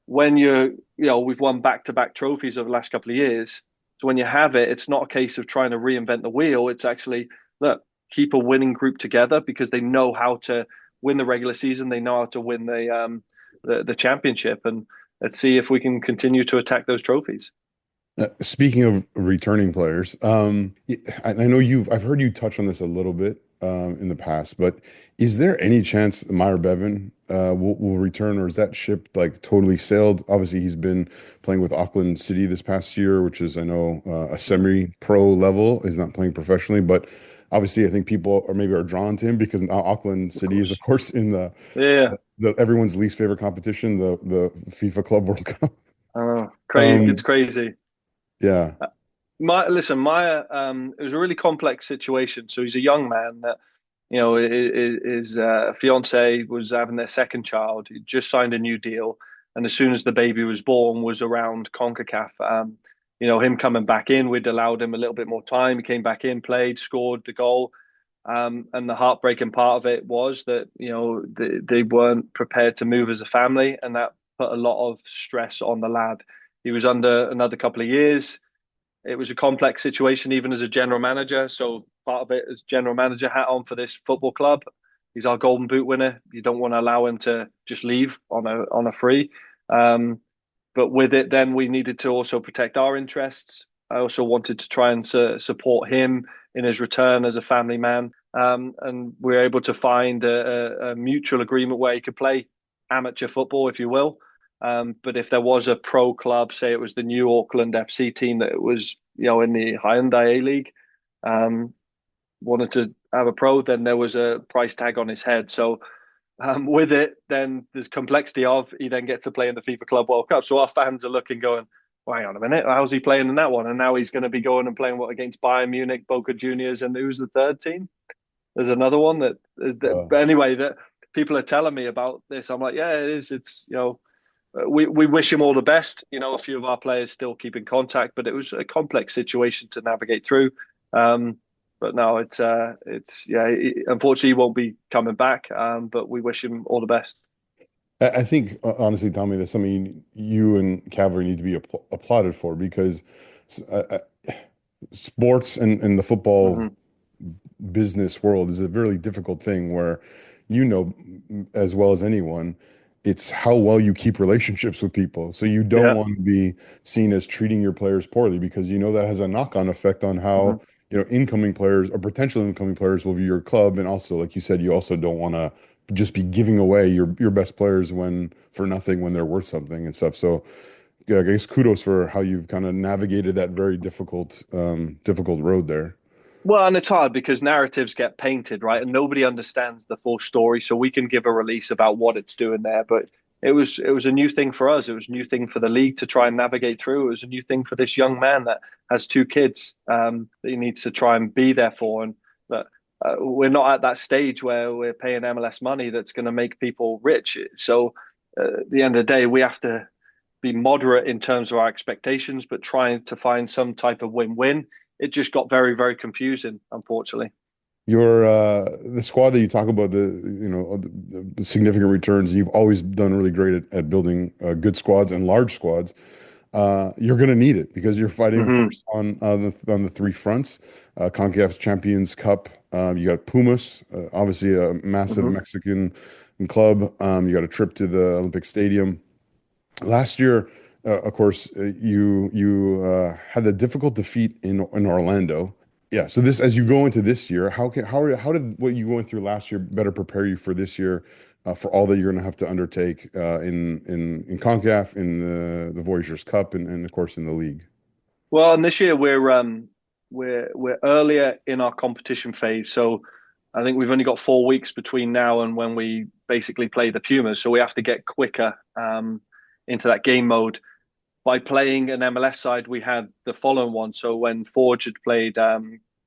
when we've won back-to-back trophies over the last couple of years. So when you have it, it's not a case of trying to reinvent the wheel. It's actually, look, keep a winning group together because they know how to win the regular season. They know how to win the championship, and let's see if we can continue to attack those trophies. Speaking of returning players, I know I've heard you touch on this a little bit in the past, but is there any chance Myer Bevan will return, or is that ship like totally sailed? Obviously, he's been playing with Auckland City this past year, which is, I know, a semi-pro level. He's not playing professionally, but obviously, I think people are drawn to him because now Auckland City is, of course, in the everyone's least favorite competition, the FIFA Club World Cup. Crazy! It's crazy. Yeah. Myer, it was a really complex situation. So he's a young man that, his fiance was having their second child. He just signed a new deal, and as soon as the baby was born, was around CONCACAF. Him coming back in, we'd allowed him a little bit more time. He came back in, played, scored the goal. And the heartbreaking part of it was that, they weren't prepared to move as a family, and that put a lot of stress on the lad. He was under another couple of years. It was a complex situation, even as a general manager. So part of it is general manager hat on for this football club. He's our Golden Boot winner. You don't want to allow him to just leave on a free. But with it, then we needed to also protect our interests. I also wanted to try and support him in his return as a family man. And we were able to find a mutual agreement where he could play amateur football, if you will. But if there was a pro club, say it was the New Auckland FC team that was, in the Hyundai A-League, wanted to have a pro, then there was a price tag on his head. So with it, then there's complexity of he then gets to play in the FIFA Club World Cup. So our fans are looking, going, well, hang on a minute, how's he playing in that one? And now he's going to be going and playing against Bayern Munich, Boca Juniors, and who's the third team? There's another one but anyway, that people are telling me about this. I'm like, yeah, it is. It's, we wish him all the best. A few of our players still keep in contact, but it was a complex situation to navigate through. But no, unfortunately, he won't be coming back. But we wish him all the best. I think, honestly, Tommy, that's something you and Cavalry need to be applauded for, because sports and the football business world is a really difficult thing where, as well as anyone, it's how well you keep relationships with people. So you don't want to be seen as treating your players poorly, because that has a knock-on effect on how incoming players or potential incoming players will view your club. And also, like you said, you also don't want to just be giving away your best players for nothing when they're worth something and stuff. So yeah, I guess kudos for how you've kind of navigated that very difficult road there. Well, and it's hard because narratives get painted, right? And nobody understands the full story. So we can give a release about what it's doing there. But it was a new thing for us. It was a new thing for the league to try and navigate through. It was a new thing for this young man that has two kids that he needs to try and be there for. And we're not at that stage where we're paying MLS money that's going to make people rich. So at the end of the day, we have to be moderate in terms of our expectations, but trying to find some type of win-win. It just got very, very confusing, unfortunately. The squad that you talk about, the significant returns, you've always done really great at building good squads and large squads. You're going to need it because you're fighting, of course, on the three fronts. CONCACAF Champions Cup. You got Pumas, obviously a massive Mexican club. You got a trip to the Olympic Stadium. Last year, of course, you had the difficult defeat in Orlando. Yeah. So as you go into this year, how did what you went through last year better prepare you for this year, for all that you're going to have to undertake in CONCACAF, in the Voyageurs Cup, and of course in the league? Well, and this year we're earlier in our competition phase, so I think we've only got 4 weeks between now and when we basically play the Pumas. So we have to get quicker into that game mode. By playing an MLS side, we had the following one. So when Forge had played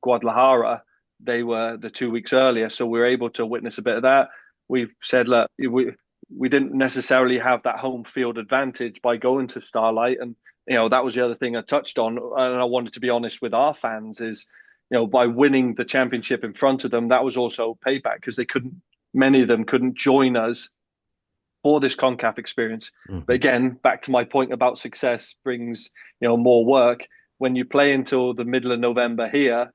Guadalajara, they were the 2 weeks earlier. So we were able to witness a bit of that. We've said, look, we didn't necessarily have that home field advantage by going to Starlight. And, that was the other thing I touched on. And I wanted to be honest with our fans is, by winning the championship in front of them, that was also payback because many of them couldn't join us for this CONCACAF experience. But again, back to my point about success brings, more work. When you play until the middle of November here,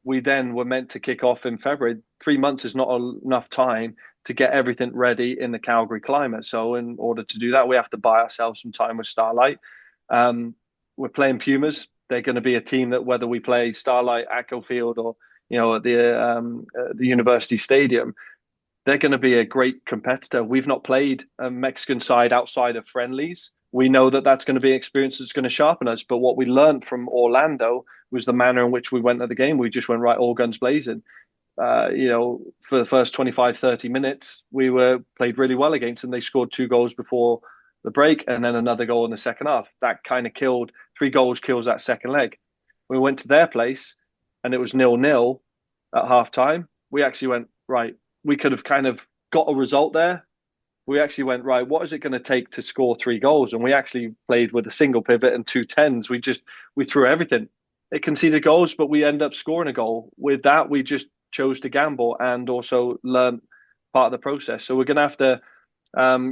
we then were meant to kick off in February. 3 months is not enough time to get everything ready in the Calgary climate. So in order to do that, we have to buy ourselves some time with Starlight. We're playing Pumas. They're going to be a team that whether we play Starlight, Atco Field, or at the University Stadium, they're going to be a great competitor. We've not played a Mexican side outside of friendlies. We know that that's going to be an experience that's going to sharpen us. But what we learned from Orlando was the manner in which we went at the game. We just went right, all guns blazing. For the first 25, 30 minutes, we played really well against them. They scored 2 goals before the break and then another goal in the second half. That kind of killed 3 goals, kills that second leg. We went to their place and it was 0-0 at half time. We actually went, right, we could have kind of got a result there. We actually went, right, what is it going to take to score 3 goals? And we actually played with a single pivot and 2 10s. We threw everything. It conceded goals, but we ended up scoring a goal. With that, we just chose to gamble and also learn part of the process. So we're going to have to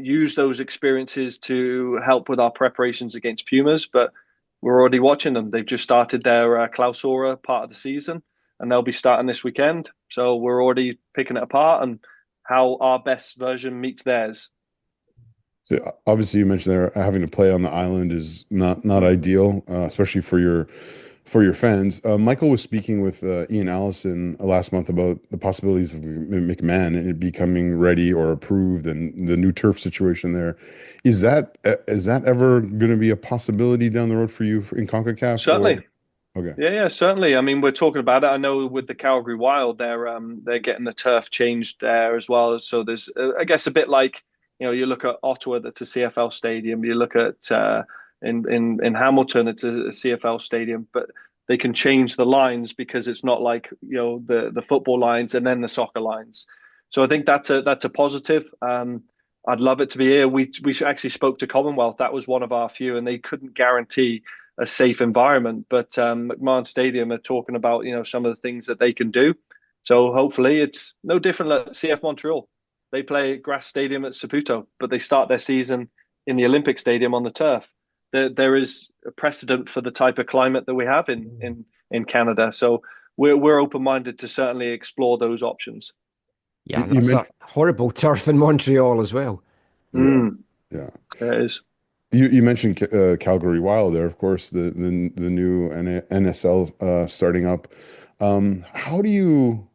use those experiences to help with our preparations against Pumas, but we're already watching them. They've just started their Clausura part of the season, and they'll be starting this weekend. So we're already picking it apart and how our best version meets theirs. So obviously, you mentioned there having to play on the island is not ideal, especially for your fans. Michael was speaking with Ian Allison last month about the possibilities of McMahon becoming ready or approved and the new turf situation there. Is that ever going to be a possibility down the road for you in CONCACAF? Certainly. Okay. Yeah, certainly. I mean, we're talking about it. I know with the Calgary Wild, they're getting the turf changed there as well. So there's, I guess, a bit like, you look at Ottawa, that's a CFL stadium. You look at in Hamilton, it's a CFL stadium, but they can change the lines because it's not like the football lines and then the soccer lines. So I think that's a positive. I'd love it to be here. We actually spoke to Commonwealth. That was one of our few, and they couldn't guarantee a safe environment. But McMahon Stadium are talking about some of the things that they can do. So hopefully it's no different like CF Montreal. They play grass stadium at Saputo, but they start their season in the Olympic Stadium on the turf. There is a precedent for the type of climate that we have in Canada. So we're open-minded to certainly explore those options. Yeah, that's a horrible turf in Montreal as well. Yeah, it is. You mentioned Calgary Wild there, of course, the new NSL starting up. How do you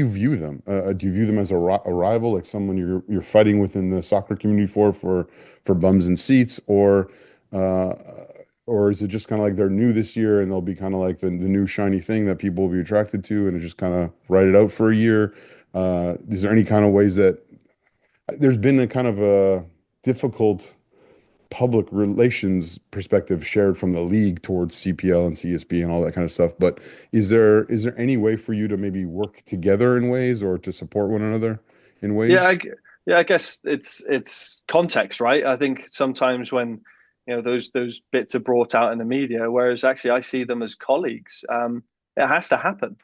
view them? Do you view them as a rival, like someone you're fighting within the soccer community for bums and seats, or is it just kind of like they're new this year and they'll be kind of like the new shiny thing that people will be attracted to, and just kind of ride it out for a year? Is there any kind of ways that there's been a kind of a difficult public relations perspective shared from the league towards CPL and CSB and all that kind of stuff, but is there any way for you to maybe work together in ways or to support one another in ways? I guess it's context, right? I think sometimes when those bits are brought out in the media, whereas actually I see them as colleagues. It has to happen.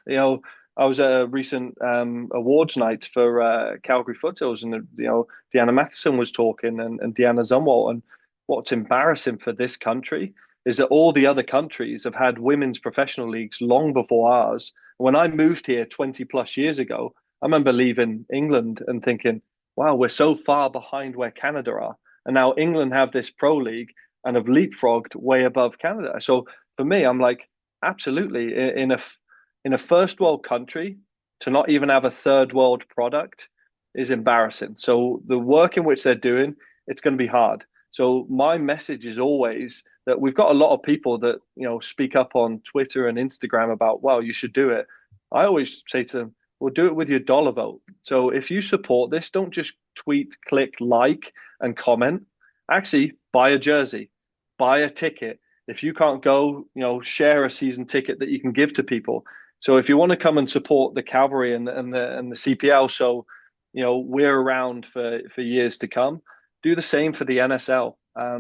I was at a recent awards night for Calgary Foothills, and Deanna Matheson was talking and Deanna Zumwalt, and what's embarrassing for this country is that all the other countries have had women's professional leagues long before ours. When I moved here 20 plus years ago, I remember leaving England and thinking, wow, we're so far behind where Canada are. And now England have this pro league and have leapfrogged way above Canada. So for me, I'm like, absolutely, in a first world country, to not even have a third world product is embarrassing. So the work in which they're doing, it's going to be hard. So my message is always that we've got a lot of people that, speak up on Twitter and Instagram about, well, you should do it. I always say to them, well, do it with your dollar vote. So if you support this, don't just tweet, click, like, and comment. Actually, buy a jersey, buy a ticket. If you can't go, share a season ticket that you can give to people. So if you want to come and support the Cavalry and the CPL, so we're around for years to come, do the same for the NSL,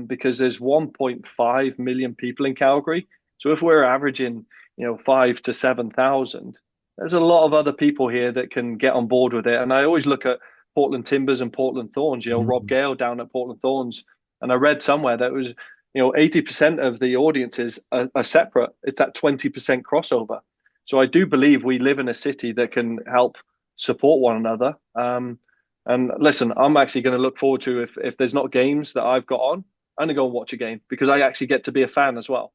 because there's 1.5 million people in Calgary. So if we're averaging 5,000 to 7,000, there's a lot of other people here that can get on board with it. And I always look at Portland Timbers and Portland Thorns. Rob Gale down at Portland Thorns, and I read somewhere that was 80% of the audiences are separate. It's that 20% crossover. So I do believe we live in a city that can help support one another. And listen, I'm actually going to look forward to if there's not games that I've got on, I'm going to go and watch a game because I actually get to be a fan as well.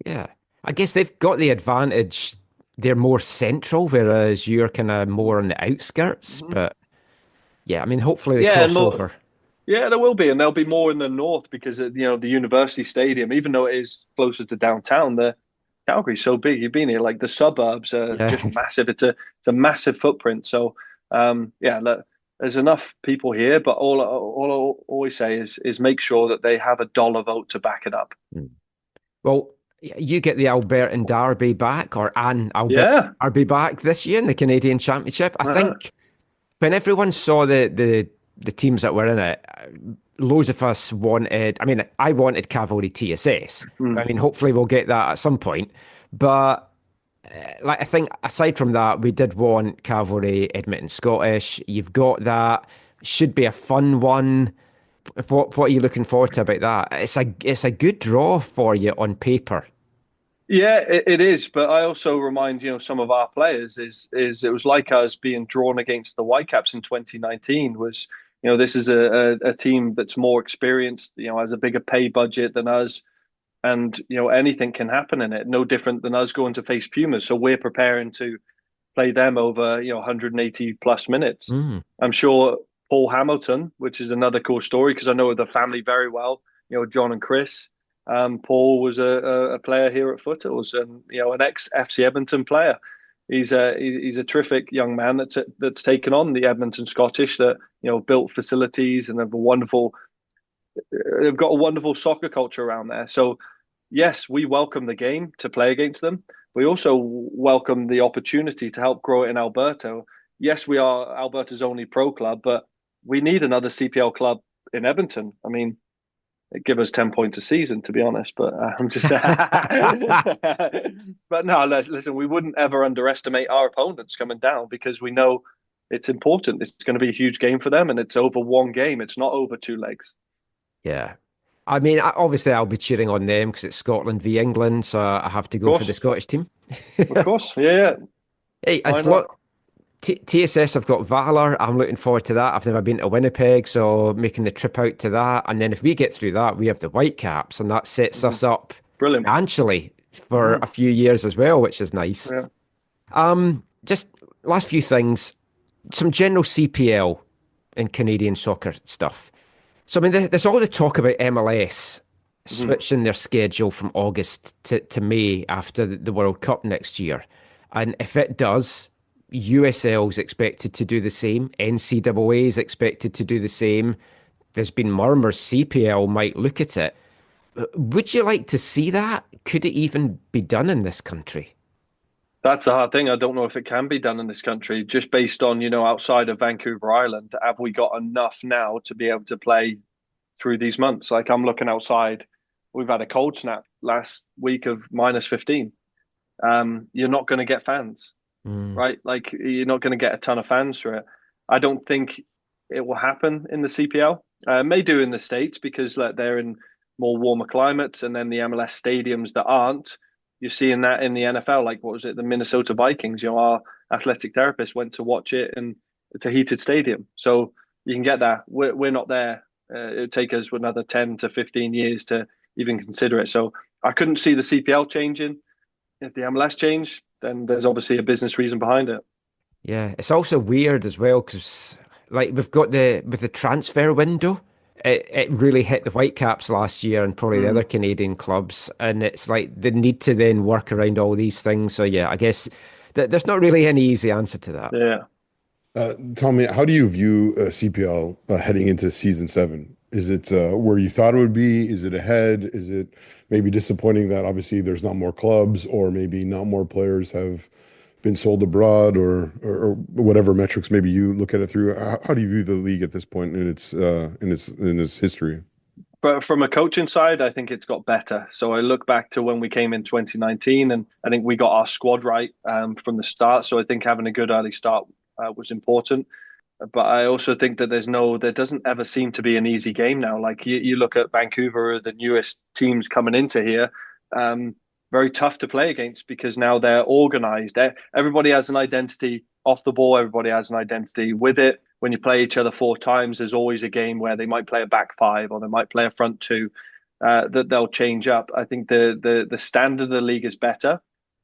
Yeah. I guess they've got the advantage. They're more central, whereas you're kind of more on the outskirts. But yeah, I mean, hopefully the crossover. Yeah, there will be, and there'll be more in the north because the University Stadium, even though it is closer to downtown, the Calgary's so big. You've been here, like the suburbs are just massive. It's a massive footprint. So there's enough people here, but all I always say is make sure that they have a dollar vote to back it up. Well, you get the Albertan Derby back, or an Albertan Derby back this year in the Canadian Championship. I think when everyone saw the teams that were in it, loads of us wanted. I mean, I wanted Cavalry TSS. I mean, hopefully we'll get that at some point. But I think aside from that, we did want Cavalry Edmonton Scottish. You've got that. Should be a fun one. What are you looking forward to about that? It's a good draw for you on paper. Yeah, it is. But I also remind some of our players is it was like us being drawn against the Whitecaps in 2019. Was this is a team that's more experienced. Has a bigger pay budget than us. And, anything can happen in it, no different than us going to face Pumas. So we're preparing to play them over, 180 plus minutes. I'm sure Paul Hamilton, which is another cool story because I know the family very well, John and Chris. Paul was a player here at Foothills and, an ex-FC Edmonton player. He's a terrific young man that's taken on the Edmonton Scottish that, built facilities and they've got a wonderful soccer culture around there. So, yes, we welcome the game to play against them. We also welcome the opportunity to help grow it in Alberta. Yes, we are Alberta's only pro club, but we need another CPL club in Edmonton. I mean, it give us 10 points a season, to be honest. But I'm just. But no, listen. We wouldn't ever underestimate our opponents coming down because we know it's important. It's going to be a huge game for them, and it's over one game. It's not over two legs. Yeah. I mean, obviously, I'll be cheering on them because it's Scotland v England, so I have to go for the Scottish team. Of course, yeah. Hey, TSS have got Valor. I'm looking forward to that. I've never been to Winnipeg, so making the trip out to that. And then if we get through that, we have the Whitecaps, and that sets us up financially for a few years as well, which is nice. Yeah. Just last few things. Some general CPL and Canadian soccer stuff. So, I mean, there's all the talk about MLS switching their schedule from August to May after the World Cup next year. And if it does, USL is expected to do the same. NCAA is expected to do the same. There's been murmurs CPL might look at it. Would you like to see that? Could it even be done in this country? That's the hard thing. I don't know if it can be done in this country, just based on, outside of Vancouver Island, have we got enough now to be able to play through these months? Like I'm looking outside, we've had a cold snap last week of -15. You're not going to get fans, right? Like you're not going to get a ton of fans through it. I don't think it will happen in the CPL. May do in the States because they're in more warmer climates, and then the MLS stadiums that aren't, you're seeing that in the NFL. Like, what was it? The Minnesota Vikings, our athletic therapist went to watch it and it's a heated stadium. So you can get that. We're not there. It would take us another 10 to 15 years to even consider it. So I couldn't see the CPL changing. If the MLS change, then there's obviously a business reason behind it. Yeah. It's also weird as well because we've got with the transfer window, it really hit the Whitecaps last year and probably the other Canadian clubs. And it's like the need to then work around all these things. So, yeah, I guess there's not really any easy answer to that. Yeah. Tell me, how do you view CPL heading into season 7? Is it where you thought it would be? Is it ahead? Is it maybe disappointing that obviously there's not more clubs or maybe not more players have been sold abroad or whatever metrics maybe you look at it through? How do you view the league at this point in its history? But from a coaching side, I think it's got better. So I look back to when we came in 2019, and I think we got our squad right from the start. So I think having a good early start was important. But I also think that there doesn't ever seem to be an easy game now. Like you look at Vancouver, the newest teams coming into here, very tough to play against because now they're organized. Everybody has an identity off the ball. Everybody has an identity with it. When you play each other 4 times, there's always a game where they might play a back five or they might play a front two, that they'll change up. I think the standard of the league is better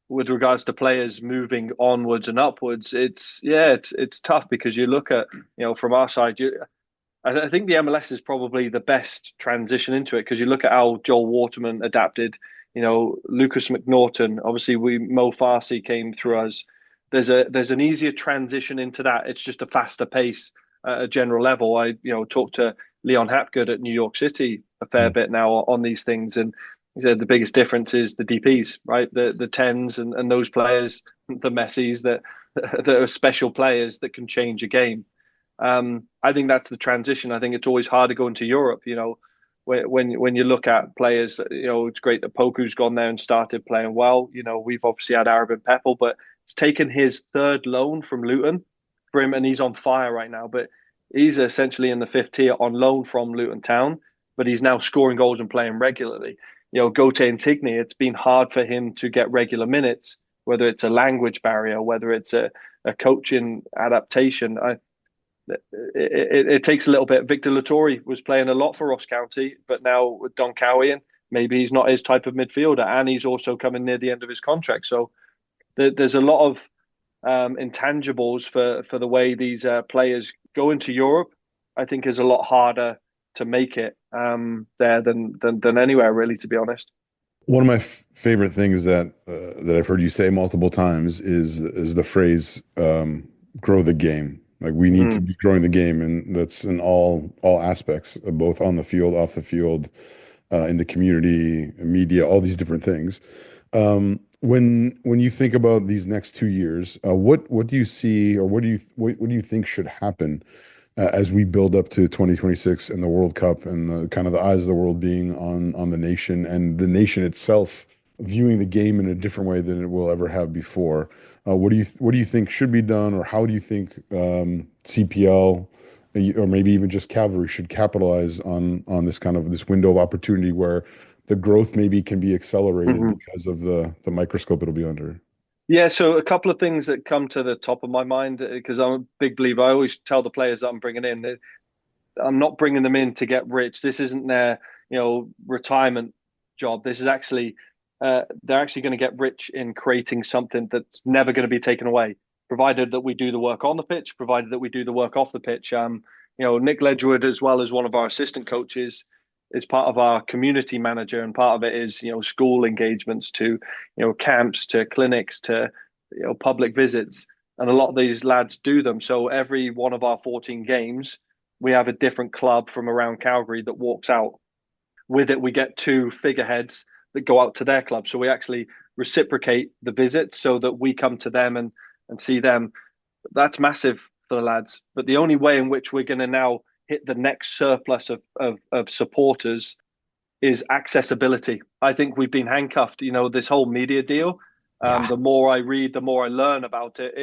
with regards to players moving onwards and upwards. It's tough because you look at, from our side, I think the MLS is probably the best transition into it because you look at how Joel Waterman adapted. Lucas McNaughton, obviously Mo Farsi came through us. There's an easier transition into that. It's just a faster pace at a general level. I talked to Leon Hapgood at New York City a fair bit now on these things, and he said the biggest difference is the DPs, right? The tens and those players, the Messis that are special players that can change a game. I think that's the transition. I think it's always hard to go into Europe. When you look at players, it's great that Poku's gone there and started playing well. We've obviously had Arabin Peppel, but it's taken his third loan from Luton for him, and he's on fire right now. But he's essentially in the 5th tier on loan from Luton Town, but he's now scoring goals and playing regularly. Gote Insigne, it's been hard for him to get regular minutes, whether it's a language barrier, whether it's a coaching adaptation. It takes a little bit. Victor Lattori was playing a lot for Ross County, but now with Don Cowian, maybe he's not his type of midfielder, and he's also coming near the end of his contract. So there's a lot of intangibles for the way these players go into Europe. I think is a lot harder to make it there than anywhere, really, to be honest. One of my favorite things that I've heard you say multiple times is the phrase "grow the game." Like we need to be growing the game, and that's in all aspects, both on the field, off the field, in the community, media, all these different things. When you think about these next 2 years, what do you see, or what do you think should happen as we build up to 2026 and the World Cup and the kind of the eyes of the world being on the nation and the nation itself viewing the game in a different way than it will ever have before? What do you think should be done, or how do you think CPL or maybe even just Cavalry should capitalize on this window of opportunity where the growth maybe can be accelerated because of the microscope it'll be under? Yeah, so a couple of things that come to the top of my mind, because I'm a big believer. I always tell the players that I'm bringing in that I'm not bringing them in to get rich. This isn't their retirement job. This is actually they're actually going to get rich in creating something that's never going to be taken away, provided that we do the work on the pitch, provided that we do the work off the pitch. Nick Ledgewood, as well as one of our assistant coaches, is part of our community manager, and part of it is school engagements to camps, to clinics, to public visits, and a lot of these lads do them. So every one of our 14 games, we have a different club from around Calgary that walks out. With it, we get 2 figureheads that go out to their club, so we actually reciprocate the visits so that we come to them and see them. That's massive for the lads. But the only way in which we're going to now hit the next surplus of supporters is accessibility. I think we've been handcuffed, this whole media deal. The more I read, the more I learn about it.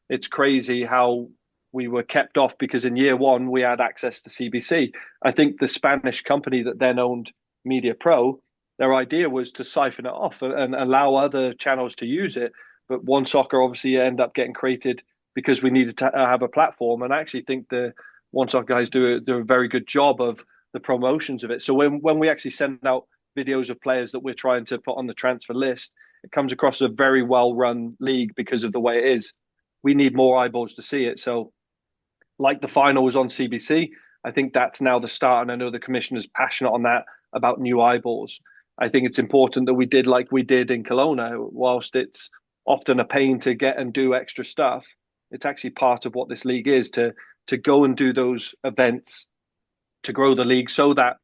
It's crazy how we were kept off, because in year one we had access to CBC. I think the Spanish company that then owned Media Pro, their idea was to siphon it off and allow other channels to use it. But One Soccer obviously ended up getting created because we needed to have a platform. And I actually think the One Soccer guys do a very good job of the promotions of it. So when we actually send out videos of players that we're trying to put on the transfer list, it comes across a very well-run league because of the way it is. We need more eyeballs to see it. So like the final was on CBC, I think that's now the start. And I know the commissioner's passionate on that, about new eyeballs. I think it's important that we did like we did in Kelowna. Whilst it's often a pain to get and do extra stuff, it's actually part of what this league is, to go and do those events to grow the league, so that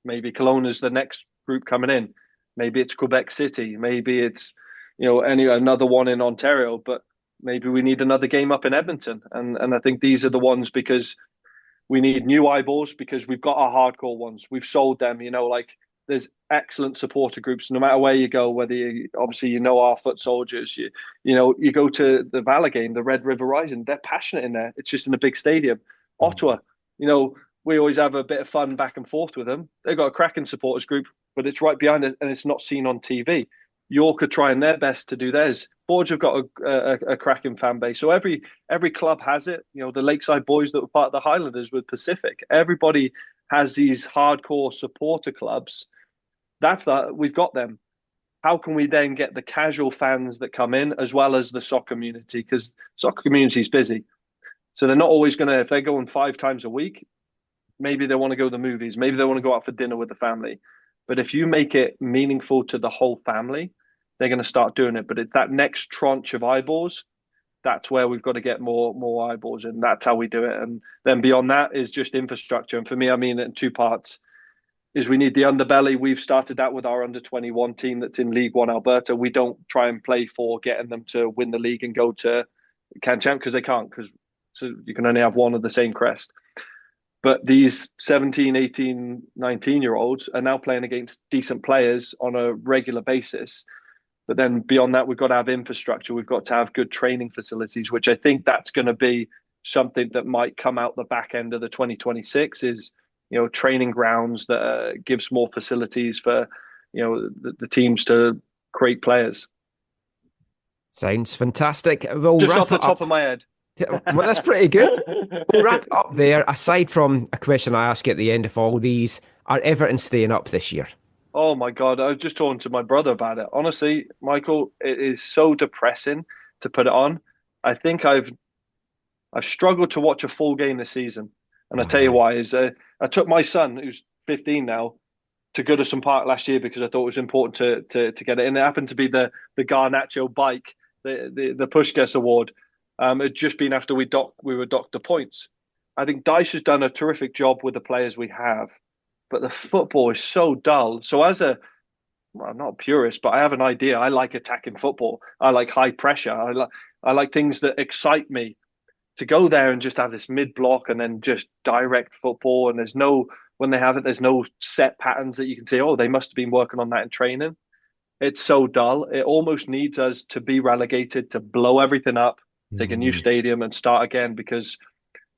maybe Kelowna's the next group coming in. Maybe it's Quebec City. Maybe it's another one in Ontario. But maybe we need another game up in Edmonton. And I think these are the ones, because we need new eyeballs, because we've got our hardcore ones. We've sold them. there's excellent supporter groups no matter where you go. Whether you obviously our foot soldiers, you go to the Valor game, the Red River Rising. They're passionate in there. It's just in a big stadium. Ottawa, we always have a bit of fun back and forth with them. They've got a cracking supporters group, but it's right behind it and it's not seen on TV. York are trying their best to do theirs. Forge have got a cracking fan base. So every club has it. The Lakeside Boys that were part of the Highlanders with Pacific. Everybody has these hardcore supporter clubs. We've got them. How can we then get the casual fans that come in as well as the soccer community? Because soccer community is busy. So they're not always going to, if they're going 5 times a week, maybe they want to go to the movies. Maybe they want to go out for dinner with the family. But if you make it meaningful to the whole family, they're going to start doing it. But it's that next tranche of eyeballs, that's where we've got to get more eyeballs in. That's how we do it. And then beyond that is just infrastructure. And for me, I mean it in 2 parts. Is we need the underbelly. We've started that with our under-21 team that's in League One Alberta. We don't try and play for getting them to win the league and go to CanChamp because they can't, because you can only have one of the same crest. But these 17, 18, 19-year-olds are now playing against decent players on a regular basis. But then beyond that, we've got to have infrastructure. We've got to have good training facilities, which I think that's going to be something that might come out the back end of the 2026 is, training grounds that gives more facilities for, the teams to create players. Sounds fantastic. We'll just wrap off the it top up. of my head. Well, that's pretty good. We'll wrap it up there. Aside from a question I ask at the end of all these, are Everton staying up this year? Oh my God, I was just talking to my brother about it. Honestly, Michael, it is so depressing to put it on. I think I've struggled to watch a full game this season. And I'll tell you why. I took my son, who's 15 now, to Goodison Park last year because I thought it was important to get it. And it happened to be the Garnacho bike, the Pushkas Award. It had just been after we were docked the points. I think Dyche has done a terrific job with the players we have, but the football is so dull. So I'm not a purist, but I have an idea. I like attacking football. I like high pressure. I like things that excite me. To go there and just have this mid-block and then just direct football, and there's no set patterns that you can say, oh, they must have been working on that in training. It's so dull. It almost needs us to be relegated, to blow everything up, take a new stadium and start again, because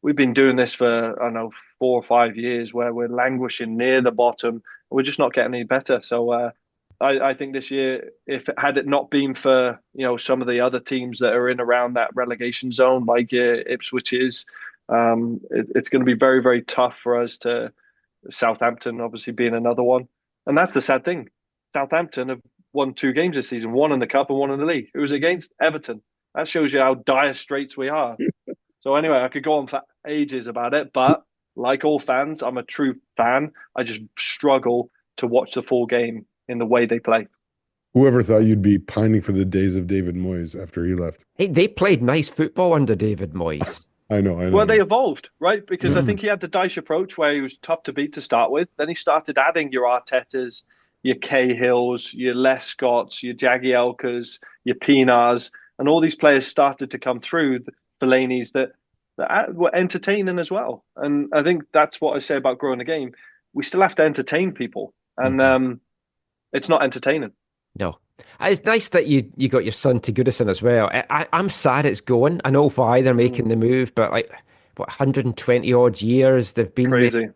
we've been doing this for, 4 or 5 years where we're languishing near the bottom. We're just not getting any better. So I think this year, had it not been for, some of the other teams that are in around that relegation zone, like Ipswich is, it's going to be very, very tough for us to, Southampton obviously being another one. And that's the sad thing. Southampton have won 2 games this season, one in the cup and one in the league. It was against Everton. That shows you how dire straits we are. So anyway, I could go on for ages about it, but like all fans, I'm a true fan. I just struggle to watch the full game in the way they play. Whoever thought you'd be pining for the days of David Moyes after he left? Hey, they played nice football under David Moyes. I know. Well, they evolved, right? Because I think he had the Dyche approach where he was tough to beat to start with. Then he started adding your Artetas, your Cahills, your Les Scotts, your Jagielkas, your Pinars, and all these players started to come through, the Fellaini's that were entertaining as well. And I think that's what I say about growing the game. We still have to entertain people. And it's not entertaining. No. It's nice that you got your son to Goodison as well. I'm sad it's going. I know why they're making the move, but 120 odd years they've been crazy.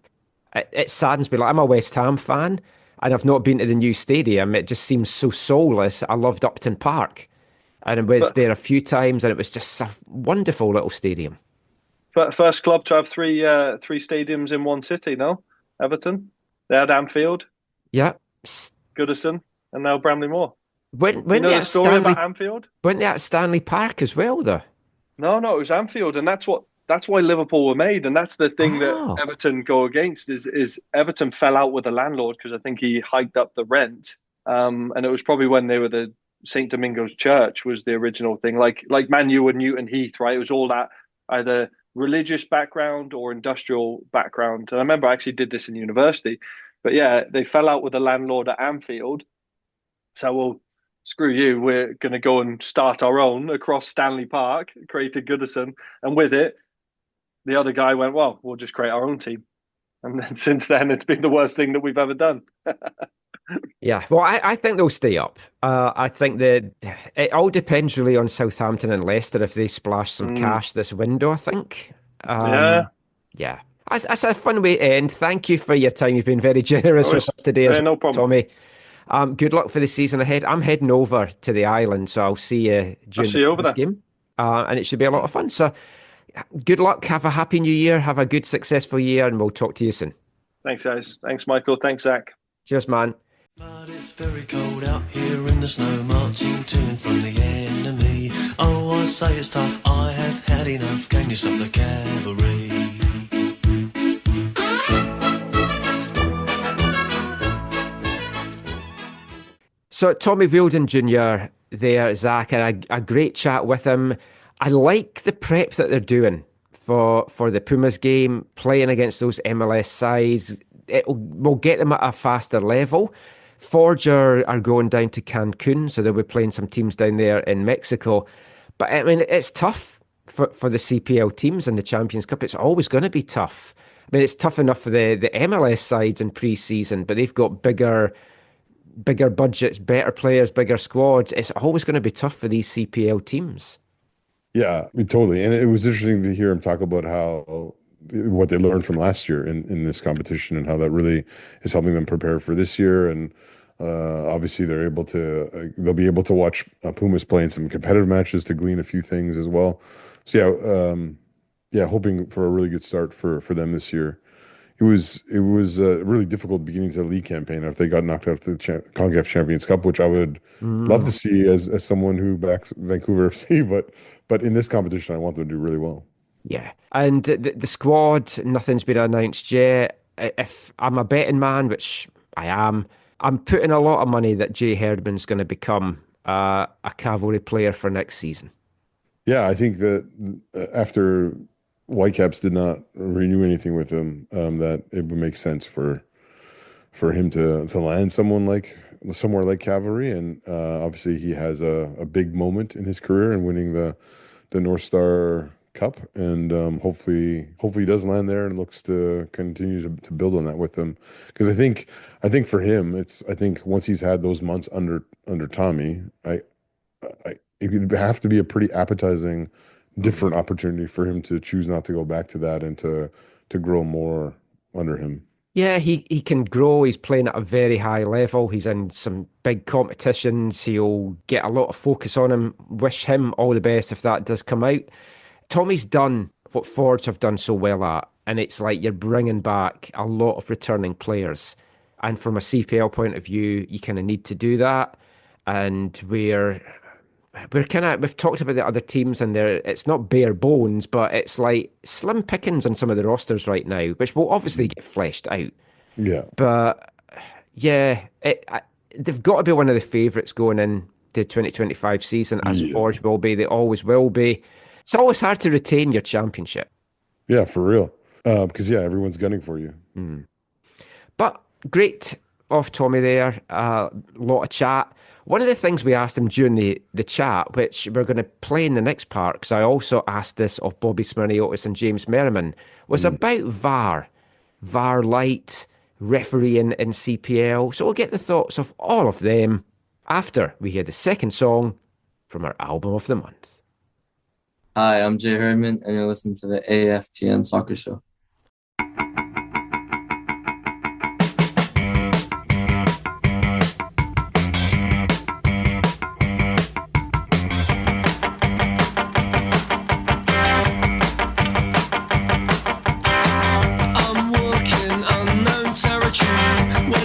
It saddens me. I'm a West Ham fan, and I've not been to the new stadium. It just seems so soulless. I loved Upton Park, and I was there a few times, and it was just a wonderful little stadium. First club to have three stadiums in one city. No, Everton. They had Anfield. Yeah. Goodison, and now Bramley-Moore. When the story about Anfield? Weren't they at Stanley Park as well, though? No, it was Anfield, and that's why Liverpool were made, and that's the thing that Everton go against is Everton fell out with the landlord because I think he hiked up the rent, and it was probably when they were the St. Domingo's Church was the original thing, like Man U and Newton Heath, right? It was all that either religious background or industrial background. And I remember I actually did this in university. But yeah, they fell out with the landlord at Anfield. So, well, screw you. We're going to go and start our own across Stanley Park, created Goodison. And with it, the other guy went, well, we'll just create our own team. And then since then, it's been the worst thing that we've ever done. Yeah, well, I think they'll stay up. I think that it all depends really on Southampton and Leicester if they splash some cash this window, I think. Yeah. That's a fun way to end. Thank you for your time. You've been very generous with us today, no problem. Tommy. Good luck for the season ahead. I'm heading over to the island, so I'll see you during this game. And it should be a lot of fun. So good luck. Have a happy new year. Have a good, successful year, and we'll talk to you soon. Thanks, guys. Thanks, Michael. Thanks, Zach. Cheers, man. But it's very cold out here in the snow, marching to and from the enemy. Oh, I say it's tough, I have had enough. Can you stop the cavalry? So Tommy Wheeldon Jr. there, Zach, and a great chat with him. I like the prep that they're doing for the Pumas game, playing against those MLS sides. We'll get them at a faster level. Forge are going down to Cancun, so they'll be playing some teams down there in Mexico. But I mean, it's tough for the CPL teams in the Champions Cup. It's always going to be tough. I mean, it's tough enough for the MLS sides in pre-season, but they've got bigger budgets, better players, bigger squads. It's always going to be tough for these CPL teams. Yeah, I mean, totally. And it was interesting to hear him talk about what they learned from last year in this competition and how that really is helping them prepare for this year. And obviously they'll be able to watch Pumas play in some competitive matches to glean a few things as well. So hoping for a really good start for them this year. It was a really difficult beginning to the league campaign after they got knocked out of the CONCACAF Champions Cup, which I would love to see as someone who backs Vancouver FC. But in this competition, I want them to do really well. Yeah, and the squad, nothing's been announced yet. If I'm a betting man, which I am, I'm putting a lot of money that Jay Herdman's going to become a Cavalry player for next season. Yeah, I think that after Whitecaps did not renew anything with him, that it would make sense for him to land somewhere like Cavalry, and obviously he has a big moment in his career in winning the North Star Cup, and hopefully he does land there and looks to continue to build on that with them, because I think for him I think once he's had those months under Tommy, it would have to be a pretty appetizing different opportunity for him to choose not to go back to that and to grow more under him. Yeah, he can grow. He's playing at a very high level. He's in some big competitions. He'll get a lot of focus on him. Wish him all the best if that does come out. Tommy's done what Forge have done so well at, and it's like you're bringing back a lot of returning players. And from a CPL point of view, you kind of need to do that. And we've talked about the other teams, and it's not bare bones, but it's like slim pickings on some of the rosters right now, which will obviously get fleshed out. Yeah. But yeah, they've got to be one of the favourites going in the 2025 season, as Forge will be. They always will be. It's always hard to retain your championship. Yeah, for real. Because everyone's gunning for you. But great off Tommy there. A lot of chat. One of the things we asked him during the chat, which we're going to play in the next part, because I also asked this of Bobby Smirniotis and James Merriman, was about VAR light, refereeing in CPL. So we'll get the thoughts of all of them after we hear the second song from our album of the month. Hi, I'm Jay Herdman, and you're listening to the AFTN Soccer Show.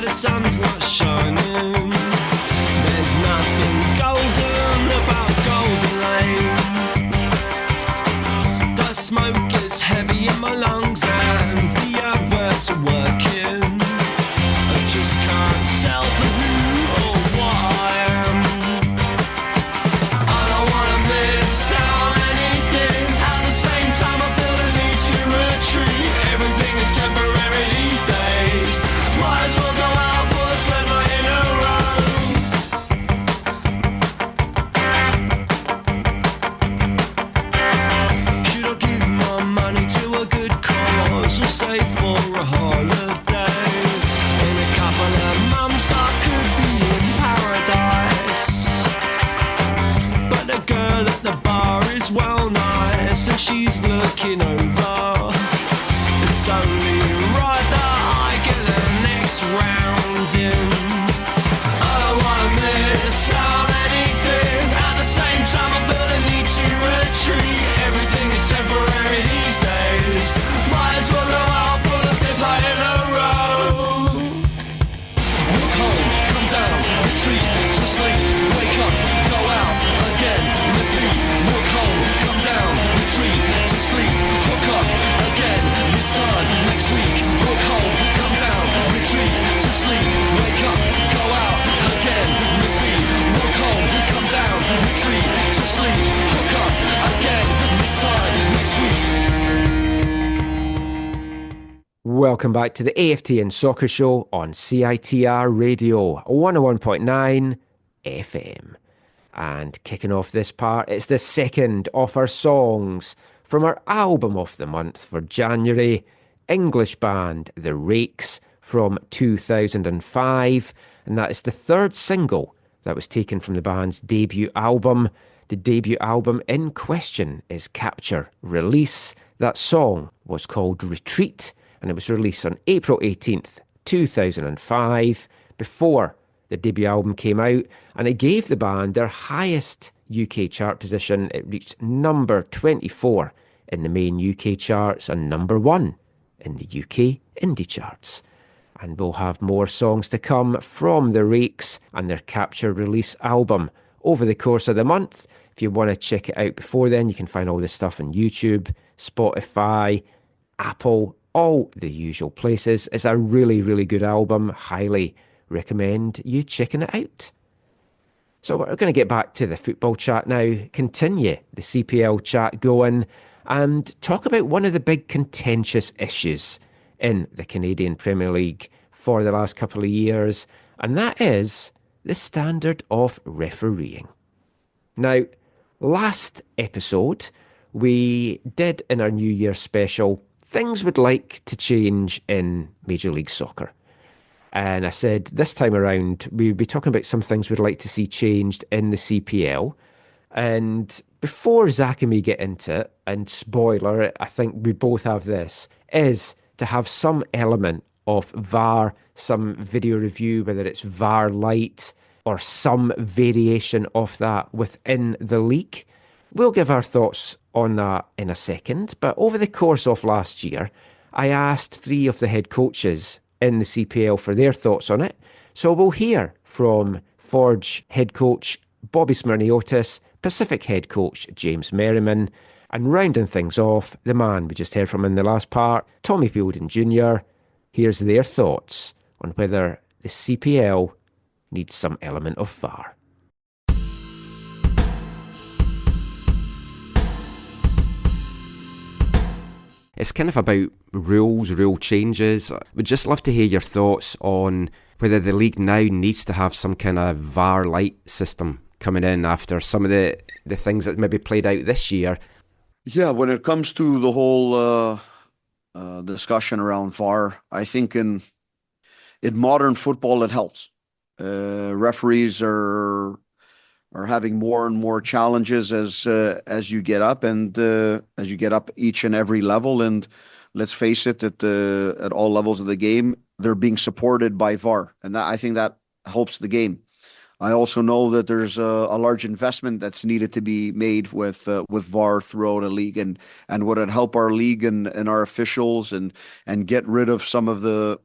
Sun's not shining. There's nothing golden about Golden Lane. The smoke is heavy in my lungs and the adverts are working. I just can't sell for who or what I am. I don't wanna miss out on anything. At the same time I feel the need to retreat. Everything is temporary these days. Might as well go out. Save for a holiday. over. It's only right that I get the next round in. I don't wanna miss out anything. At the same time, I feel the need to retreat. Everything is temporary these days. Might as well go out for the fifth night in a row. Walk home, come down, retreat to sleep, wake up, go out again, repeat. Walk home, come down, retreat to sleep, hook up again. This time next week. Walk home, come down, retreat to sleep, wake up, go out again, repeat. Walk home, come down, retreat to sleep, hook up again. This time next week. Welcome back to the AFTN Soccer Show on CITR Radio 101.9 FM. And kicking off this part, it's the second of our songs from our album of the month for January, English band The Rakes from 2005. And that is the third single that was taken from the band's debut album. The debut album in question is Capture Release. That song was called Retreat, and it was released on April 18th, 2005, before the debut album came out, and it gave the band their highest UK chart position. It reached number 24 in the main UK charts and number 1 in the UK indie charts. And we'll have more songs to come from The Rakes and their Capture Release album over the course of the month. If you want to check it out before then, you can find all this stuff on YouTube, Spotify, Apple, all the usual places. It's a really, really good album. Highly recommend you checking it out. So we're going to get back to the football chat now, continue the CPL chat going, and talk about one of the big contentious issues in the Canadian Premier League for the last couple of years, and that is the standard of refereeing. Now, last episode, we did in our New Year special things we'd like to change in Major League Soccer. And I said this time around, we'd be talking about some things we'd like to see changed in the CPL. And before Zach and me get into it, and spoiler, I think we both have this, is to have some element of VAR, some video review, whether it's VAR light or some variation of that within the league. We'll give our thoughts on that in a second, but over the course of last year, I asked 3 of the head coaches in the CPL for their thoughts on it. So we'll hear from Forge head coach Bobby Smyrniotis, Pacific head coach James Merriman, and rounding things off, the man we just heard from in the last part, Tommy Wheeldon Jr. Here's their thoughts on whether the CPL needs some element of VAR. It's kind of about rules, rule changes. We'd just love to hear your thoughts on whether the league now needs to have some kind of VAR light system coming in after some of the things that maybe played out this year. Yeah, when it comes to the whole discussion around VAR, I think in modern football it helps. Referees are having more and more challenges as you get up and as you get up each and every level. And let's face it, at all levels of the game, they're being supported by VAR, and I think that helps the game. I also know that there's a large investment that's needed to be made with VAR throughout a league, and would it help our league and our officials and get rid of some of the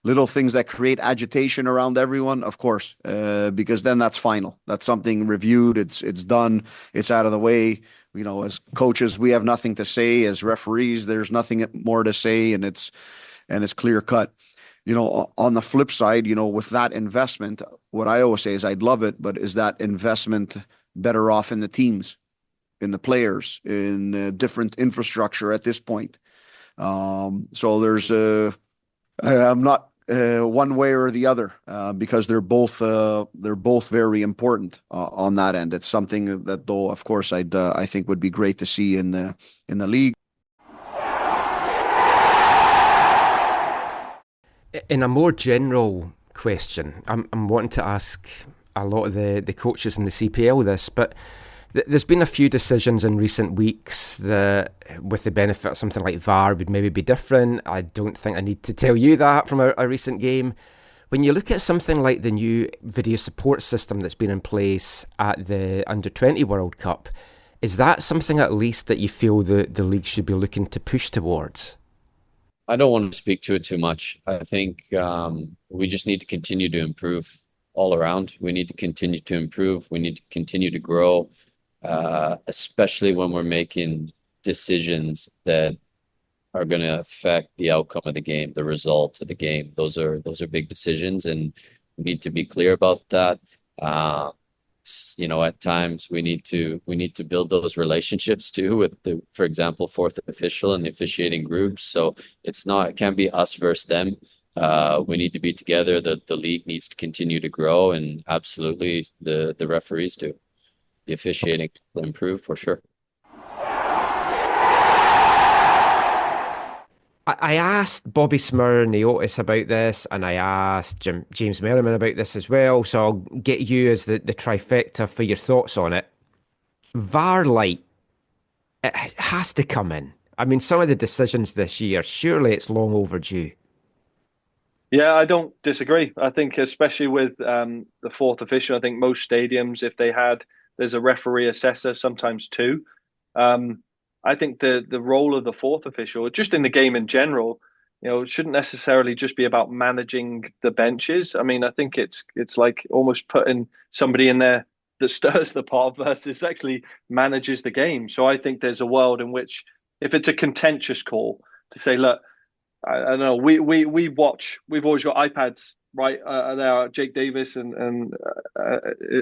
little things that create agitation around everyone? Of course, because then that's final. That's something reviewed. It's done. It's out of the way. As coaches, we have nothing to say. As referees, there's nothing more to say, and it's clear cut. On the flip side, with that investment, what I always say is I'd love it, but is that investment better off in the teams, in the players, in different infrastructure at this point? So there's I'm not one way or the other because they're both very important on that end. It's something that, though, of course, I think would be great to see in the league. In a more general question, I'm wanting to ask a lot of the coaches in the CPL this, but There's been a few decisions in recent weeks that, with the benefit of something like VAR, would maybe be different. I don't think I need to tell you that from a recent game. When you look at something like the new video support system that's been in place at the Under-20 World Cup, is that something at least that you feel the league should be looking to push towards? I don't want to speak to it too much. I think we just need to continue to improve all around. We need to continue to improve. We need to continue to grow. Especially when we're making decisions that are going to affect the outcome of the game, the result of the game. Those are big decisions, and we need to be clear about that. At times we need to build those relationships too with for example, fourth official and the officiating groups. So it can't be us versus them. We need to be together. The league needs to continue to grow, and absolutely the referees do. The officiating will improve for sure. I asked Bobby Smyrniotis about this, and I asked James Merriman about this as well, so I'll get you as the trifecta for your thoughts on it. VAR Light, it has to come in. I mean, some of the decisions this year, surely it's long overdue. Yeah, I don't disagree. I think especially with the fourth official, I think most stadiums, if they had, there's a referee assessor, sometimes two. I think the role of the fourth official, just in the game in general, shouldn't necessarily just be about managing the benches. I mean, I think it's like almost putting somebody in there that stirs the pot versus actually manages the game. So I think there's a world in which, if it's a contentious call, to say, look, I don't know, we watch, we've always got iPads, right? There, Jake Davis and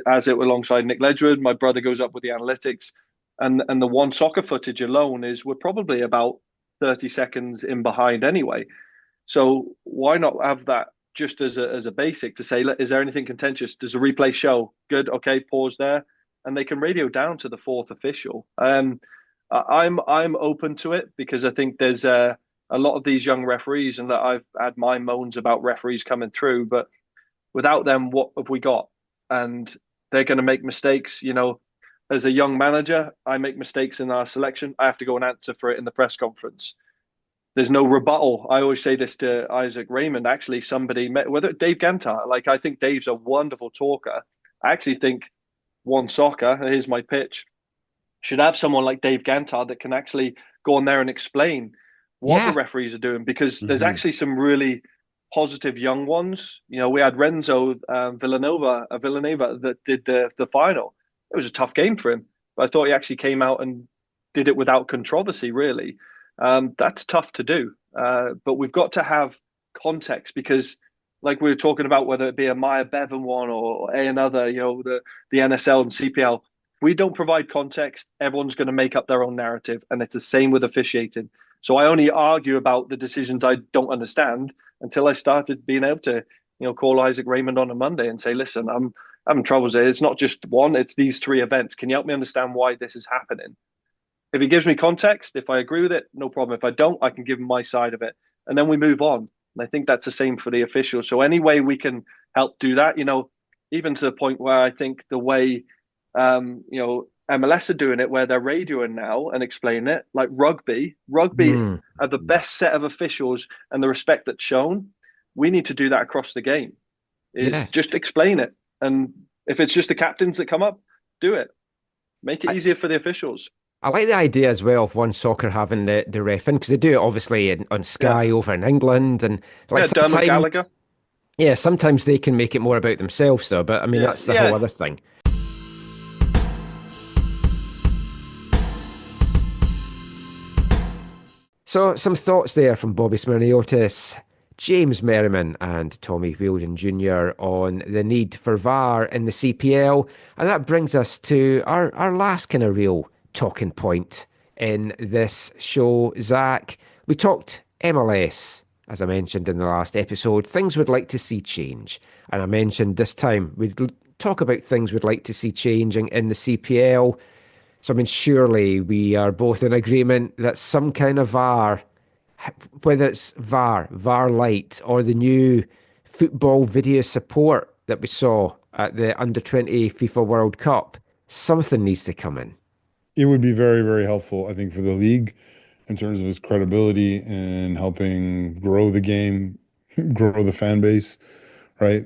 as it alongside Nick Ledgewood, my brother goes up with the analytics, and the one soccer footage alone we're probably about 30 seconds in behind anyway. So why not have that just as a basic to say, is there anything contentious? Does a replay show? Good, okay, pause there, and they can radio down to the fourth official. I'm open to it because I think there's a lot of these young referees, and that I've had my moans about referees coming through, but without them, what have we got? And they're going to make mistakes. As a young manager, I make mistakes in our selection. I have to go and answer for it in the press conference. There's no rebuttal. I always say this to Isaac Raymond. Actually, whether Dave Gantar, I think Dave's a wonderful talker. I actually think One Soccer, here's my pitch, should have someone like Dave Gantar that can actually go on there and explain what the referees are doing, because there's actually some really positive young ones. We had Renzo Villanova that did the final. It was a tough game for him, but I thought he actually came out and did it without controversy, really. That's tough to do, but we've got to have context, because like we were talking about, whether it be a Myer Bevan one or another, the NSL and CPL, we don't provide context, everyone's going to make up their own narrative, and it's the same with officiating. So I only argue about the decisions I don't understand until I started being able to, call Isaac Raymond on a Monday and say, listen, I'm having troubles here. It's not just one, it's these three events. Can you help me understand why this is happening? If he gives me context, if I agree with it, no problem. If I don't, I can give him my side of it. And then we move on. And I think that's the same for the officials. So any way we can help do that, even to the point where I think the way, MLS are doing it, where they're radioing now and explaining it, like rugby are the best set of officials, and the respect that's shown. We need to do that across the game. Just explain it. And if it's just the captains that come up, do it. Make it easier for the officials. I like the idea as well of One Soccer having the ref in, because they do it obviously on Sky over in England. And Dermot Gallagher. Yeah, sometimes they can make it more about themselves though, but I mean, that's the whole other thing. So some thoughts there from Bobby Smyrniotis, James Merriman and Tommy Wheeldon Jr. on the need for VAR in the CPL. And that brings us to our last kind of real talking point in this show, Zach. We talked MLS, as I mentioned in the last episode, things we'd like to see change. And I mentioned this time we'd talk about things we'd like to see changing in the CPL. So, I mean, surely we are both in agreement that some kind of VAR, whether it's VAR Light, or the new football video support that we saw at the Under-20 FIFA World Cup, something needs to come in. It would be very, very helpful, I think, for the league in terms of its credibility and helping grow the game, grow the fan base, right?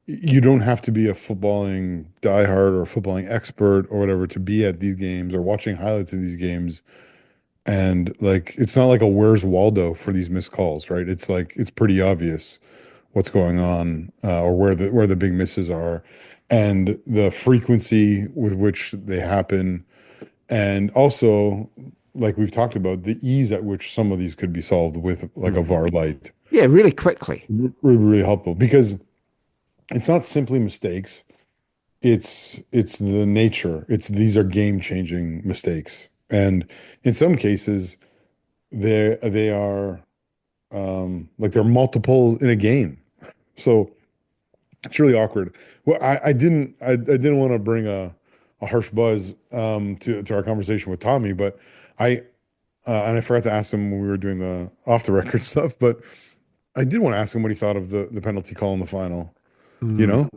You don't have to be a footballing diehard or a footballing expert or whatever to be at these games or watching highlights of these games. And like, it's not like a Where's Waldo for these missed calls, right? It's like, it's pretty obvious what's going on, or where the big misses are, and the frequency with which they happen. And also, like we've talked about, the ease at which some of these could be solved with like a VAR light. Yeah, really quickly. Really, really helpful, because it's not simply mistakes. It's the nature. These are game-changing mistakes. And in some cases, they are like they're multiple in a game. So it's really awkward. Well, I didn't want to bring a harsh buzz to our conversation with Tommy, but and I forgot to ask him when we were doing the off the record stuff, but I did want to ask him what he thought of the penalty call in the final. You know,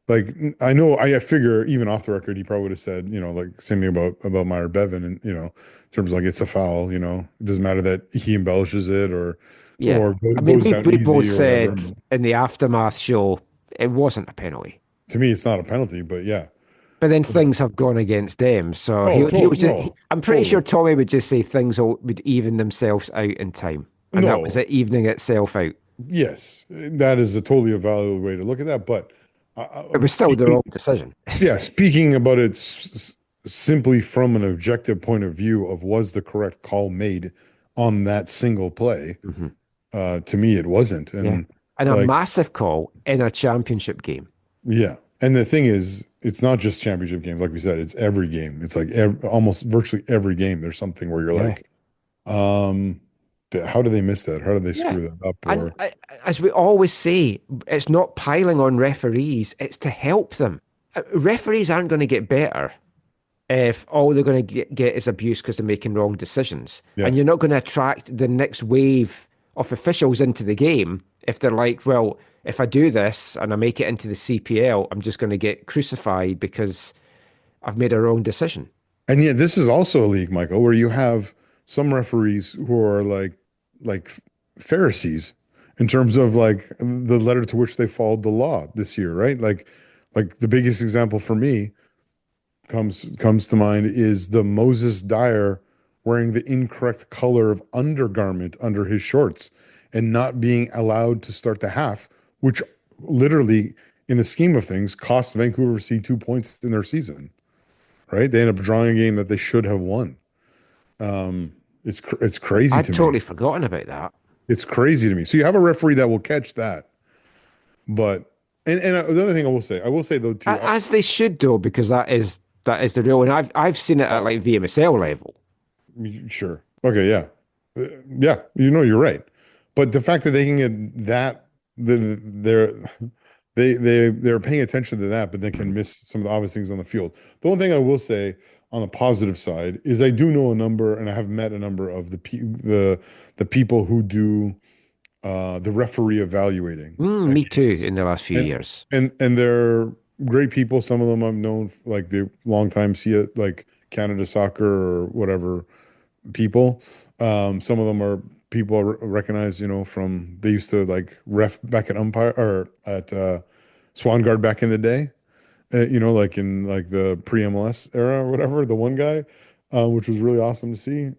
like I figure even off the record he probably would have said, like something about Myer Bevan, and in terms of like it's a foul. It doesn't matter that he embellishes it or we both said in the aftermath show it wasn't a penalty. To me, it's not a penalty, but yeah. But then things have gone against them, so I'm pretty sure Tommy would just say things would even themselves out in time, and that was it, evening itself out. Yes, that is a totally valid way to look at that, but it was still the wrong decision. Yeah, speaking about it simply from an objective point of view of was the correct call made on that single play, to me it wasn't. And a massive call in a championship game. Yeah, and the thing is, it's not just championship games, like we said, it's every game. It's like almost virtually every game there's something where you're like, how do they miss that? How do they screw that up? And as we always say, it's not piling on referees, it's to help them. Referees aren't going to get better if all they're going to get is abuse because they're making wrong decisions. Yeah. And you're not going to attract the next wave of officials into the game if they're like, well, if I do this and I make it into the CPL, I'm just going to get crucified because I've made a wrong decision. And yet this is also a league, Michael, where you have some referees who are like Pharisees in terms of like the letter to which they followed the law this year, right? Like the biggest example for me comes to mind is the Moses Dyer wearing the incorrect color of undergarment under his shorts and not being allowed to start the half, which literally, in the scheme of things, cost Vancouver FC 2 points in their season, right? They end up drawing a game that they should have won. It's crazy. I'd totally forgotten about that. It's crazy to me. So you have a referee that will catch that, but and the other thing I will say though too, as they should though, because that is the real, and I've seen it at like VMSL level. Sure. Okay. Yeah. Yeah. You're right. But the fact that they can get that, they're paying attention to that, but they can miss some of the obvious things on the field. The one thing I will say on the positive side is I do know a number, and I have met a number of the people who do the referee evaluating. Me too. In the last few years, and they're great people. Some of them I've known like the long time like Canada Soccer or whatever people. Some of them are people I recognize, from they used to like ref back at Umpire or at Swangard back in the day. Like in like the pre-MLS era or whatever, the one guy, which was really awesome to see.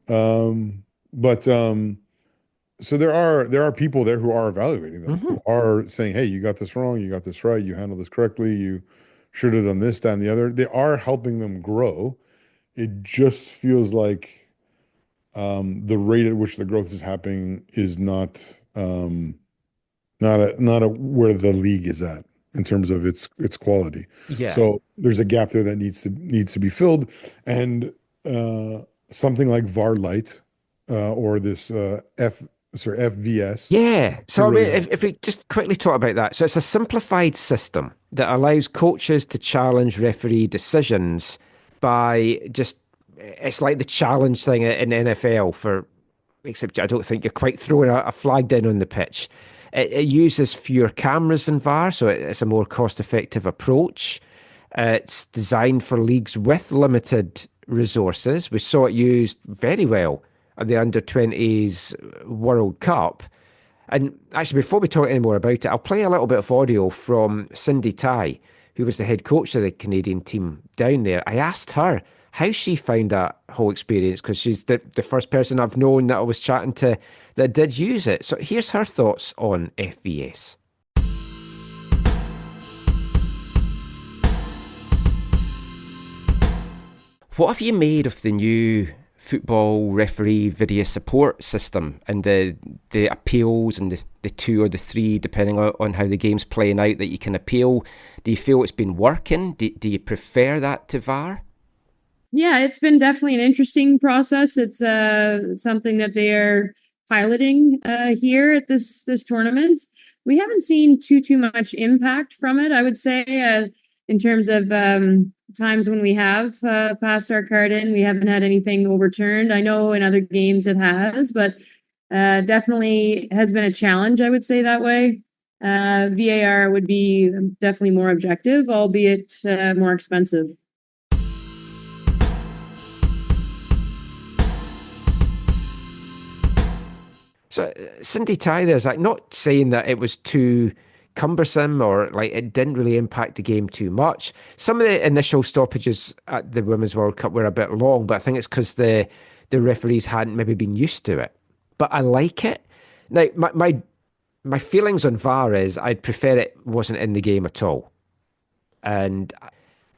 So there are people there who are evaluating them, who are saying, hey, you got this wrong, you got this right, you handled this correctly, you should have done this, that, and the other. They are helping them grow. It just feels like the rate at which the growth is happening is not where the league is at in terms of its quality. Yeah. So there's a gap there that needs to be filled, and something like VAR Lite or this FVS. Yeah. So I mean, if we just quickly talk about that, so it's a simplified system that allows coaches to challenge referee decisions by just. It's like the challenge thing in NFL except I don't think you're quite throwing a flag down on the pitch. It uses fewer cameras than VAR, so it's a more cost-effective approach. It's designed for leagues with limited resources. We saw it used very well at the Under-20s World Cup. And actually, before we talk any more about it, I'll play a little bit of audio from Cindy Tai, who was the head coach of the Canadian team down there. I asked her how she found that whole experience, because she's the first person I've known that I was chatting to that did use it. So here's her thoughts on FVS. What have you made of the new football referee video support system and the appeals and the 2 or the 3, depending on how the game's playing out, that you can appeal? Do you feel it's been working? Do you prefer that to VAR? Yeah, it's been definitely an interesting process. It's something that they're piloting here at this tournament. We haven't seen too much impact from it, I would say, in terms of times when we have passed our card in. We haven't had anything overturned. I know in other games it has, but definitely has been a challenge, I would say that way. VAR would be definitely more objective, albeit more expensive. So Cindy Tai there's like not saying that it was too cumbersome or like it didn't really impact the game too much. Some of the initial stoppages at the Women's World Cup were a bit long, but I think it's because the referees hadn't maybe been used to it. But I like it. Now, my feelings on VAR is I'd prefer it wasn't in the game at all. And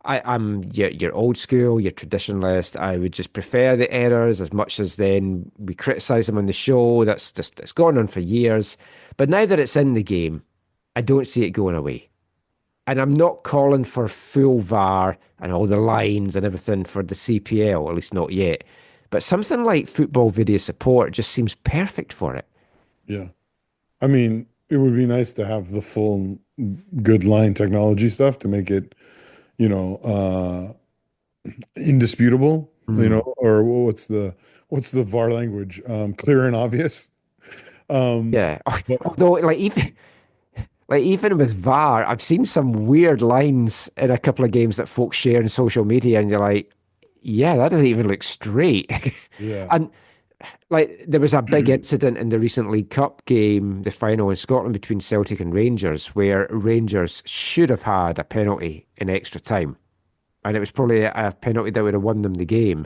I'm your old school, your traditionalist. I would just prefer the errors as much as then we criticise them on the show. That's gone on for years. But now that it's in the game, I don't see it going away. And I'm not calling for full VAR and all the lines and everything for the CPL, at least not yet. But something like football video support just seems perfect for it. Yeah. I mean, it would be nice to have the full good line technology stuff to make it, indisputable, or what's the VAR language? Clear and obvious. Yeah. Although, even with VAR, I've seen some weird lines in a couple of games that folks share on social media, and you're like, yeah, that doesn't even look straight. Yeah. And there was a big incident in the recent League Cup game, the final in Scotland between Celtic and Rangers, where Rangers should have had a penalty in extra time. And it was probably a penalty that would have won them the game.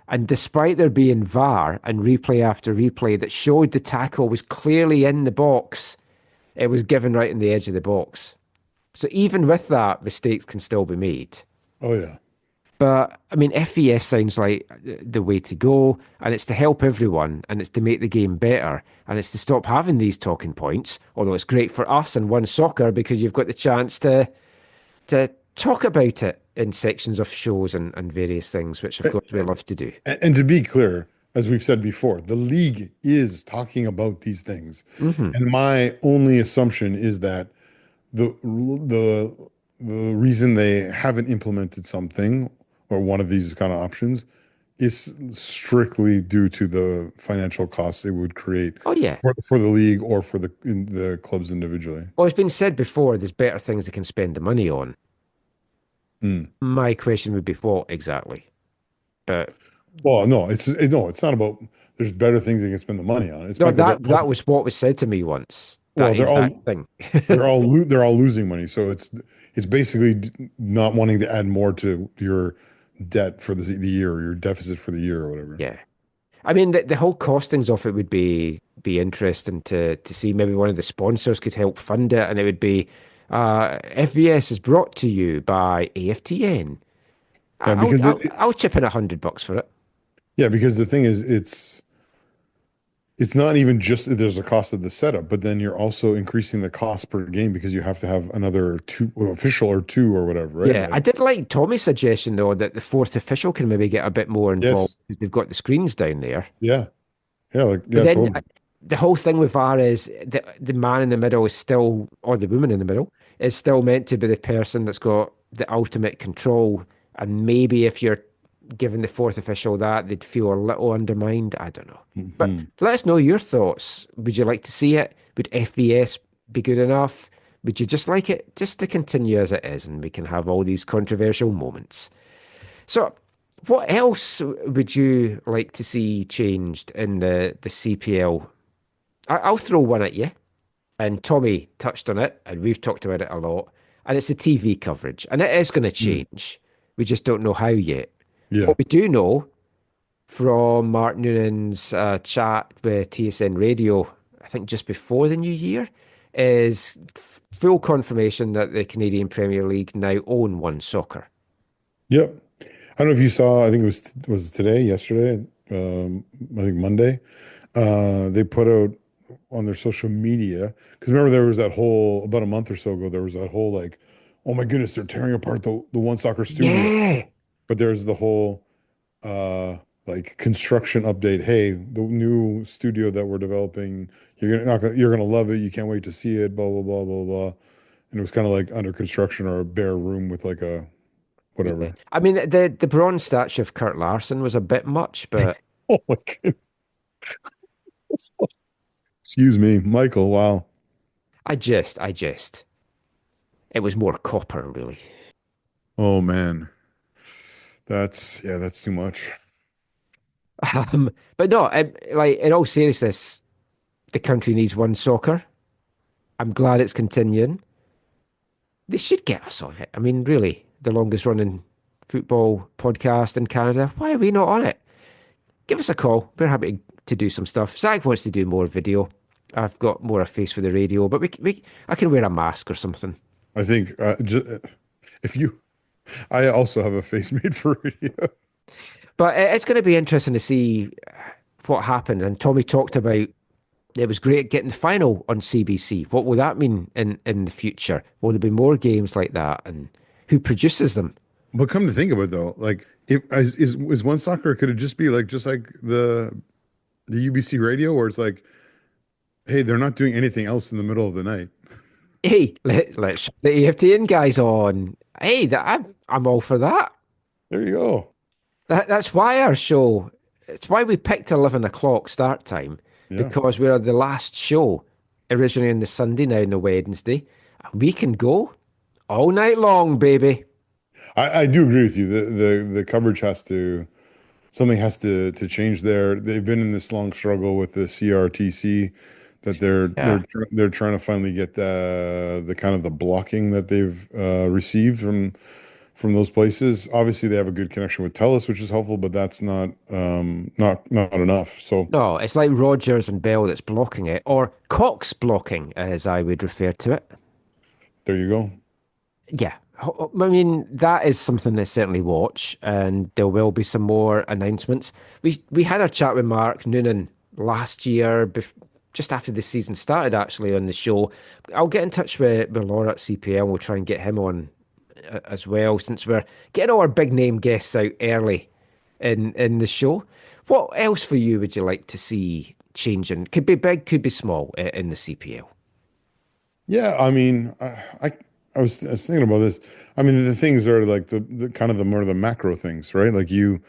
And despite there being VAR and replay after replay that showed the tackle was clearly in the box, it was given right in the edge of the box. So even with that, mistakes can still be made. Oh, yeah. But, I mean, FVS sounds like the way to go, and it's to help everyone, and it's to make the game better, and it's to stop having these talking points, although it's great for us and One Soccer because you've got the chance to talk about it in sections of shows and various things, which, of course, we love to do. And to be clear, as we've said before, the league is talking about these things. Mm-hmm. And my only assumption is that the reason they haven't implemented something or one of these kind of options is strictly due to the financial costs it would create. Oh, yeah. For the league or for the clubs individually. Well, it's been said before, there's better things they can spend the money on. Mm. My question would be what exactly? But well, no, it's not about there's better things they can spend the money on. It's that was what was said to me once. They're all losing money, so it's basically not wanting to add more to your debt for the year or your deficit for the year or whatever. Yeah, I mean the whole costings of it would be interesting to see. Maybe one of the sponsors could help fund it, and it would be FVS is brought to you by AFTN. Yeah, I'll chip in $100 for it. Yeah, because the thing is, it's not even just that there's a cost of the setup, but then you're also increasing the cost per game because you have to have another official or two or whatever, right? Yeah, I did like Tommy's suggestion though that the fourth official can maybe get a bit more involved because they've got the screens down there. Yeah, totally. The whole thing with VAR is that the man in the middle is still, or the woman in the middle is still meant to be the person that's got the ultimate control. And maybe if you're giving the fourth official that, they'd feel a little undermined. I don't know. Mm-hmm. But let us know your thoughts. Would you like to see it? Would FVS be good enough? Would you just like it just to continue as it is, and we can have all these controversial moments? So, what else would you like to see changed in the CPL? I'll throw one at you, and Tommy touched on it, and we've talked about it a lot, and it's the TV coverage, and it is going to change. We just don't know how yet. Yeah. What we do know from Mark Noonan's chat with TSN Radio, I think just before the new year, is full confirmation that the Canadian Premier League now own One Soccer. Yep. I don't know if you saw, I think it was today, yesterday, I think Monday, they put out on their social media, because remember there was that whole, about a month or so ago, there was that whole like, oh my goodness, they're tearing apart the One Soccer studio. Yeah. But there's the whole like construction update. Hey, the new studio that we're developing, you're gonna love it. You can't wait to see it. Blah blah blah blah blah. And it was kind of like under construction or a bare room with like a whatever. I mean, the bronze statue of Kurt Larson was a bit much, but Oh my god. Excuse me, Michael. Wow. I jest. It was more copper, really. Oh man. That's too much. But no, like in all seriousness, the country needs One Soccer. I'm glad it's continuing. They should get us on it. I mean, really, the longest running football podcast in Canada. Why are we not on it? Give us a call. We're happy to do some stuff. Zach wants to do more video. I've got more a face for the radio, but I can wear a mask or something. I think I also have a face made for radio. But it's going to be interesting to see what happens. And Tommy talked about it was great getting the final on CBC. What will that mean in the future? Will there be more games like that? And who produces them? But come to think of it, though, like is One Soccer, could it just be like the UBC radio, where it's like, hey, they're not doing anything else in the middle of the night. Hey, let's the AFTN guys on. Hey, I'm all for that. There you go. That's why our show. It's why we picked 11 o'clock start time, because we're the last show originally on the Sunday, now on the Wednesday. We can go all night long, baby. I do agree with you. The coverage something has to change there. They've been in this long struggle with the CRTC that they're trying to finally get the kind of the blocking that they've received from those places. Obviously, they have a good connection with TELUS, which is helpful, but that's not enough. So no, it's like Rogers and Bell that's blocking it, or Cox blocking, as I would refer to it. There you go. Yeah. I mean, that is something to certainly watch, and there will be some more announcements. We had a chat with Mark Noonan last year, just after the season started, actually, on the show. I'll get in touch with Laura at CPL, and we'll try and get him on as well, since we're getting all our big name guests out early in the show. What else for you would you like to see changing? Could be big, could be small in the CPL. Yeah, I mean, I was thinking about this. I mean, the things are like the kind of the more the macro things, right? Like you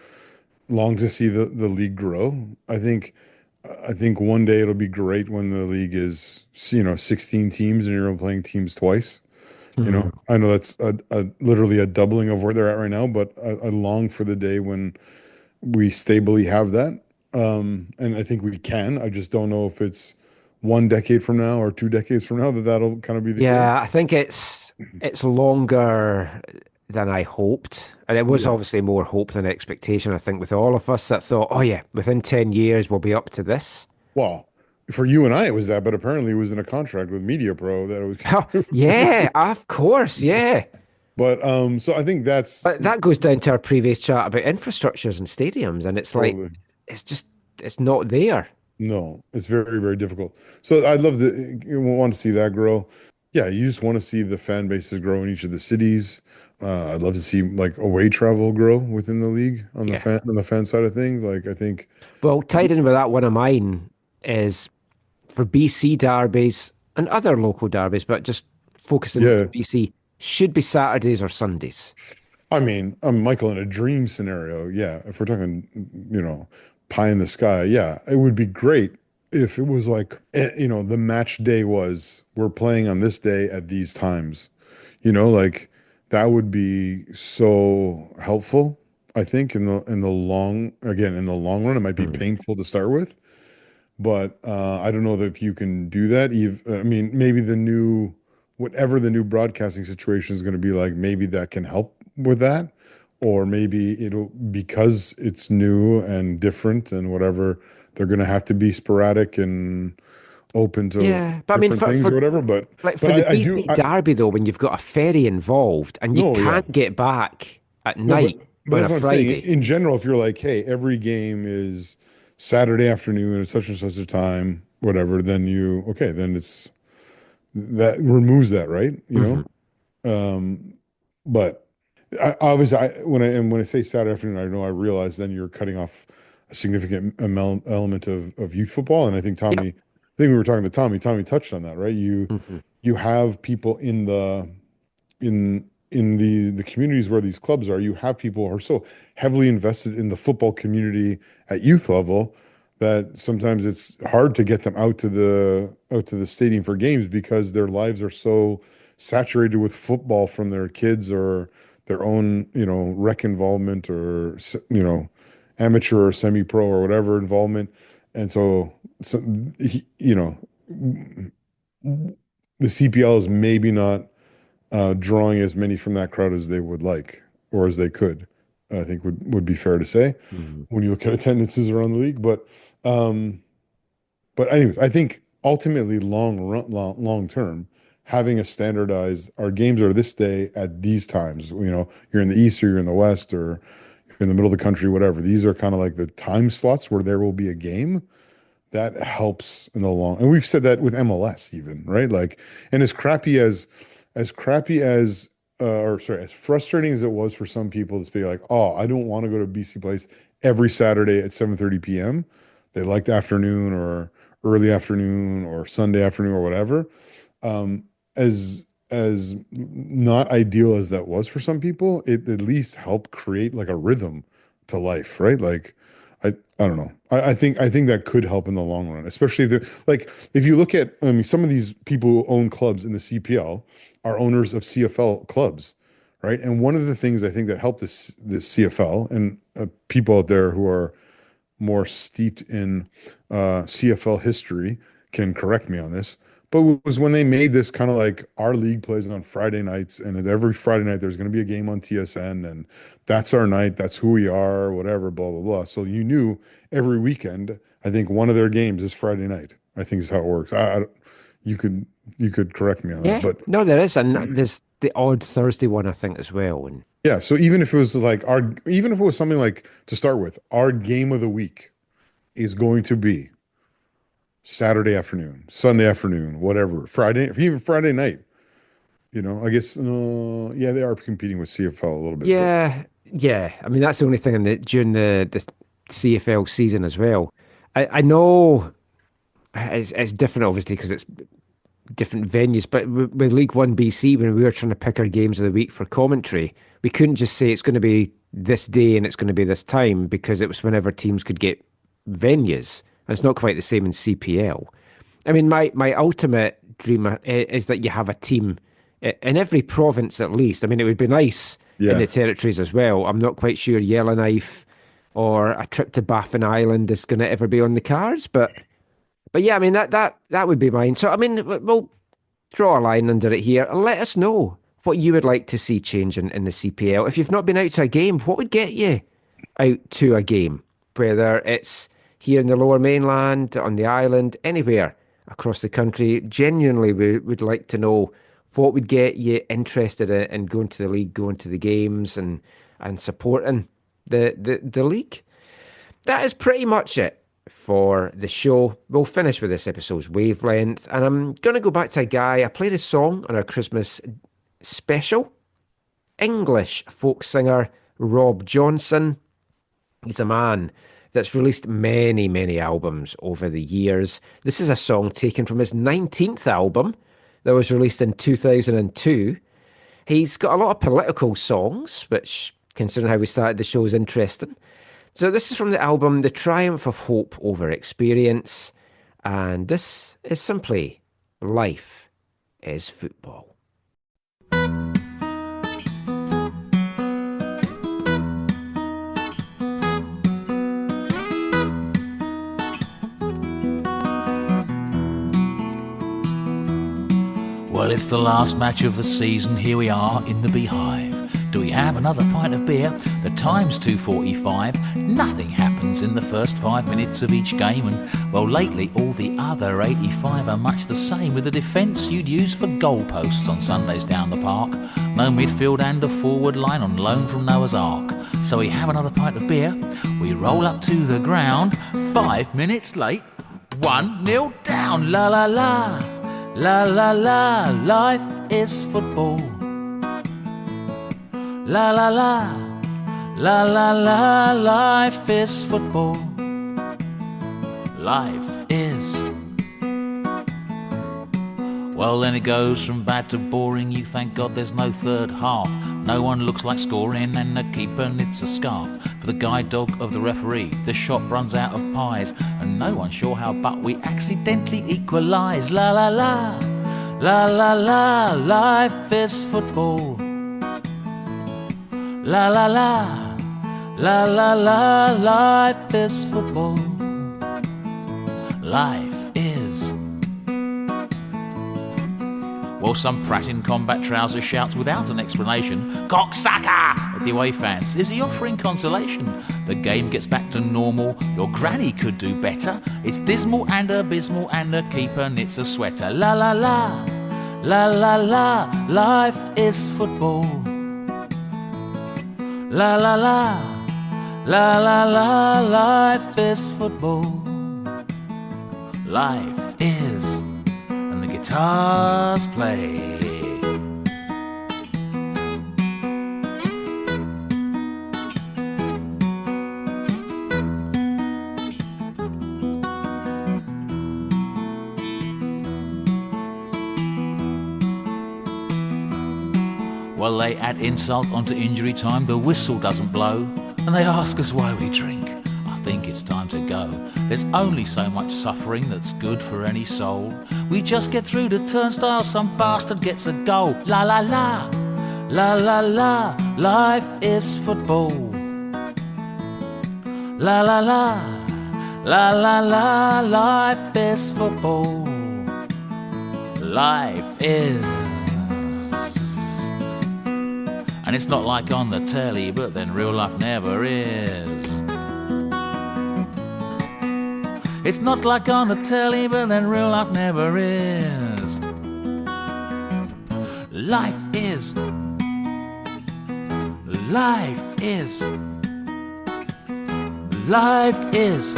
long to see the league grow. I think one day it'll be great when the league is 16 teams and you're playing teams twice. You know, I know that's literally a doubling of where they're at right now, but I long for the day when we stably have that. And I think we can. I just don't know if it's 1 decade from now or 2 decades from now that'll kind of be the case. I think it's longer than I hoped. And it was obviously more hope than expectation, I think, with all of us that thought, oh yeah, within 10 years we'll be up to this. Well, for you and I, it was that, but apparently it was in a contract with MediaPro that it was. Yeah, of course, yeah. But so I think But that goes down to our previous chat about infrastructures and stadiums, and it's like it's not there. No, it's very, very difficult. So I'd love to want to see that grow. Yeah, you just want to see the fan bases grow in each of the cities. I'd love to see like away travel grow within the league on the fan side of things. Like I think. Well, tied in with that, one of mine is for BC derbies and other local derbies, but just focusing on BC, should be Saturdays or Sundays. I mean, Michael, in a dream scenario, if we're talking, pie in the sky, it would be great if it was like, the match day was, we're playing on this day at these times, like that would be so helpful. I think in the long run, it might be painful to start with, but I don't know that if you can do that. I mean, maybe whatever the new broadcasting situation is going to be like, maybe that can help with that, or maybe because it's new and different and whatever, they're going to have to be sporadic and open to Yeah, but I mean, different things or whatever. But for the I do. BC Derby though, when you've got a ferry involved and you No, yeah. can't get back at No, night but on that's a what I'm saying. Friday. In general, if you're like, hey, every game is Saturday afternoon at such and such a time, whatever, then it's that removes that, right? But obviously, when I say Saturday afternoon, I realize then you're cutting off a significant element of youth football, and I think I think we were talking to Tommy. Tommy touched on that, right? You have people in the communities where these clubs are. You have people who are so heavily invested in the football community at youth level that sometimes it's hard to get them out to the stadium for games because their lives are so saturated with football from their kids or their own, rec involvement or, amateur or semi-pro or whatever involvement. And so the CPL is maybe not drawing as many from that crowd as they would like or as they could. I think would be fair to say when you look at attendances around the league. But anyways, I think ultimately long term, having a standardized, our games are this day at these times. You're in the East or you're in the West or you're in the middle of the country, whatever. These are kind of like the time slots where there will be a game. That helps in the long. And we've said that with MLS even, right? Like, and as frustrating as it was for some people to be like, oh, I don't want to go to BC Place every Saturday at 7:30 p.m. They liked afternoon or early afternoon or Sunday afternoon or whatever. As not ideal as that was for some people, it at least helped create like a rhythm to life, right? Like, I don't know. I think that could help in the long run, especially if you look at, I mean, some of these people who own clubs in the CPL are owners of CFL clubs, right? And one of the things I think that helped this CFL and people out there who are more steeped in CFL history can correct me on this, but was when they made this kind of like our league plays on Friday nights, and every Friday night there's going to be a game on TSN, and that's our night, that's who we are, whatever, blah, blah, blah. So you knew every weekend, I think one of their games is Friday night, I think is how it works. You could correct me on that, but no, there is, and there's the odd Thursday one, I think, as well. And yeah, so even if it was something like, to start with, our game of the week is going to be Saturday afternoon, Sunday afternoon, whatever, Friday, even Friday night. I guess, they are competing with CFL a little bit. Yeah. I mean, that's the only thing during the CFL season as well. I know it's different, obviously, because it's different venues, but with League One BC, when we were trying to pick our games of the week for commentary, we couldn't just say it's going to be this day and it's going to be this time, because it was whenever teams could get venues. And it's not quite the same in CPL. I mean, my ultimate dream is that you have a team in every province at least. I mean, it would be nice in the territories as well. I'm not quite sure Yellowknife or a trip to Baffin Island is going to ever be on the cards, but yeah, I mean, that would be mine. So, I mean, we'll draw a line under it here. Let us know what you would like to see change in the CPL. If you've not been out to a game, what would get you out to a game? Whether it's here in the Lower Mainland, on the island, anywhere across the country. Genuinely, we would like to know what would get you interested in going to the league, going to the games, and supporting the league. That is pretty much it for the show. We'll finish with this episode's wavelength, and I'm going to go back to a guy. I played a song on our Christmas special. English folk singer Rob Johnson. He's a man that's released many, many albums over the years. This is a song taken from his 19th album that was released in 2002. He's got a lot of political songs, which, considering how we started the show, is interesting. So this is from the album The Triumph of Hope Over Experience. And this is simply life is football. Well, it's the last match of the season. Here we are in the Beehive. Do we have another pint of beer? The time's 2:45. Nothing happens in the first 5 minutes of each game, and well, lately all the other 85 are much the same, with the defence you'd use for goalposts on Sundays down the park. No midfield and a forward line on loan from Noah's Ark. So we have another pint of beer. We roll up to the ground. 5 minutes late. 1-0 down. La la la. La la la, life is football. La la la, la la la, life is football. Life is. Well, then it goes from bad to boring. You thank God there's no third half. No one looks like scoring, and the keeper knits a scarf for the guide dog of the referee. The shop runs out of pies, and no one's sure how, but we accidentally equalise. La la la, la la la, life is football. La la la, la la la, life is football. Life is. Well, some prat in combat trousers shouts without an explanation, "Cocksucker!" at the away fans. Is he offering consolation? The game gets back to normal. Your granny could do better. It's dismal and abysmal, and the keeper knits a sweater. La la la, la la la, life is football. La la la, la la la, life is football. Life is. And the guitars play. Well, they add insult onto injury time. The whistle doesn't blow, and they ask us why we drink. I think it's time to go. There's only so much suffering that's good for any soul. We just get through the turnstile, some bastard gets a goal. La la la, la la la, life is football. La la la, la la la, life is football. Life is. And it's not like on the telly, but then real life never is. It's not like on the telly, but then real life never is. Life is. Life is. Life is.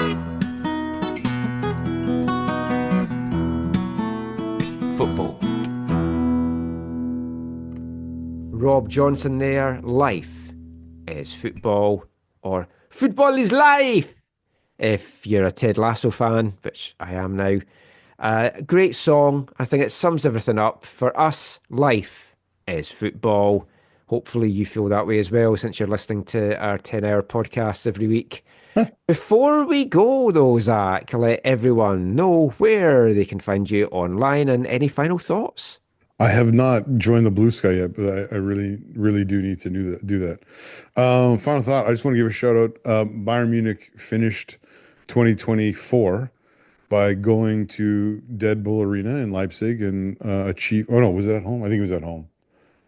Football. Rob Johnson there. Life is football, or football is life if you're a Ted Lasso fan, which I am now. Great song. I think it sums everything up. For us, life is football. Hopefully you feel that way as well, since you're listening to our 10-hour podcasts every week. Before we go though, Zach, let everyone know where they can find you online, and any final thoughts? I have not joined the Blue Sky yet, but I really, really do need to do that. Final thought, I just want to give a shout out. Bayern Munich finished 2024 by going to Dead Bull Arena in Leipzig and achieve. Oh no, was it at home? I think it was at home.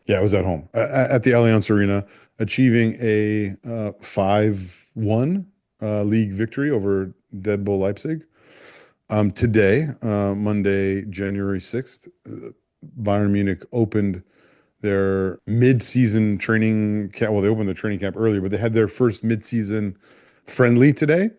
Yeah, it was at home at the Allianz Arena, achieving a 5-1 league victory over Dead Bull Leipzig. Today, Monday, January 6th, Bayern Munich opened their mid-season training camp. Well, they opened the training camp earlier, but they had their first mid-season friendly today.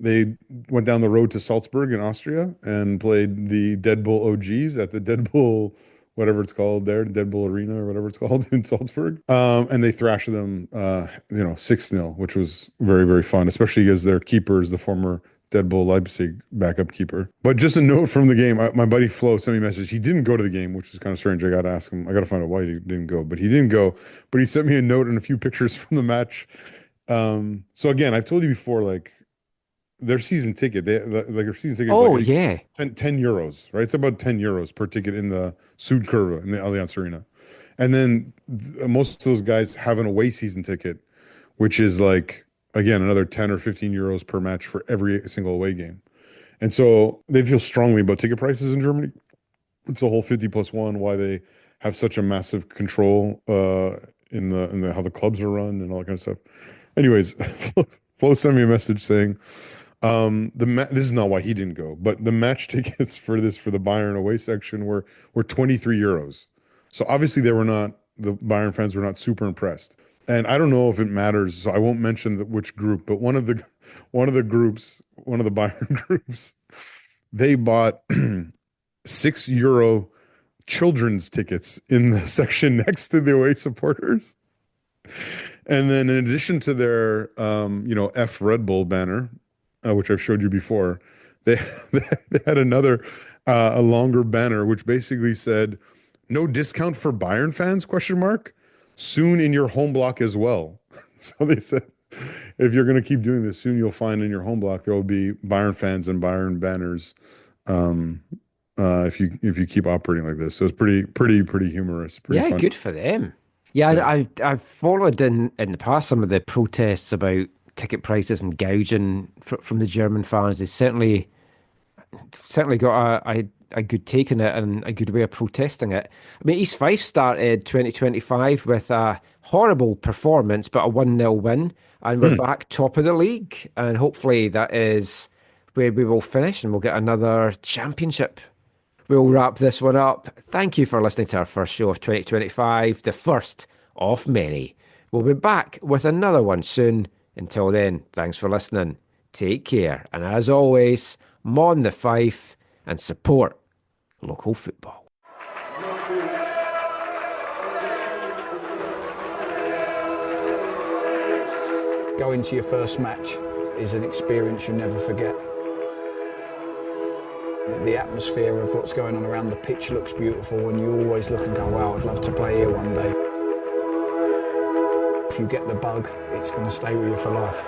They went down the road to Salzburg in Austria and played the Dead Bull OGs at the Dead Bull, whatever it's called there, Dead Bull Arena or whatever it's called in Salzburg. And they thrashed them, 6-0, which was very, very fun, especially as their keeper is the former Dead Bull Leipzig backup keeper. But just a note from the game, my buddy Flo sent me a message. He didn't go to the game, which is kind of strange. I got to ask him. I got to find out why he didn't go. But he didn't go. But he sent me a note and a few pictures from the match. So again, I've told you before, like, their season ticket, like their season ticket Oh, is like yeah. 10 euros, right? It's about 10 euros per ticket in the Sud Curva in the Allianz Arena. And then most of those guys have an away season ticket, which is like, again, another 10 or 15 euros per match for every single away game. And so they feel strongly about ticket prices in Germany. It's the whole 50+1, why they have such a massive control in the how the clubs are run and all that kind of stuff. Anyways, Flo sent me a message saying, this is not why he didn't go, but the match tickets for the Bayern away section were 23 euros. So obviously the Bayern fans were not super impressed. And I don't know if it matters, so I won't mention which group, but one of the Bayern groups, they bought €6 children's tickets in the section next to the away supporters. And then in addition to their F Red Bull banner, which I've showed you before, they had another a longer banner which basically said, "No discount for Bayern fans?" ? Soon in your home block as well. So they said, if you're going to keep doing this, soon you'll find in your home block there will be Bayern fans and Bayern banners. If you keep operating like this, so it's pretty humorous. Pretty fun. Good for them. Yeah, I've followed in the past some of the protests about ticket prices and gouging from the German fans. They certainly got a good take on it and a good way of protesting it. I mean, East Fife started 2025 with a horrible performance, but a 1-0 win, and we're back top of the league. And hopefully that is where we will finish, and we'll get another championship. We'll wrap this one up. Thank you for listening to our first show of 2025, the first of many. We'll be back with another one soon. Until then, thanks for listening. Take care. And as always, mon the Fife and support local football. Going to your first match is an experience you never forget. The atmosphere of what's going on around the pitch looks beautiful, and you always look and go, wow, I'd love to play here one day. If you get the bug, it's going to stay with you for life.